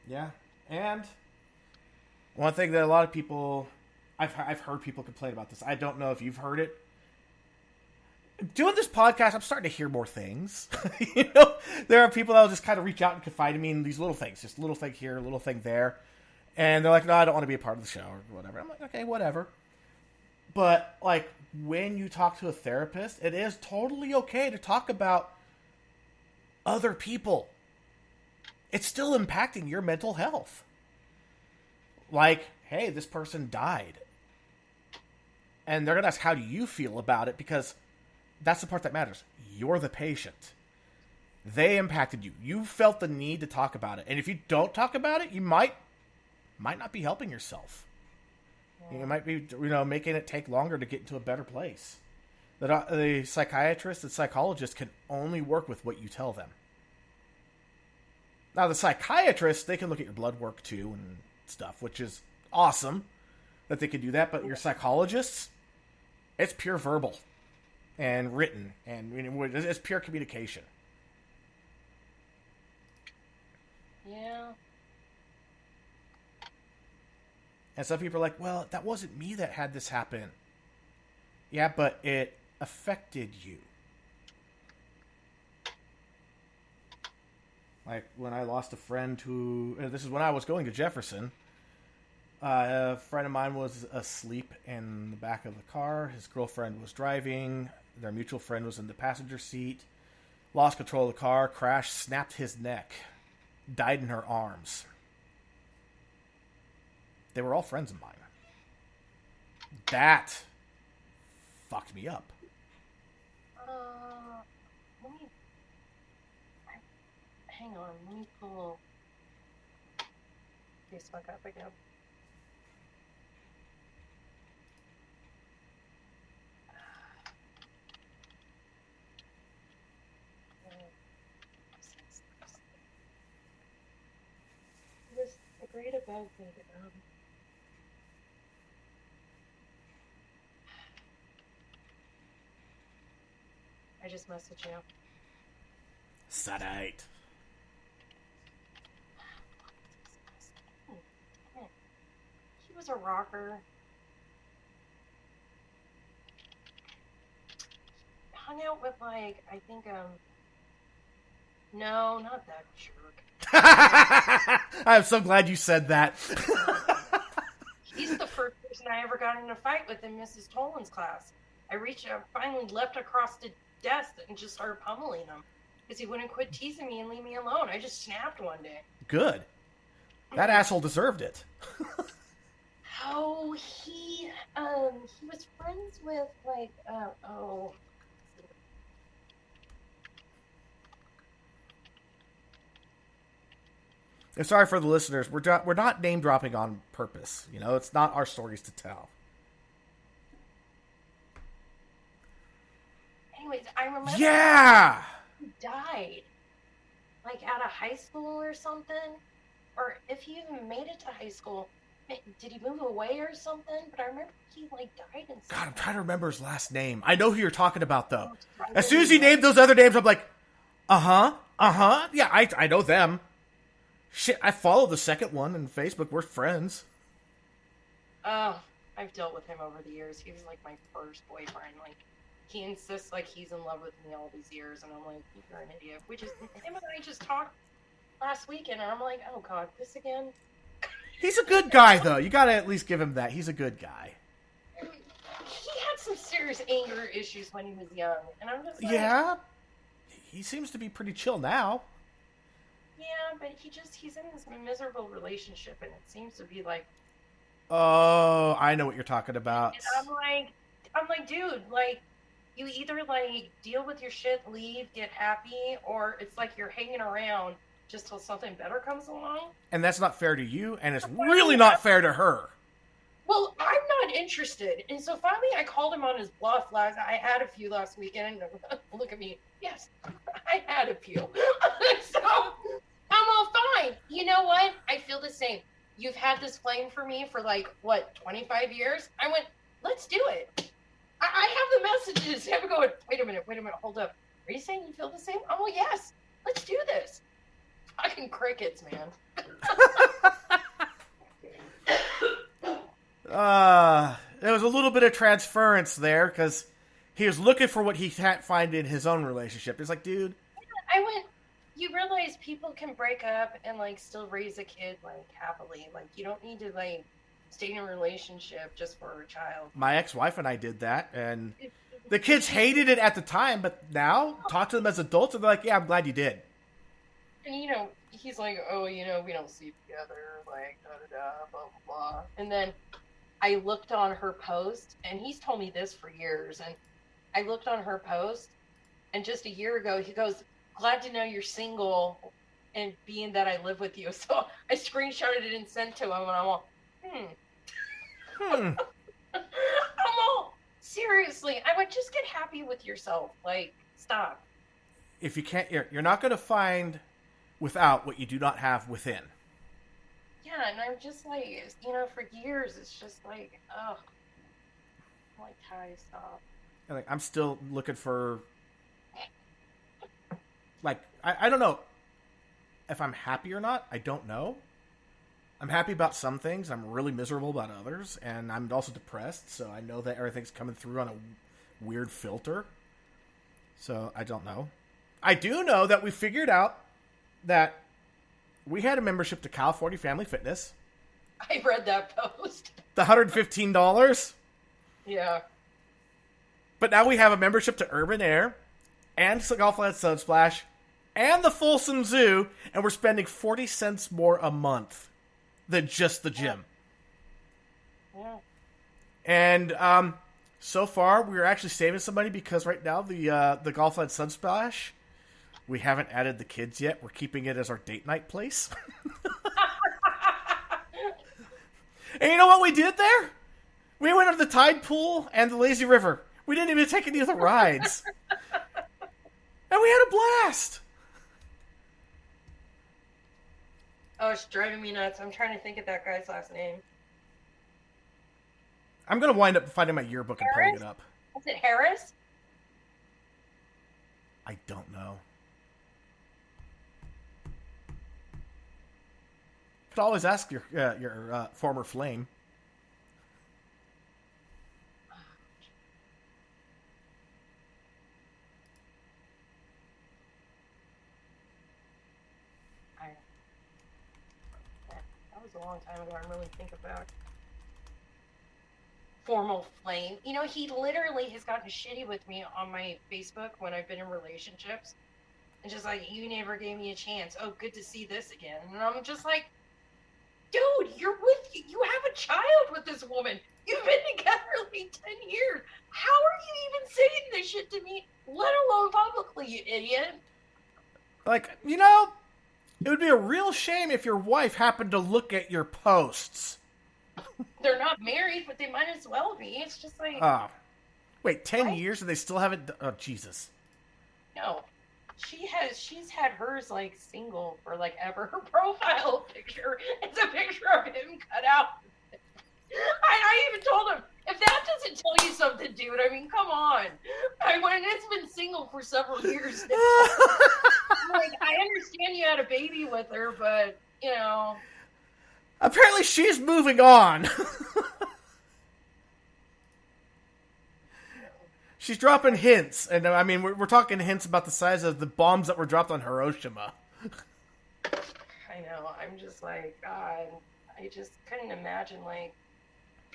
Yeah, and one thing that a lot of people, I've heard people complain about this. I don't know if you've heard it. Doing this podcast, I'm starting to hear more things. There are people that will just kind of reach out and confide in me in these little things. Just little thing here, little thing there. And they're like, no, I don't want to be a part of the show or whatever. I'm like, okay, whatever. But, like, when you talk to a therapist, it is totally okay to talk about other people. It's still impacting your mental health. Like, hey, this person died. And they're going to ask, how do you feel about it? Because that's the part that matters. You're the patient. They impacted you. You felt the need to talk about it. And if you don't talk about it, you might not be helping yourself. You might be, making it take longer to get into a better place. The psychiatrist and psychologist can only work with what you tell them. Now, the psychiatrist, they can look at your blood work too and stuff, which is awesome that they can do that. But your psychologists, it's pure verbal and written, and it's pure communication. Yeah. And some people are like, well, that wasn't me that had this happen. Yeah, but it affected you. Like, when I lost a friend who... This is when I was going to Jefferson. A friend of mine was asleep in the back of the car. His girlfriend was driving. Their mutual friend was in the passenger seat. Lost control of the car, crashed, snapped his neck. Died in her arms. They were all friends of mine. That fucked me up. Hang on, let me pull Facebook up again. It was great about me. I just messaged you. Sadite. He was a rocker. Hung out with, like, I think, no, not that jerk. I'm so glad you said that. He's the first person I ever got in a fight with in Mrs. Tolan's class. I finally leapt across the desk and just started pummeling him because he wouldn't quit teasing me and leave me alone. I just snapped one day. Good. That asshole deserved it. Oh, he was friends with, like, I'm sorry for the listeners. We're not name dropping on purpose. It's not our stories to tell. Anyways, I remember. Yeah. He died, like out of high school or something, or if he even made it to high school. Did he move away or something? But I remember he died in. God, I'm trying to remember his last name. I know who you're talking about though. As soon as he named those other names, I'm like, yeah, I know them. Shit, I follow the second one on Facebook. We're friends. Oh, I've dealt with him over the years. He was like my first boyfriend. Like, he insists like he's in love with me all these years, and I'm like, you're an idiot. Him and I just talked last weekend, and I'm like, oh god, this again? He's a good guy, though. You gotta at least give him that. He's a good guy. He had some serious anger issues when he was young, and I'm just like... Yeah? He seems to be pretty chill now. Yeah, but he's in this miserable relationship, and it seems to be like... Oh, I know what you're talking about. And I'm like, dude, like, you either, like, deal with your shit, leave, get happy, or it's like you're hanging around just till something better comes along. And that's not fair to you, and it's really not fair to her. Well, I'm not interested. And so finally I called him on his bluff I had a few last weekend. Look at me. Yes, I had a few. So I'm all fine. You know what? I feel the same. You've had this flame for me for 25 years? I went, let's do it. I have the messages. I'm going, wait a minute, hold up. Are you saying you feel the same? Oh, yes. Let's do this. Fucking crickets, man. There was a little bit of transference there because he was looking for what he can't find in his own relationship. It's like, dude. I went, you realize people can break up and like still raise a kid like happily. Like you don't need to like stay in a relationship just for a child. My ex-wife and I did that, and the kids hated it at the time, but now talk to them as adults, and they're like, "Yeah, I'm glad you did." And he's like, "Oh, we don't sleep together, like da da da, blah blah blah." And then I looked on her post, and he's told me this for years. And I looked on her post, and just a year ago, he goes, "Glad to know you're single, and being that I live with you." So I screenshotted it and sent to him, and I'm all, I'm all, seriously, I would just get happy with yourself. Like, stop. If you can't, you're not going to find without what you do not have within. Yeah, and I'm just like, for years, it's just like, ugh. I'm like, Ty, stop. And like, I'm still looking for, like, I don't know if I'm happy or not. I don't know. I'm happy about some things. I'm really miserable about others. And I'm also depressed, so I know that everything's coming through on a weird filter. So I don't know. I do know that we figured out that we had a membership to California Family Fitness. I read that post. The $115. Yeah. But now we have a membership to Urban Air and Golfland Sunsplash and the Folsom Zoo, and we're spending 40 cents more a month than just the gym. Yeah. And so far, we're actually saving some money because right now the Golfland Sunsplash, we haven't added the kids yet. We're keeping it as our date night place. And you know what we did there? We went to the tide pool and the lazy river. We didn't even take any of the rides. And we had a blast. Oh, it's driving me nuts. I'm trying to think of that guy's last name. I'm going to wind up finding my yearbook and pulling it up. Is it Harris? I don't know. Could always ask your former flame. That was a long time ago. I really think about formal flame. He literally has gotten shitty with me on my Facebook when I've been in relationships. And just like, you never gave me a chance. Oh, good to see this again. And I'm just like, dude, you have a child with this woman. You've been together like 10 years. How are you even saying this shit to me, let alone publicly, you idiot? Like, it would be a real shame if your wife happened to look at your posts. They're not married, but they might as well be. It's just like... Wait, 10 years and they still haven't... Oh, Jesus. No. She's had hers, like, single for, like, ever. Her profile picture is a picture of him cut out. I even told him, if that doesn't tell you something, dude, I mean, come on. It's been single for several years now. Like, I understand you had a baby with her, but, Apparently she's moving on. She's dropping hints, and I mean, we're talking hints about the size of the bombs that were dropped on Hiroshima. I know. I'm just like, God, I just couldn't imagine, like,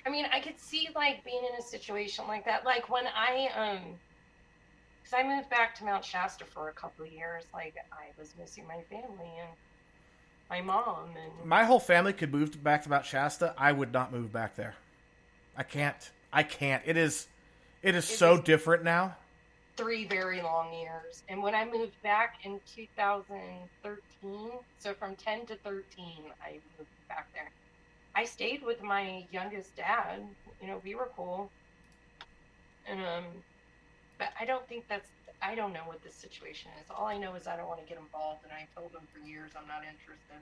I mean, I could see, like, being in a situation like that. Like, when because I moved back to Mount Shasta for a couple of years, like, I was missing my family and my mom. And my whole family could move back to Mount Shasta. I would not move back there. I can't. It is so different now. 3 very long years. And when I moved back in 2013, so from 10 to 13, I moved back there. I stayed with my youngest dad. We were cool. And, but I don't think I don't know what this situation is. All I know is I don't want to get involved, and I told him for years I'm not interested.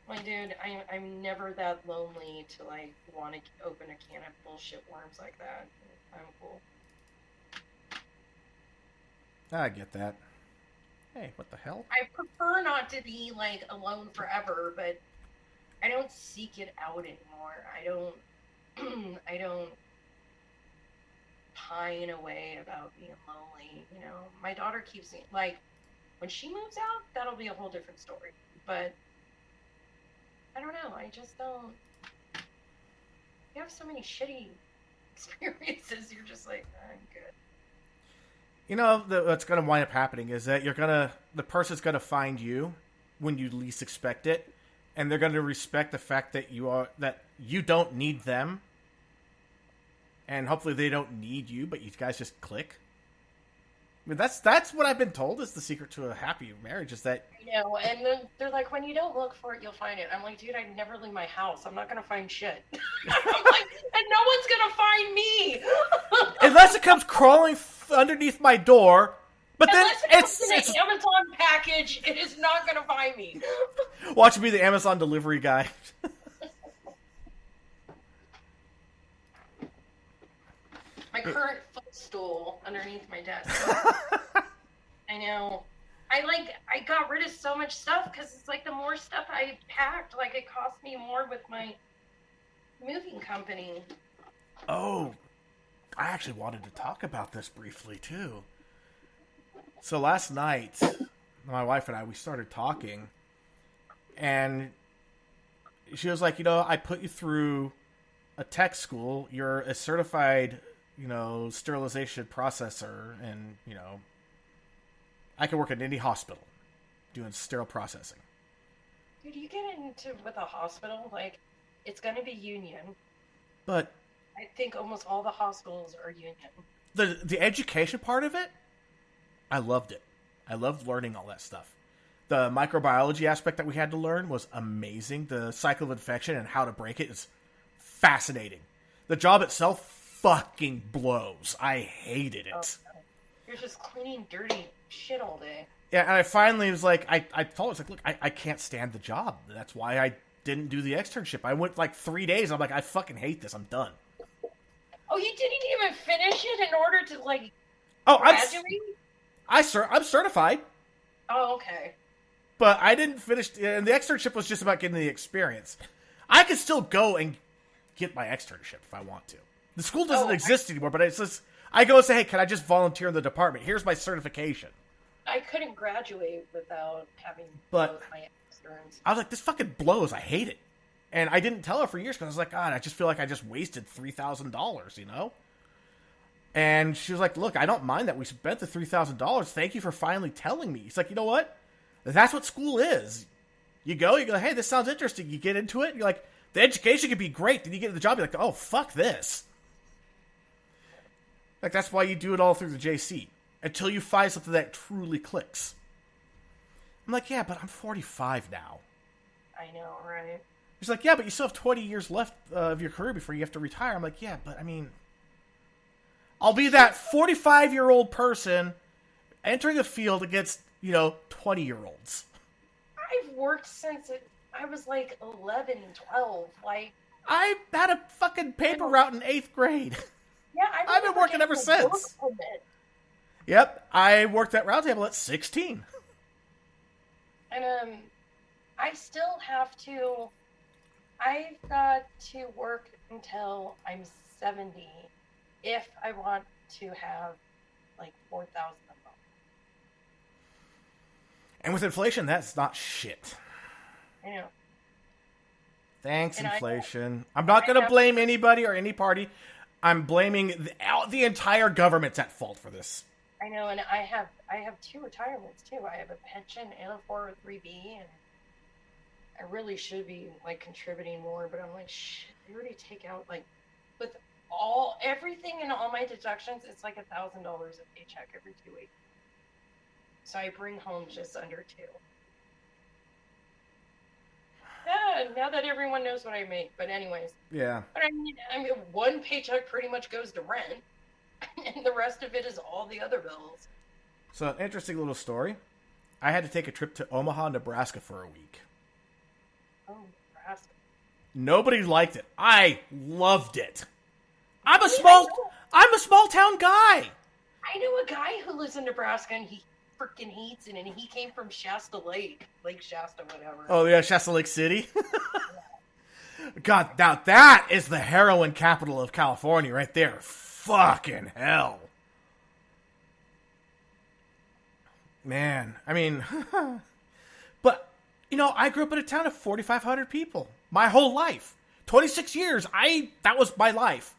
Like, dude, I'm never that lonely to, like, want to open a can of bullshit worms like that. I'm cool. I get that. Hey, what the hell? I prefer not to be, like, alone forever, but I don't seek it out anymore. I don't pine away about being lonely. My daughter keeps me, like, When she moves out, that'll be a whole different story. But I don't know. I just don't. You have so many shitty experiences. You're just like, I'm good. You know, what's going to wind up happening is that the person's going to find you when you least expect it, and they're going to respect the fact that you don't need them, and hopefully they don't need you, but you guys just click. I mean, that's what I've been told is the secret to a happy marriage is that. You know, and then they're like, when you don't look for it, you'll find it. I'm like, dude, I never leave my house. I'm not going to find shit. I'm like, and no one's going to find me. Unless it comes crawling underneath my door, but Unless then it's an Amazon package, it is not going to find me. Watch me, the Amazon delivery guy. My current footstool underneath my desk. I know. I got rid of so much stuff because it's like the more stuff I packed, like it cost me more with my moving company. Oh, I actually wanted to talk about this briefly too. So last night, my wife and I, we started talking, and she was like, I put you through a tech school. You're a certified, sterilization processor, and, I can work at any hospital doing sterile processing. Dude, you get into with a hospital, like, it's going to be union. But I think almost all the hospitals are union. The education part of it, I loved it. I loved learning all that stuff. The microbiology aspect that we had to learn was amazing. The cycle of infection and how to break it is fascinating. The job itself fucking blows. I hated it. Oh, you're just cleaning dirty shit all day. Yeah, and I finally was like, I told her, I was like, look, I can't stand the job. That's why I didn't do the externship. I went like 3 days. I'm like, I fucking hate this. I'm done. Oh, you didn't even finish it in order to, like, graduate? graduate? I'm certified. Oh, okay. But I didn't finish, and the externship was just about getting the experience. I could still go and get my externship if I want to. The school doesn't exist anymore, but it's just, I go and say, hey, can I just volunteer in the department? Here's my certification. I couldn't graduate without having but my externs. I was like, this fucking blows. I hate it. And I didn't tell her for years because I was like, God, I just feel like I just wasted $3,000, And she was like, look, I don't mind that we spent the $3,000. Thank you for finally telling me. He's like, you know what? That's what school is. You go, hey, this sounds interesting. You get into it. You're like, the education could be great. Then you get to the job. You're like, oh, fuck this. Like, that's why you do it all through the JC. Until you find something that truly clicks. I'm like, yeah, but I'm 45 now. I know, right? He's like, yeah, but you still have 20 years left of your career before you have to retire. I'm like, yeah, but I mean, I'll be that 45-year-old person entering a field against, 20-year-olds. I've worked since I was like 11, 12. Like, I had a fucking paper route in 8th grade. Yeah, I've been working ever since. Yep, I worked at round table at 16. And I've got to work until I'm 70 if I want to have like 4,000 a month. And with inflation, that's not shit. I know. Thanks, inflation. I'm not going to blame anybody or any party. I'm blaming the entire government's at fault for this. I know, and I have 2 retirements too. I have a pension and a 403B, and I really should be like contributing more, but I'm like, shit, they already take out like with everything and all my deductions, it's like $1,000 a paycheck every 2 weeks. So I bring home just under 2. Yeah, now that everyone knows what I make, but anyways. Yeah. But I mean, one paycheck pretty much goes to rent, and the rest of it is all the other bills. So, an interesting little story. I had to take a trip to Omaha, Nebraska for a week. Oh, Nebraska. Nobody liked it. I loved it. I'm a small town guy. I know a guy who lives in Nebraska, and he freaking hates it, and he came from Shasta Lake Shasta, whatever. Oh yeah, Shasta Lake City. God, now that is the heroin capital of California, right there. Fucking hell. Man, I mean, but, you know, I grew up in a town of 4,500 people. My whole life. 26 years, that was my life.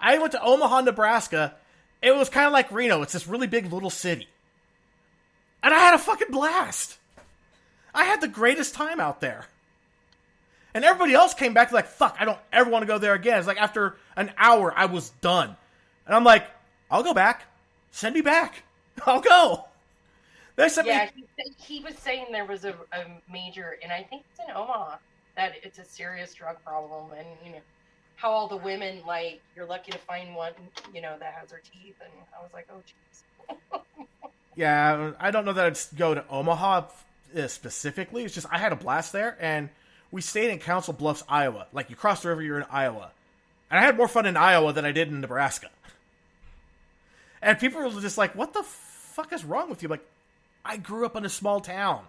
I went to Omaha, Nebraska. It was kind of like Reno. It's this really big little city. And I had a fucking blast. I had the greatest time out there. And everybody else came back like, fuck, I don't ever want to go there again. It's like after an hour, I was done. And I'm like, I'll go back. Send me back. I'll go. They sent me. He was saying there was a major, and I think it's in Omaha, that it's a serious drug problem. And, you know, how all the women, like, you're lucky to find one, you know, that has her teeth. And I was like, oh, jeez. Yeah, I don't know that I'd go to Omaha specifically. It's just I had a blast there, and we stayed in Council Bluffs, Iowa. Like, you cross the river, you're in Iowa. And I had more fun in Iowa than I did in Nebraska. And people were just like, what the fuck is wrong with you? Like, I grew up in a small town.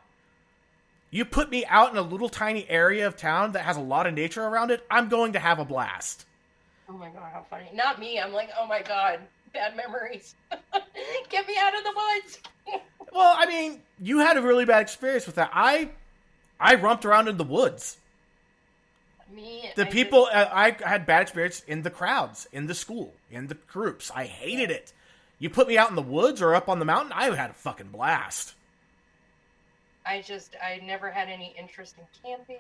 You put me out in a little tiny area of town that has a lot of nature around it, I'm going to have a blast. Oh my God, how funny. Not me. I'm like, oh my God, bad memories. Get me out of the woods. Well, I mean, you had a really bad experience with that. I romped around in the woods. I had bad experience in the crowds, in the school, in the groups. I hated it. You put me out in the woods or up on the mountain, I had a fucking blast. I never had any interest in camping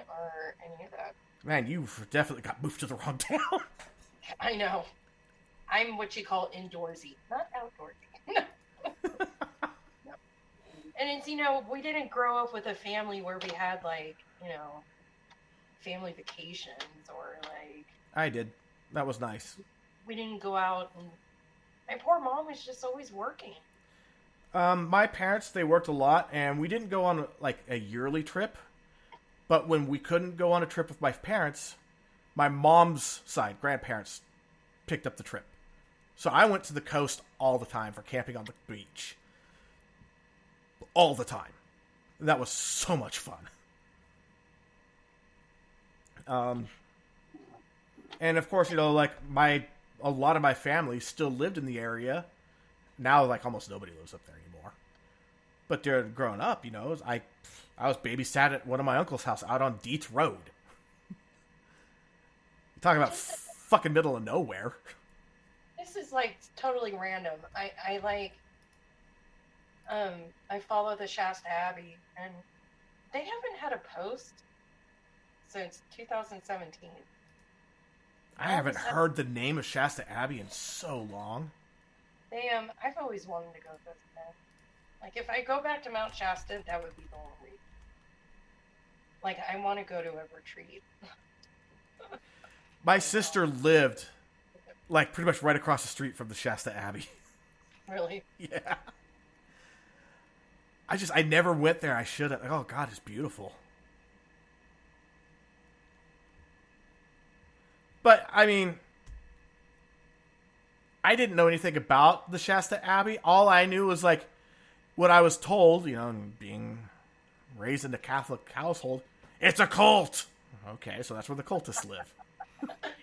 or any of that. Man, you definitely got moved to the wrong town. I know. I'm what you call indoorsy, not outdoorsy. No. And it's, you know, we didn't grow up with a family where we had, like, you know, family vacations or, like... I did. That was nice. We didn't go out and... My poor mom was just always working. My parents, they worked a lot, and we didn't go on, like, a yearly trip. But when we couldn't go on a trip with my parents, my mom's side, grandparents, picked up the trip. So I went to the coast all the time for camping on the beach. All the time. That was so much fun. And of course, you know, like, a lot of my family still lived in the area. Now, like, almost nobody lives up there anymore. But during growing up, you know, I was babysat at one of my uncle's house out on Dietz Road. You're talking about fucking middle of nowhere. This is, like, totally random. I follow the Shasta Abbey, and they haven't had a post since 2017. I haven't heard the name of Shasta Abbey in so long. I've always wanted to go visit that. Like, if I go back to Mount Shasta, that would be the only reason. Like, I want to go to a retreat. My sister lived, like, pretty much right across the street from the Shasta Abbey. Really? Yeah. I never went there. I should have. Oh, God, it's beautiful. But, I mean, I didn't know anything about the Shasta Abbey. All I knew was, like, what I was told, you know, being raised in a Catholic household, it's a cult. Okay, so that's where the cultists live.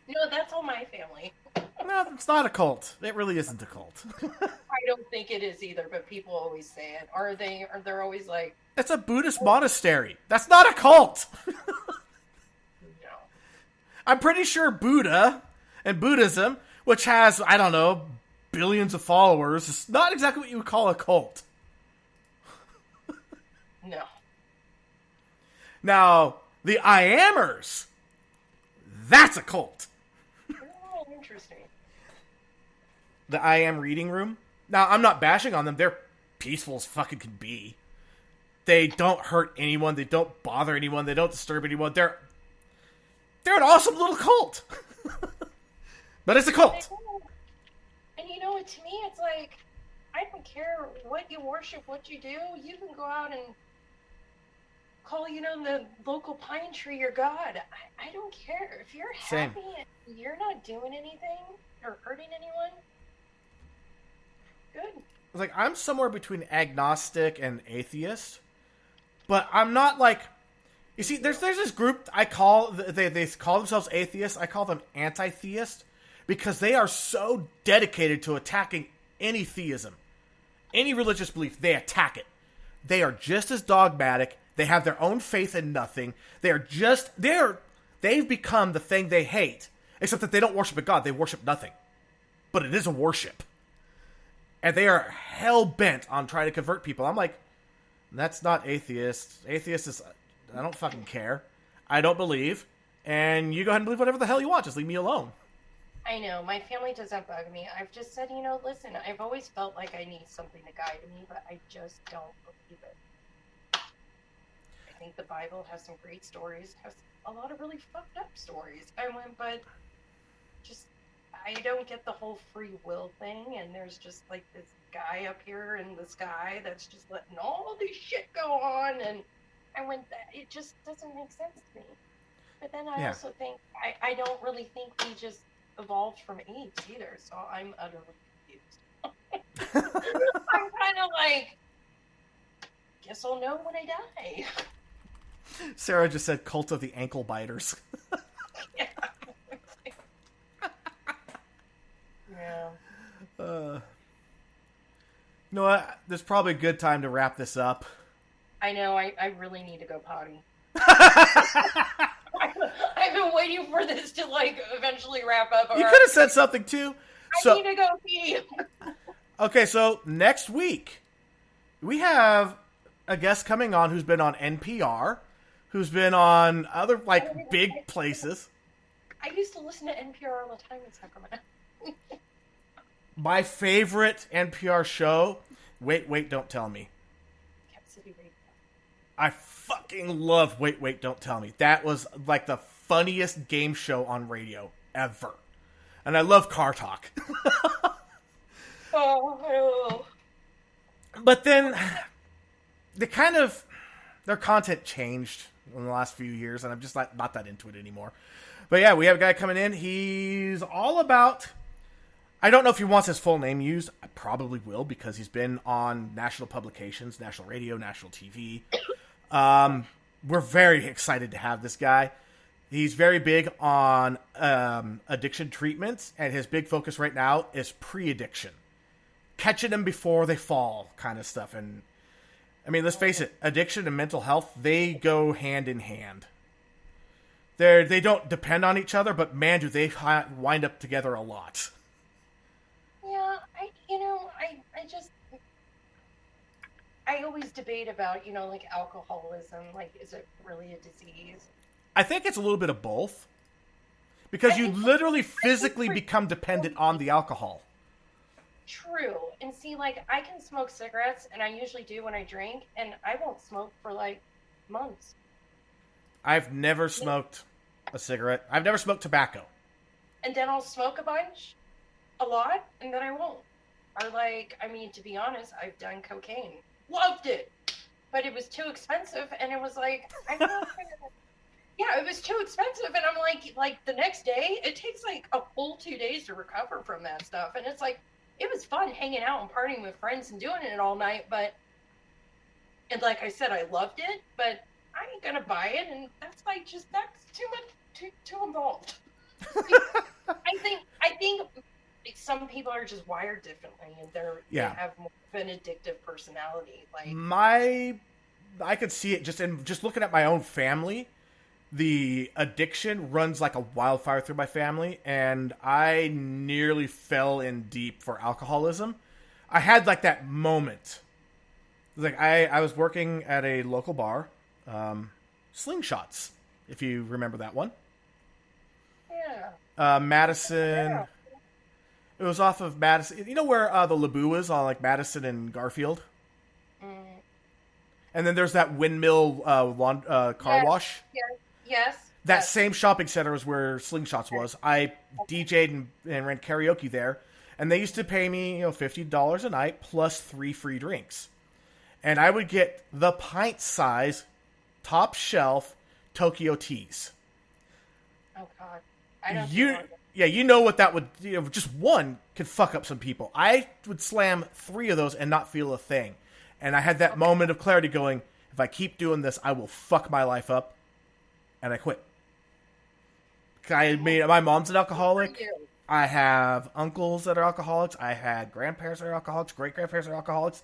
No, that's all my family. No, it's not a cult. It really isn't a cult. I don't think it is either, but people always say it. Are they're always like... It's a Buddhist monastery. That's not a cult. No. I'm pretty sure Buddha and Buddhism, which has, I don't know, billions of followers, is not exactly what you would call a cult. No. Now, the I Amers, that's a cult. Oh, interesting. The I Am Reading Room. Now, I'm not bashing on them. They're peaceful as fucking can be. They don't hurt anyone. They don't bother anyone. They don't disturb anyone. They're an awesome little cult. But it's a cult. And you know what, to me, it's like, I don't care what you worship, what you do. You can go out and call, you know, the local pine tree your god. I don't care. If you're happy and you're not doing anything or hurting anyone, good. Like, I'm somewhere between agnostic and atheist. But I'm not like... You see, there's this group they call themselves atheists. I call them anti-theist because they are so dedicated to attacking any theism. any religious belief, they attack it. They are just as dogmatic. They have their own faith in nothing. They've become the thing they hate, except that they don't worship a god. They worship nothing. But it is a worship. And they are hell-bent on trying to convert people. I'm like, that's not atheist. Atheist is, I don't fucking care. I don't believe. And you go ahead and believe whatever the hell you want. Just leave me alone. I know. My family doesn't bug me. I've just said, listen, I've always felt like I need something to guide me, but I just don't believe it. I think the Bible has some great stories, has a lot of really fucked up stories. But just, I don't get the whole free will thing, and there's just like this guy up here in the sky that's just letting all this shit go on, and it just doesn't make sense to me. But then I also think, I don't really think we just evolved from apes either, so I'm utterly confused. I'm kind of like, guess I'll know when I die. Sarah just said cult of the ankle biters. Yeah. Yeah. You know what? There's probably a good time to wrap this up. I know, I really need to go potty. I've been waiting for this to eventually wrap up. You could have said something too. I need to go pee. Okay, so next week we have a guest coming on who's been on NPR, who's been on other big places. I used to listen to NPR all the time in Sacramento. My favorite NPR show. Wait, don't tell me. Cap City Radio. I fucking love Wait, Don't Tell Me. That was the funniest game show on radio ever. And I love Car Talk. Oh. But then their content changed in the last few years, and I'm just not that into it anymore. But yeah, we have a guy coming in. He's all about, I don't know if he wants his full name used. I probably will, because he's been on national publications, national radio, national TV. We're very excited to have this guy. He's very big on addiction treatments, and his big focus right now is pre-addiction. Catching them before they fall kind of stuff. And, I mean, let's face it, addiction and mental health, they go hand in hand. They don't depend on each other, but man, do they wind up together a lot. Yeah, I always debate about, alcoholism. Is it really a disease? I think it's a little bit of both. Because you literally physically become dependent on the alcohol. True. And see, I can smoke cigarettes, and I usually do when I drink, and I won't smoke for, months. I've never smoked a cigarette. I've never smoked tobacco. And then I'll smoke a lot, and then I won't. Or, to be honest, I've done cocaine. Loved it! But it was too expensive, and it was I'm not gonna... Yeah, it was too expensive, and I'm the next day, it takes a full 2 days to recover from that stuff, and it's it was fun hanging out and partying with friends and doing it all night, and like I said, I loved it, but I ain't gonna buy it, and that's that's too much, too involved. I think some people are just wired differently, and they have more of an addictive personality. I could see it just looking at my own family. The addiction runs like a wildfire through my family, and I nearly fell in deep for alcoholism. I had that moment. I was working at a local bar, Slingshots, if you remember that one. Yeah. Madison. Yeah. It was off of Madison. You know where the Labu is on Madison and Garfield? Mm. And then there's that windmill car wash. Yes. That same shopping center is where Slingshots was. I DJ'd and ran karaoke there, and they used to pay me $50 a night plus 3 free drinks, and I would get the pint size, top shelf Tokyo teas. Oh God, I don't. You know what that would. Just one could fuck up some people. I would slam 3 of those and not feel a thing, and I had that moment of clarity, going, if I keep doing this, I will fuck my life up. And I quit. My mom's an alcoholic. I have uncles that are alcoholics. I had grandparents that are alcoholics, great-grandparents that are alcoholics.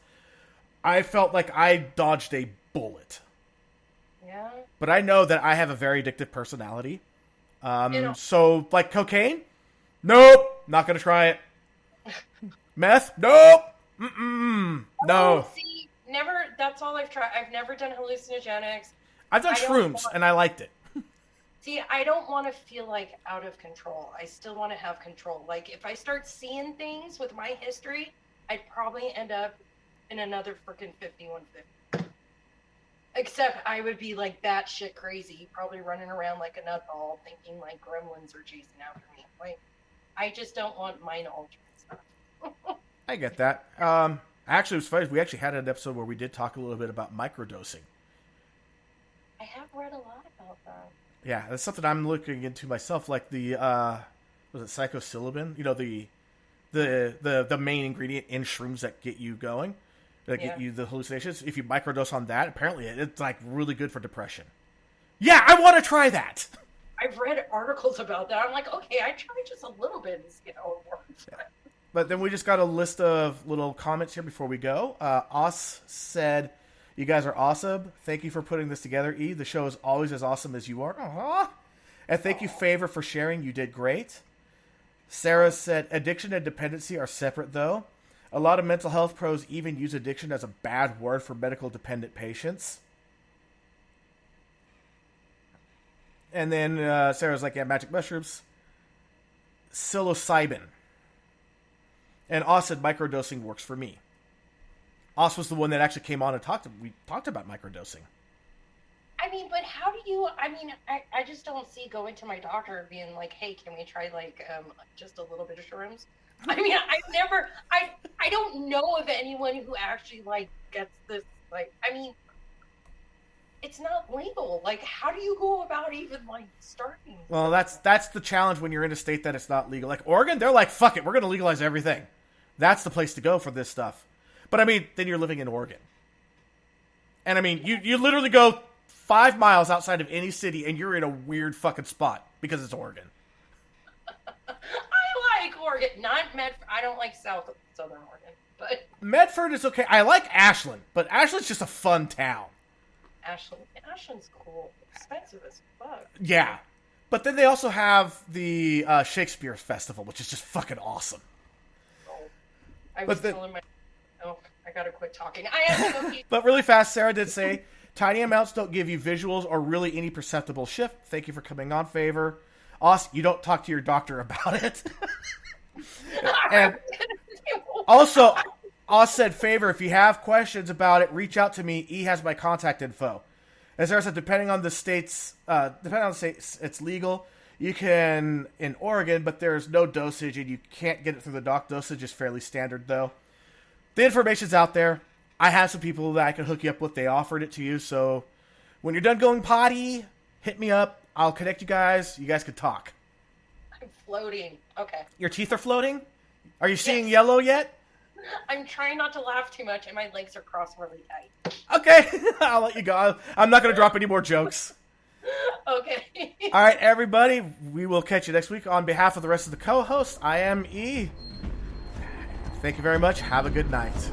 I felt like I dodged a bullet. Yeah. But I know that I have a very addictive personality. So, like cocaine? Nope. Not going to try it. Meth? Nope. No. Oh, see, never. That's all I've tried. I've never done hallucinogenics. I've done shrooms, and I liked it. See, I don't want to feel like out of control. I still want to have control. Like, if I start seeing things with my history, I'd probably end up in another freaking 5150. Except I would be like that shit crazy, probably running around like a nutball, thinking like gremlins are chasing after me. Like, I just don't want mind altering stuff. I get that. Actually, it was funny. We actually had an episode where we did talk a little bit about microdosing. I have read a lot about that. Yeah, that's something I'm looking into myself. Like the was it psilocybin? You know, the main ingredient in shrooms that get you going, that get you the hallucinations. If you microdose on that, apparently it's like really good for depression. Yeah, I want to try that. I've read articles about that. I'm like, okay, I try just a little bit and see how it works. Yeah. But then we just got a list of little comments here before we go. Os said, "You guys are awesome. Thank you for putting this together, E. The show is always as awesome as you are." Aww. And thank you, Favor, for sharing. You did great. Sarah said, "Addiction and dependency are separate, though. A lot of mental health pros even use addiction as a bad word for medical dependent patients." And then Sarah's like, "Yeah, magic mushrooms. Psilocybin." And Os said, "Microdosing works for me." Os was the one that actually came on and we talked about microdosing. I mean, but how do you, I just don't see going to my doctor and being like, hey, can we try like just a little bit of shrooms? I mean, I don't know of anyone who actually like gets this, like, I mean, it's not legal. Like, how do you go about even like starting? Well, that's the challenge when you're in a state that it's not legal. Like Oregon, they're like, fuck it, we're going to legalize everything. That's the place to go for this stuff. But I mean, then you're living in Oregon. And I mean, you literally go 5 miles outside of any city and you're in a weird fucking spot because it's Oregon. I like Oregon. Not Medford. I don't like southern Oregon. But Medford is okay. I like Ashland, but Ashland's just a fun town. Ashland's cool. Expensive as fuck. Yeah. But then they also have the Shakespeare Festival, which is just fucking awesome. I was telling myself, I gotta quit talking. I have to go keep... But really fast, Sarah did say, tiny amounts don't give you visuals or really any perceptible shift. Thank you for coming on, Favor. Os, you don't talk to your doctor about it. And also, Os said, Favor, if you have questions about it, reach out to me. E has my contact info. As Sarah said, depending on the states, it's legal. You can in Oregon, but there's no dosage, and you can't get it through the doc. Dosage is fairly standard, though. The information's out there. I have some people that I can hook you up with. They offered it to you, so when you're done going potty, hit me up. I'll connect you guys. You guys can talk. I'm floating. Okay. Your teeth are floating? Are you seeing yellow yet? I'm trying not to laugh too much, and my legs are crossed really tight. Okay. I'll let you go. I'm not going to drop any more jokes. Okay. All right, everybody. We will catch you next week. On behalf of the rest of the co-hosts, I am E. Thank you very much. Have a good night.